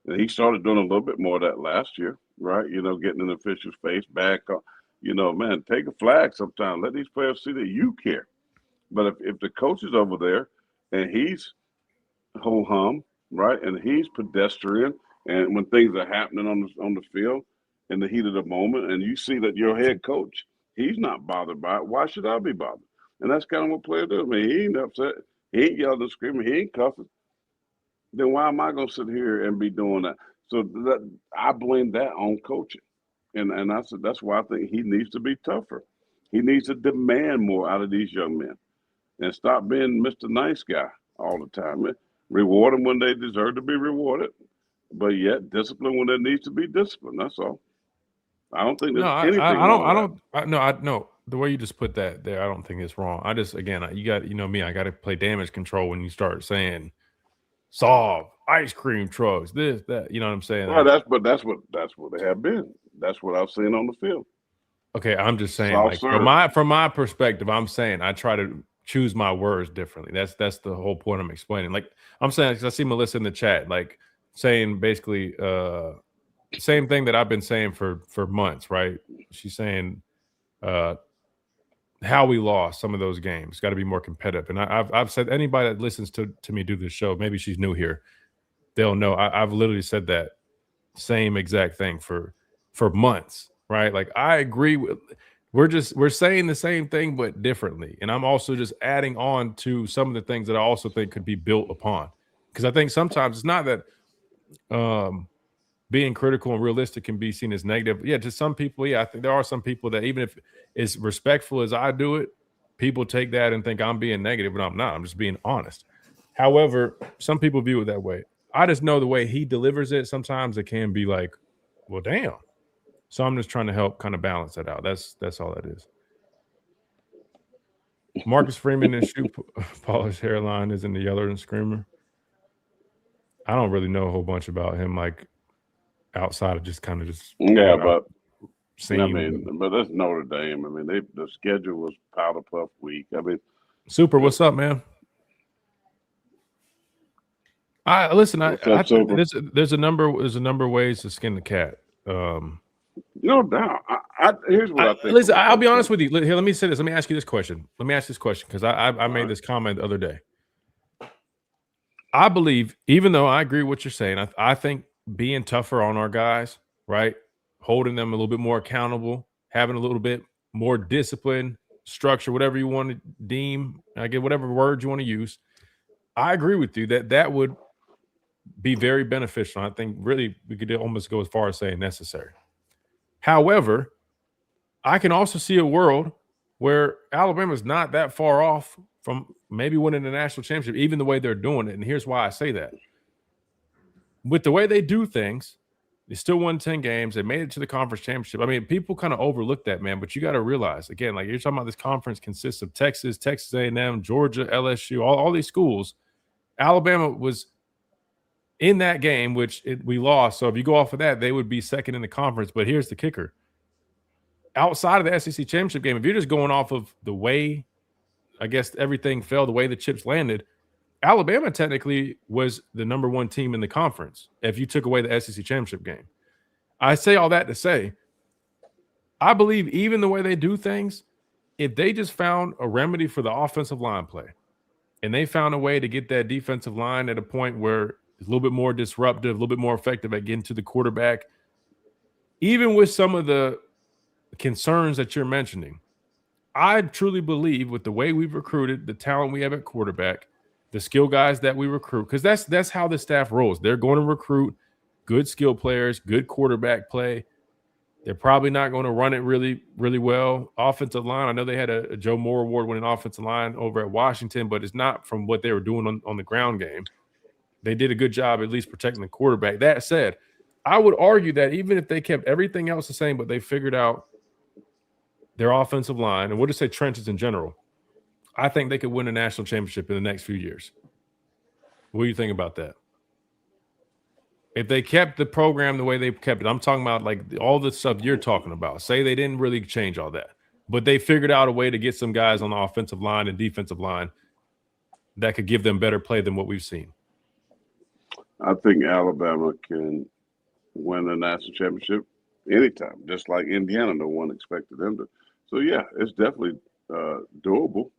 And he started doing a little bit more of that last year, right? Getting in the official's face back. Man, take a flag sometime. Let these players see that you care. But if the coach is over there and he's ho hum, right, and he's pedestrian, and when things are happening on the field. In the heat of the moment, and you see that your head coach, he's not bothered by it. Why should I be bothered? And that's kind of what players do. I mean, he ain't upset. He ain't yelling and screaming. He ain't cussing. Then why am I going to sit here and be doing that? So I blame that on coaching. And I said, that's why I think he needs to be tougher. He needs to demand more out of these young men and stop being Mr. Nice Guy all the time. Reward them when they deserve to be rewarded, but yet discipline when there needs to be discipline. That's all. I don't think there's anything. the way you just put that there, I don't think it's wrong. I just, again, you got, me, I got to play damage control when you start saying solve ice cream trucks, this, that, you know what I'm saying? Well, that's what they have been. That's what I've seen on the field. Okay, I'm just saying, Soft like serve. from my perspective, I'm saying I try to choose my words differently. That's the whole point I'm explaining. Like I'm saying, because I see Melissa in the chat, like saying basically same thing that I've been saying for months, right? She's saying how we lost some of those games. Got to be more competitive. And I've said, anybody that listens to me do this show, maybe she's new here, they'll know I've literally said that same exact thing for months, right? Like I agree with, we're saying the same thing but differently, and I'm also just adding on to some of the things that I also think could be built upon, because I think sometimes it's not that being critical and realistic can be seen as negative. Yeah, to some people, yeah, I think there are some people that even if as respectful as I do it, people take that and think I'm being negative, but I'm not. I'm just being honest. However, some people view it that way. I just know the way he delivers it, sometimes it can be like, well, damn. So I'm just trying to help kind of balance that out. That's all that is. Marcus Freeman and shoe polish hairline is in the Yeller and Screamer. I don't really know a whole bunch about him, like outside of just kind of just but seeing. I mean, but that's Notre Dame. I mean, the schedule was powder puff week. I mean, Super, what's up, man? Listen. There's a number of ways to skin the cat. No doubt. Here's what I think. Listen, I'll be honest with you. Here, let me say this. Let me ask you this question. Because I made this comment the other day. I believe, even though I agree with what you're saying, I think being tougher on our guys, right, holding them a little bit more accountable, having a little bit more discipline, structure, whatever you want to deem, I get whatever word you want to use. I agree with you that would be very beneficial. I think really we could almost go as far as saying necessary. However, I can also see a world where Alabama's not that far off from maybe winning the national championship, even the way they're doing it. And here's why I say that. With the way they do things, they still won 10 games. They made it to the conference championship. I mean, people kind of overlook that, man. But you got to realize, again, like you're talking about, this conference consists of Texas A&M, Georgia, LSU, all these schools. Alabama was in that game, which we lost. So if you go off of that, they would be second in the conference. But here's the kicker. Outside of the SEC championship game, if you're just going off of the way, I guess, everything fell, the way the chips landed, Alabama technically was the number one team in the conference if you took away the SEC championship game. I say all that to say, I believe even the way they do things, if they just found a remedy for the offensive line play and they found a way to get that defensive line at a point where it's a little bit more disruptive, a little bit more effective at getting to the quarterback, even with some of the concerns that you're mentioning, I truly believe with the way we've recruited, the talent we have at quarterback, the skill guys that we recruit, because that's how the staff rolls. They're going to recruit good skill players, good quarterback play. They're probably not going to run it really, really well. Offensive line, I know they had a Joe Moore Award-winning offensive line over at Washington, but it's not from what they were doing on the ground game. They did a good job at least protecting the quarterback. That said, I would argue that even if they kept everything else the same, but they figured out their offensive line, and we'll just say trenches in general, I think they could win a national championship in the next few years. What do you think about that? If they kept the program the way they kept it, I'm talking about like all the stuff you're talking about. Say they didn't really change all that, but they figured out a way to get some guys on the offensive line and defensive line that could give them better play than what we've seen. I think Alabama can win a national championship anytime, just like Indiana. No one expected them to. So, yeah, it's definitely doable.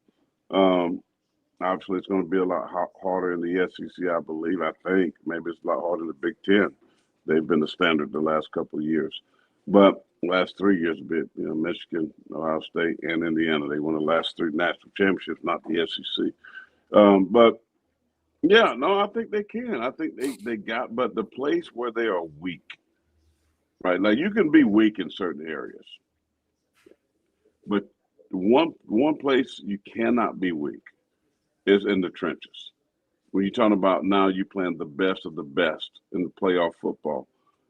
Obviously, it's going to be a lot harder in the SEC, I believe. I think maybe it's a lot harder in the Big Ten. They've been the standard the last couple of years. But last 3 years, a bit, Michigan, Ohio State, and Indiana, they won the last 3 national championships, not the SEC. But, yeah, no, I think they can. I think they got – but the place where they are weak, right? Now, you can be weak in certain areas. But one place you cannot be weak is in the trenches. When you're talking about now you playing the best of the best in the playoff football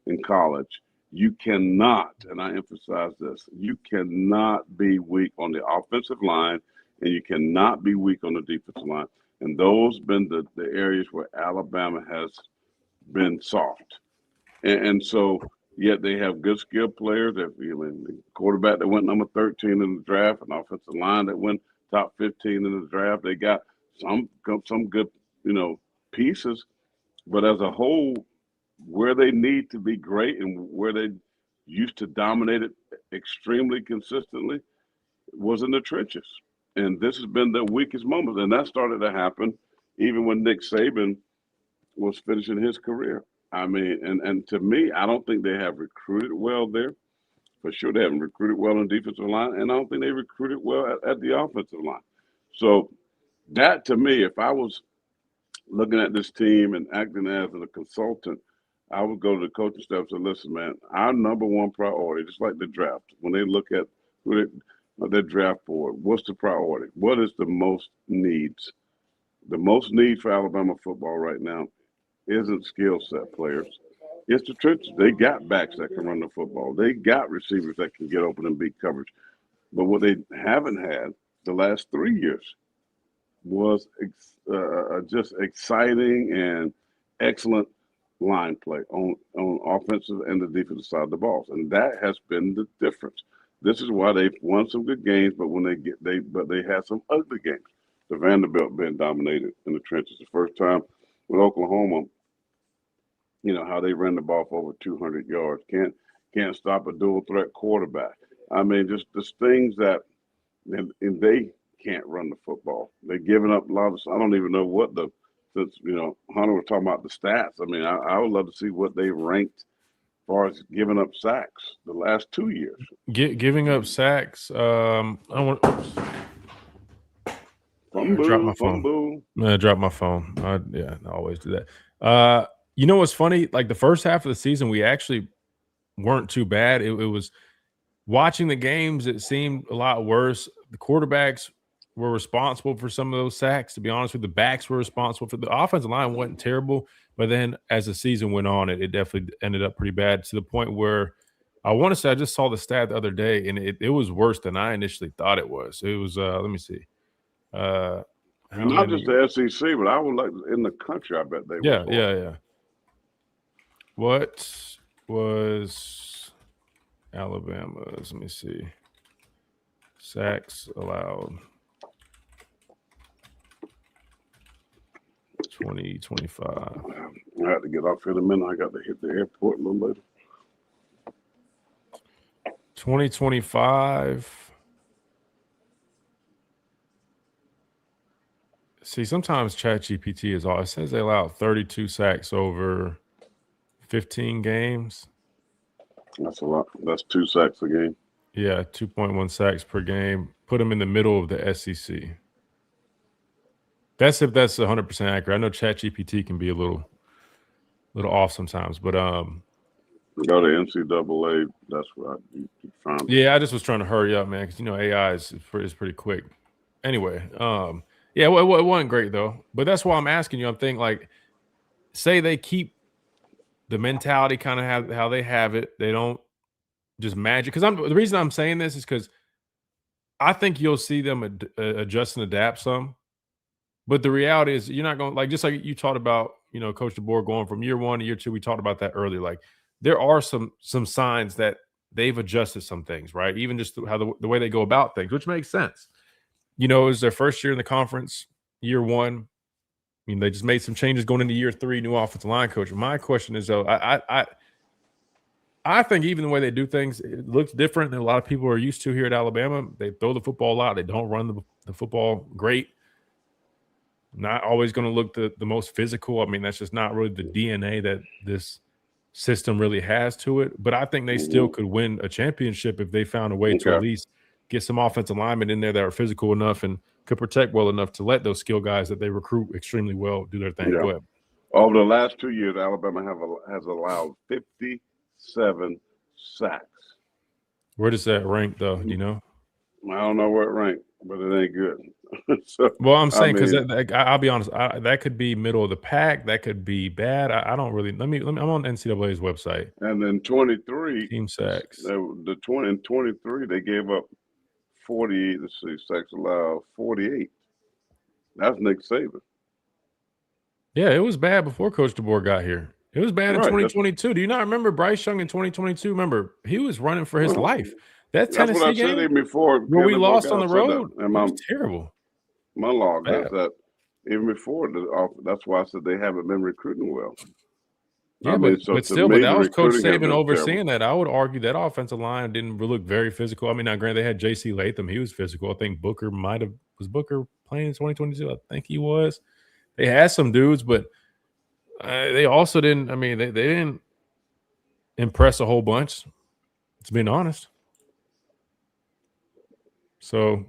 in college, You cannot, and I emphasize this, you cannot be weak on the offensive line, and you cannot be weak on the defensive line. And those been the areas where Alabama has been soft. And so, yet they have good skilled players. The quarterback that went number 13 in the draft, an offensive line that went top 15 in the draft. They got some good, pieces. But as a whole, where they need to be great and where they used to dominate it extremely consistently was in the trenches. And this has been their weakest moment. And that started to happen even when Nick Saban was finishing his career. I mean, and to me, I don't think they have recruited well there. For sure, they haven't recruited well on the defensive line, and I don't think they recruited well at the offensive line. So that, to me, if I was looking at this team and acting as a consultant, I would go to the coaching staff and say, listen, man, our number one priority, just like the draft, when they look at their draft board, what's the priority? What is the most needs? The most need for Alabama football right now isn't skill set players. It's the trenches. They got backs that can run the football. They got receivers that can get open and beat coverage. But what they haven't had the last 3 years was just exciting and excellent line play on offensive and the defensive side of the balls. And that has been the difference. This is why they've won some good games, but they had some ugly games. The Vanderbilt been dominated in the trenches. The first time with Oklahoma, how they ran the ball for over 200 yards. Can't stop a dual threat quarterback. I mean, just things that and they can't run the football. They're giving up a lot of. I don't even know what Hunter was talking about the stats. I mean, I would love to see what they ranked as far as giving up sacks the last 2 years. Giving up sacks. I want. Drop my phone. I dropped my phone. I always do that. You know what's funny? Like the first half of the season, we actually weren't too bad. It was watching the games. It seemed a lot worse. The quarterbacks were responsible for some of those sacks. To be honest with you, the backs were responsible for the offensive line. Wasn't terrible, but then as the season went on, it definitely ended up pretty bad to the point where I want to say I just saw the stat the other day, and it was worse than I initially thought it was. It was let me see. And not just the SEC, but I would like in the country. I bet they were. Yeah. What was Alabama's? Let me see. Sacks allowed 2025. I had to get off in a minute. I got to hit the airport a little later. 2025. See, sometimes ChatGPT is all. It says they allowed 32 sacks over 15 games. That's a lot. That's 2 sacks a game. Yeah, 2.1 sacks per game. Put them in the middle of the SEC. That's if that's 100% accurate. I know ChatGPT can be a little off sometimes, but go to NCAA. That's what you found. Yeah, I just was trying to hurry up, man, because AI is pretty quick. Anyway, yeah, it wasn't great though. But that's why I'm asking you. I'm thinking like, say they keep the mentality kind of how they have it. They don't just magic. Because the reason I'm saying this is because I think you'll see them adjust and adapt some. But the reality is you're not going like just like you talked about, Coach DeBoer going from year 1 to year 2. We talked about that earlier. Like there are some signs that they've adjusted some things, right? Even just how the way they go about things, which makes sense. It was their first year in the conference, year 1. I mean, they just made some changes going into year 3, new offensive line coach. My question is, though, I think even the way they do things, it looks different than a lot of people are used to here at Alabama. They throw the football a lot. They don't run the football great. Not always going to look the most physical. I mean, that's just not really the DNA that this system really has to it. But I think they still could win a championship if they found a way to at least get some offensive linemen in there that are physical enough and could protect well enough to let those skill guys that they recruit extremely well do their thing. Yeah. Go ahead. Over the last 2 years, Alabama has allowed 57 sacks. Where does that rank, though? Do you know? I don't know where it ranked. but it ain't good. So, Well, I'm saying I because mean, I'll be honest, that could be middle of the pack. That could be bad. I don't really. Let me. I'm on NCAA's website. and then 23 Team sacks. The 20 and 23 they gave up 48. Let's see, sacks allowed 48. That's Nick Saban. Yeah, it was bad before Coach DeBoer got here. It was bad in Right, 2022. Do you not remember Bryce Young in 2022? Remember, he was running for his life. That That's what Tennessee I said game even before. where we Kevin lost on Burkett the said that. road, it And was terrible. my log Bad. is that even before that's why I said they haven't been recruiting well. Yeah, I mean, but to still, me, but that the was Coach recruiting has Saban been overseeing terrible. that. I would argue that offensive line didn't look very physical. I mean, now granted, they had J.C. Latham. He was physical. I think Booker was Booker playing in 2022. I think he was. They had some dudes, but they also didn't. I mean, they didn't impress a whole bunch, to be honest. So,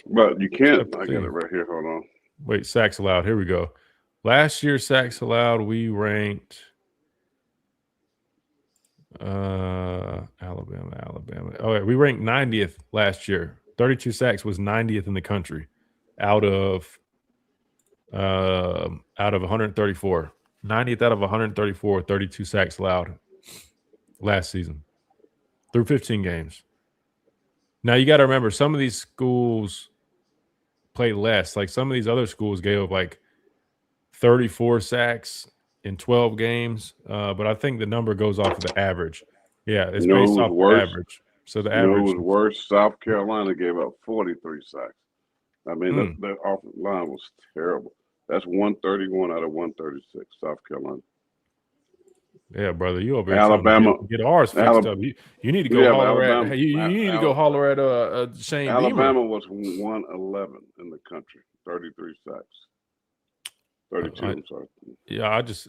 But you can't. Tough I to got see. it right here. Hold on. wait, sacks allowed. Here we go. Last year, sacks allowed, we ranked Alabama. Oh, yeah, we ranked 90th last year. 32 sacks was 90th in the country out of 134. 90th out of 134, 32 sacks allowed last season through 15 games. Now you got to remember, some of these schools play less. Like some of these other schools gave up like 34 sacks in 12 games. But I think the number goes off of the average. Yeah, it's You know based who was off worse? the average. So the You know who average. was worse? South Carolina gave up 43 sacks. I mean, that offensive line was terrible. That's 131 out of 136, South Carolina. Yeah, brother, you over here Alabama trying to get ours fixed up. You need to go holler at. You need to go holler at Shane Alabama Beamer. was 111 in the country, 33 sacks. 32. I'm sorry. Yeah, I just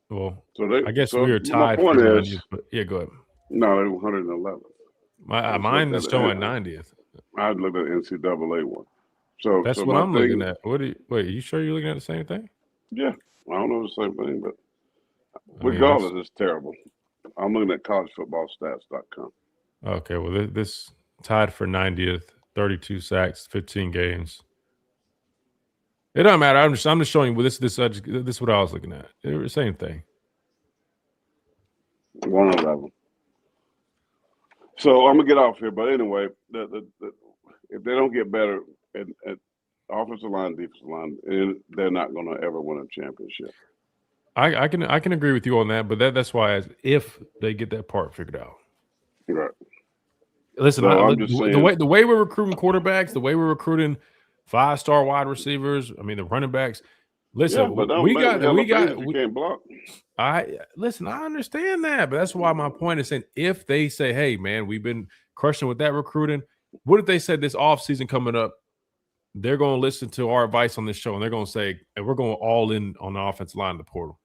well, So I guess so we were my tied point for is, 90th, but yeah, go ahead. no, they were 111. Mine is showing 90th. I looked at NCAA one. So That's so what my I'm thing, looking at. Wait, are you sure you're looking at the same thing? Yeah, I don't know the same thing, but I mean, regardless, it's terrible. I'm looking at collegefootballstats.com. Okay, well, this tied for 90th, 32 sacks, 15 games. It doesn't matter. I'm just showing you. This is what I was looking at. Same thing. 111. So I'm gonna get off here, but anyway, if they don't get better at offensive line, defensive line, they're not gonna ever win a championship. I can agree with you on that, but that's why if they get that part figured out. Right. Listen, So I'm just saying, the way we're recruiting quarterbacks, the way we're recruiting 5-star wide receivers, I mean the running backs. Listen, we got you can't block. I understand that, but that's why my point is saying if they say, hey man, we've been crushing with that recruiting, what if they said this offseason coming up, they're going to listen to our advice on this show and they're going to say, and we're going all in on the offensive line in the portal.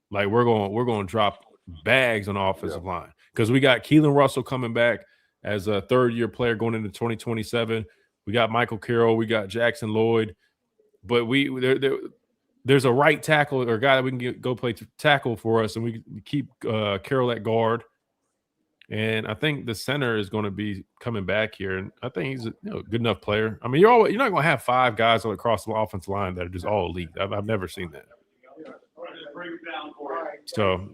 Like we're going to drop bags on the offensive line because we got Keelan Russell coming back as a third-year player going into 2027. We got Michael Carroll, we got Jackson Lloyd, but there's a right tackle or guy that we can go play tackle for us, and we keep Carroll at guard. And I think the center is going to be coming back here, and I think he's a good enough player. I mean, you're not going to have 5 guys across the offensive line that are just all elite. I've never seen that. So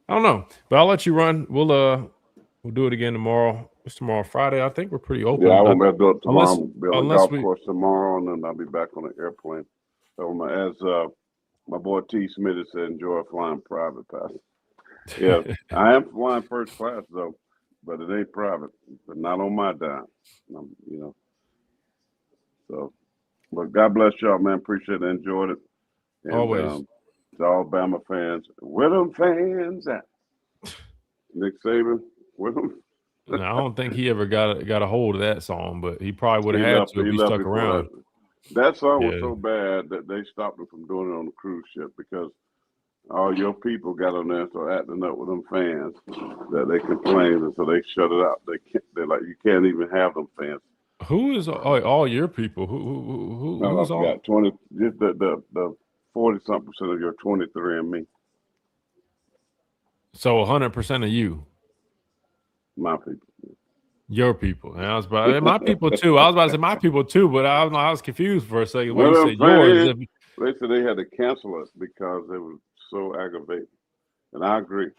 I don't know, but I'll let you run. We'll do it again tomorrow. It's tomorrow, Friday. I think we're pretty open. Yeah, I won't be able to do it tomorrow. Unless- I'll be on the unless golf course tomorrow, and then I'll be back on the airplane. So as my boy T. Smith said, enjoy flying private, Pastor. Yeah, I am flying first class though, but it ain't private, but not on my dime. So, but God bless y'all, man. Appreciate it. Enjoyed it. And, Always. to all Bama fans, where them fans at? Nick Saban, where them? No, I don't think he ever got a hold of that song, but he probably would have had to if he stuck around. That song was so bad that they stopped him from doing it on the cruise ship because all your people got on there and started acting up with them fans that they complained, and so they shut it out. They're like, you can't even have them fans. Who is all your people? Who's all? Got 20, just the 40-something% of your 23 and me. So 100% of you. My people. Your people. And I was about my people too. I was about to say my people too, but I was confused for a second when you said yours. They said they had to cancel us because they were so aggravating. And I agree.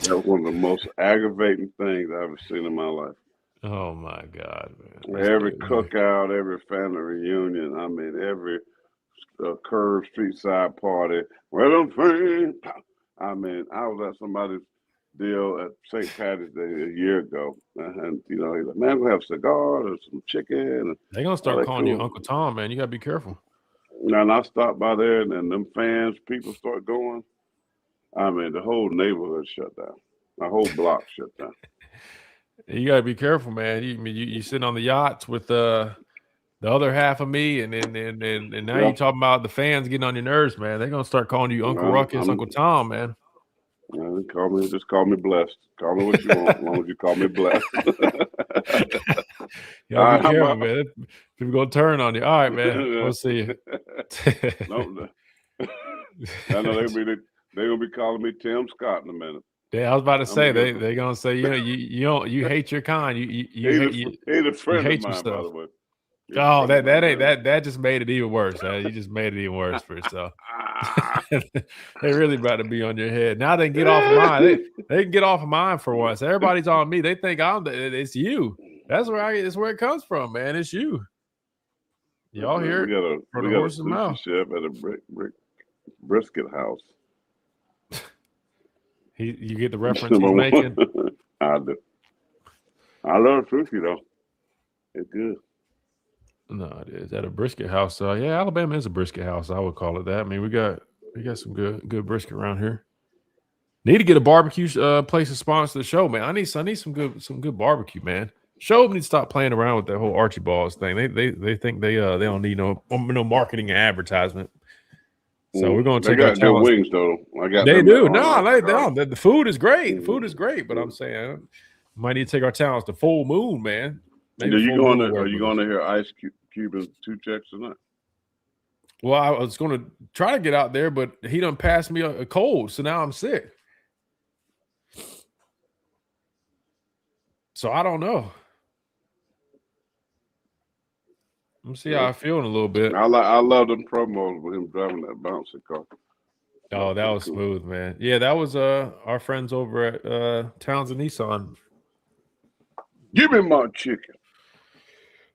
That was one of the most aggravating things I've ever seen in my life. Oh my God, man! Every cookout, every family reunion. I mean, every curve street side party. Well, I'm free. I mean, I was at somebody's deal at St. Patrick's Day a year ago, and he's like, "Man, we have cigars and some chicken." They're gonna start calling you Uncle Tom, man. You gotta be careful. And I stopped by there, and them fans, people start going. I mean, the whole neighborhood shut down. The whole block shut down. You gotta be careful, man. You sitting on the yachts with the other half of me, and now you're talking about the fans getting on your nerves, man. They're gonna start calling you Uncle Ruckus, Uncle Tom, man. Just call me blessed. Call me what you want, as long as you call me blessed. Y'all be careful, man. People gonna turn on you. All right, man. We'll see you. No. I know they're gonna be calling me Tim Scott in a minute. Yeah, I was about to say they're gonna say you hate your kind. You he's a friend of mine, by the way. Oh, that just made it even worse. You just made it even worse for yourself. They really about to be on your head. Now they can get off of mine. They can get off of mine for once. Everybody's on me. They think it's you. That's where it comes from, man. It's you. Y'all hear it from the horse's mouth. Chef at a brisket house. You get the reference he's making? I do. I love sushi though. It's good. No, it is at a brisket house. Yeah, Alabama is a brisket house. I would call it that. I mean, we got some good brisket around here. Need to get a barbecue place to sponsor the show, man. I need some good barbecue, man. Show them to stop playing around with that whole Archibald's thing. They think they don't need no marketing and advertisement. So we're gonna take our good wings though. They do. The food is great. Food is great, but I'm saying might need to take our talents to Full Moon, man. Are you going to hear Ice Cube and 2 Checks tonight? Well, I was going to try to get out there, but he done passed me a cold, so now I'm sick. So I don't know. Let me see how I feel in a little bit. I love them promos with him driving that bouncy car. Oh, that was smooth, man. Yeah, that was our friends over at Townsend Nissan. Give me my chicken.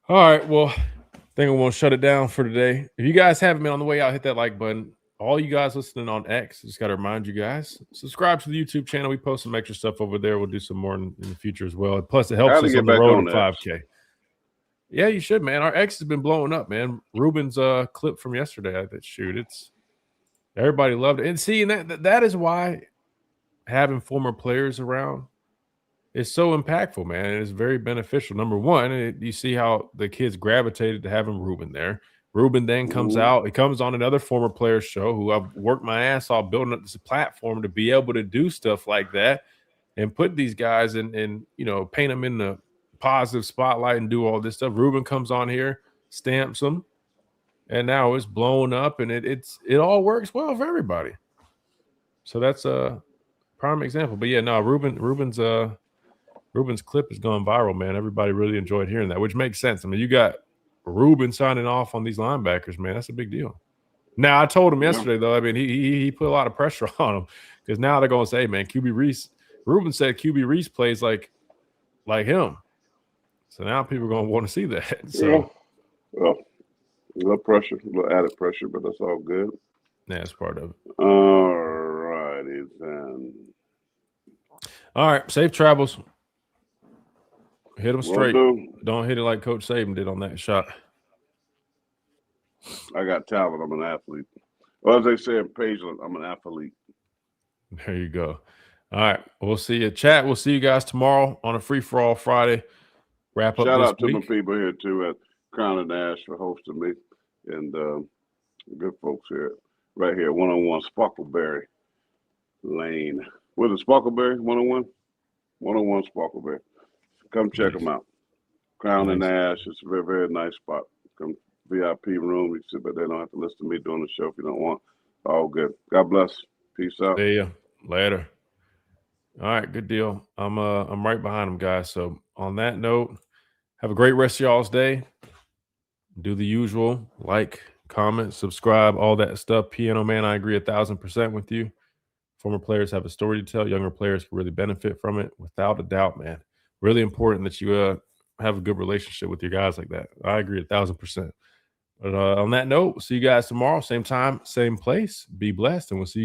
All right, well, I think I'm going to shut it down for today. If you guys haven't been on the way out, hit that like button. All you guys listening on X, just got to remind you guys, subscribe to the YouTube channel. We post some extra stuff over there. We'll do some more in the future as well. Plus, it helps us on the road to 5K. Yeah, you should, man. Our X has been blowing up, man. Ruben's clip from yesterday, everybody loved it. And see, that is why having former players around is so impactful, man. It's very beneficial. Number one, you see how the kids gravitated to having Ruben there. Ruben then comes out. He comes on another former player's show who I've worked my ass off building up this platform to be able to do stuff like that and put these guys in paint them in the positive spotlight and do all this stuff. Ruben comes on here, stamps them, and now it's blown up, and it all works well for everybody. So that's a prime example. But yeah, no, Ruben's clip is going viral, man. Everybody really enjoyed hearing that, which makes sense. I mean, you got Ruben signing off on these linebackers, man. That's a big deal. Now, I told him yesterday, though, I mean, he put a lot of pressure on him because now they're going to say, hey, man, QB Reese. Ruben said QB Reese plays like him. So now people are going to want to see that. So, well, a little pressure, a little added pressure, but that's all good. Yeah, that's part of it. All righty, then. All right, safe travels. Hit them straight. Don't hit it like Coach Saban did on that shot. I got talent. I'm an athlete. Well, as they say in Pageland, I'm an athlete. There you go. All right. We'll see you. Chat. We'll see you guys tomorrow on a free-for-all Friday. Wrap up Shout this out to week. my people here, too, at Crown and Ash for hosting me. And good folks here. Right here, 101 Sparkleberry Lane. Where's it, Sparkleberry? 101? 101 Sparkleberry. Come check them out. Crown and Ash. It's a very, very nice spot. Come VIP room. You sit back there. Don't have to listen to me doing the show if you don't want. All good. God bless. Peace out. See ya. Later. All right, good deal. I'm right behind him, guys. So on that note, have a great rest of y'all's day. Do the usual, like, comment, subscribe, all that stuff. Piano Man, I agree 1,000% with you. Former players have a story to tell. Younger players can really benefit from it, without a doubt, man. Really important that you have a good relationship with your guys like that. I agree 1,000%. But on that note, see you guys tomorrow, same time, same place. Be blessed, and we'll see you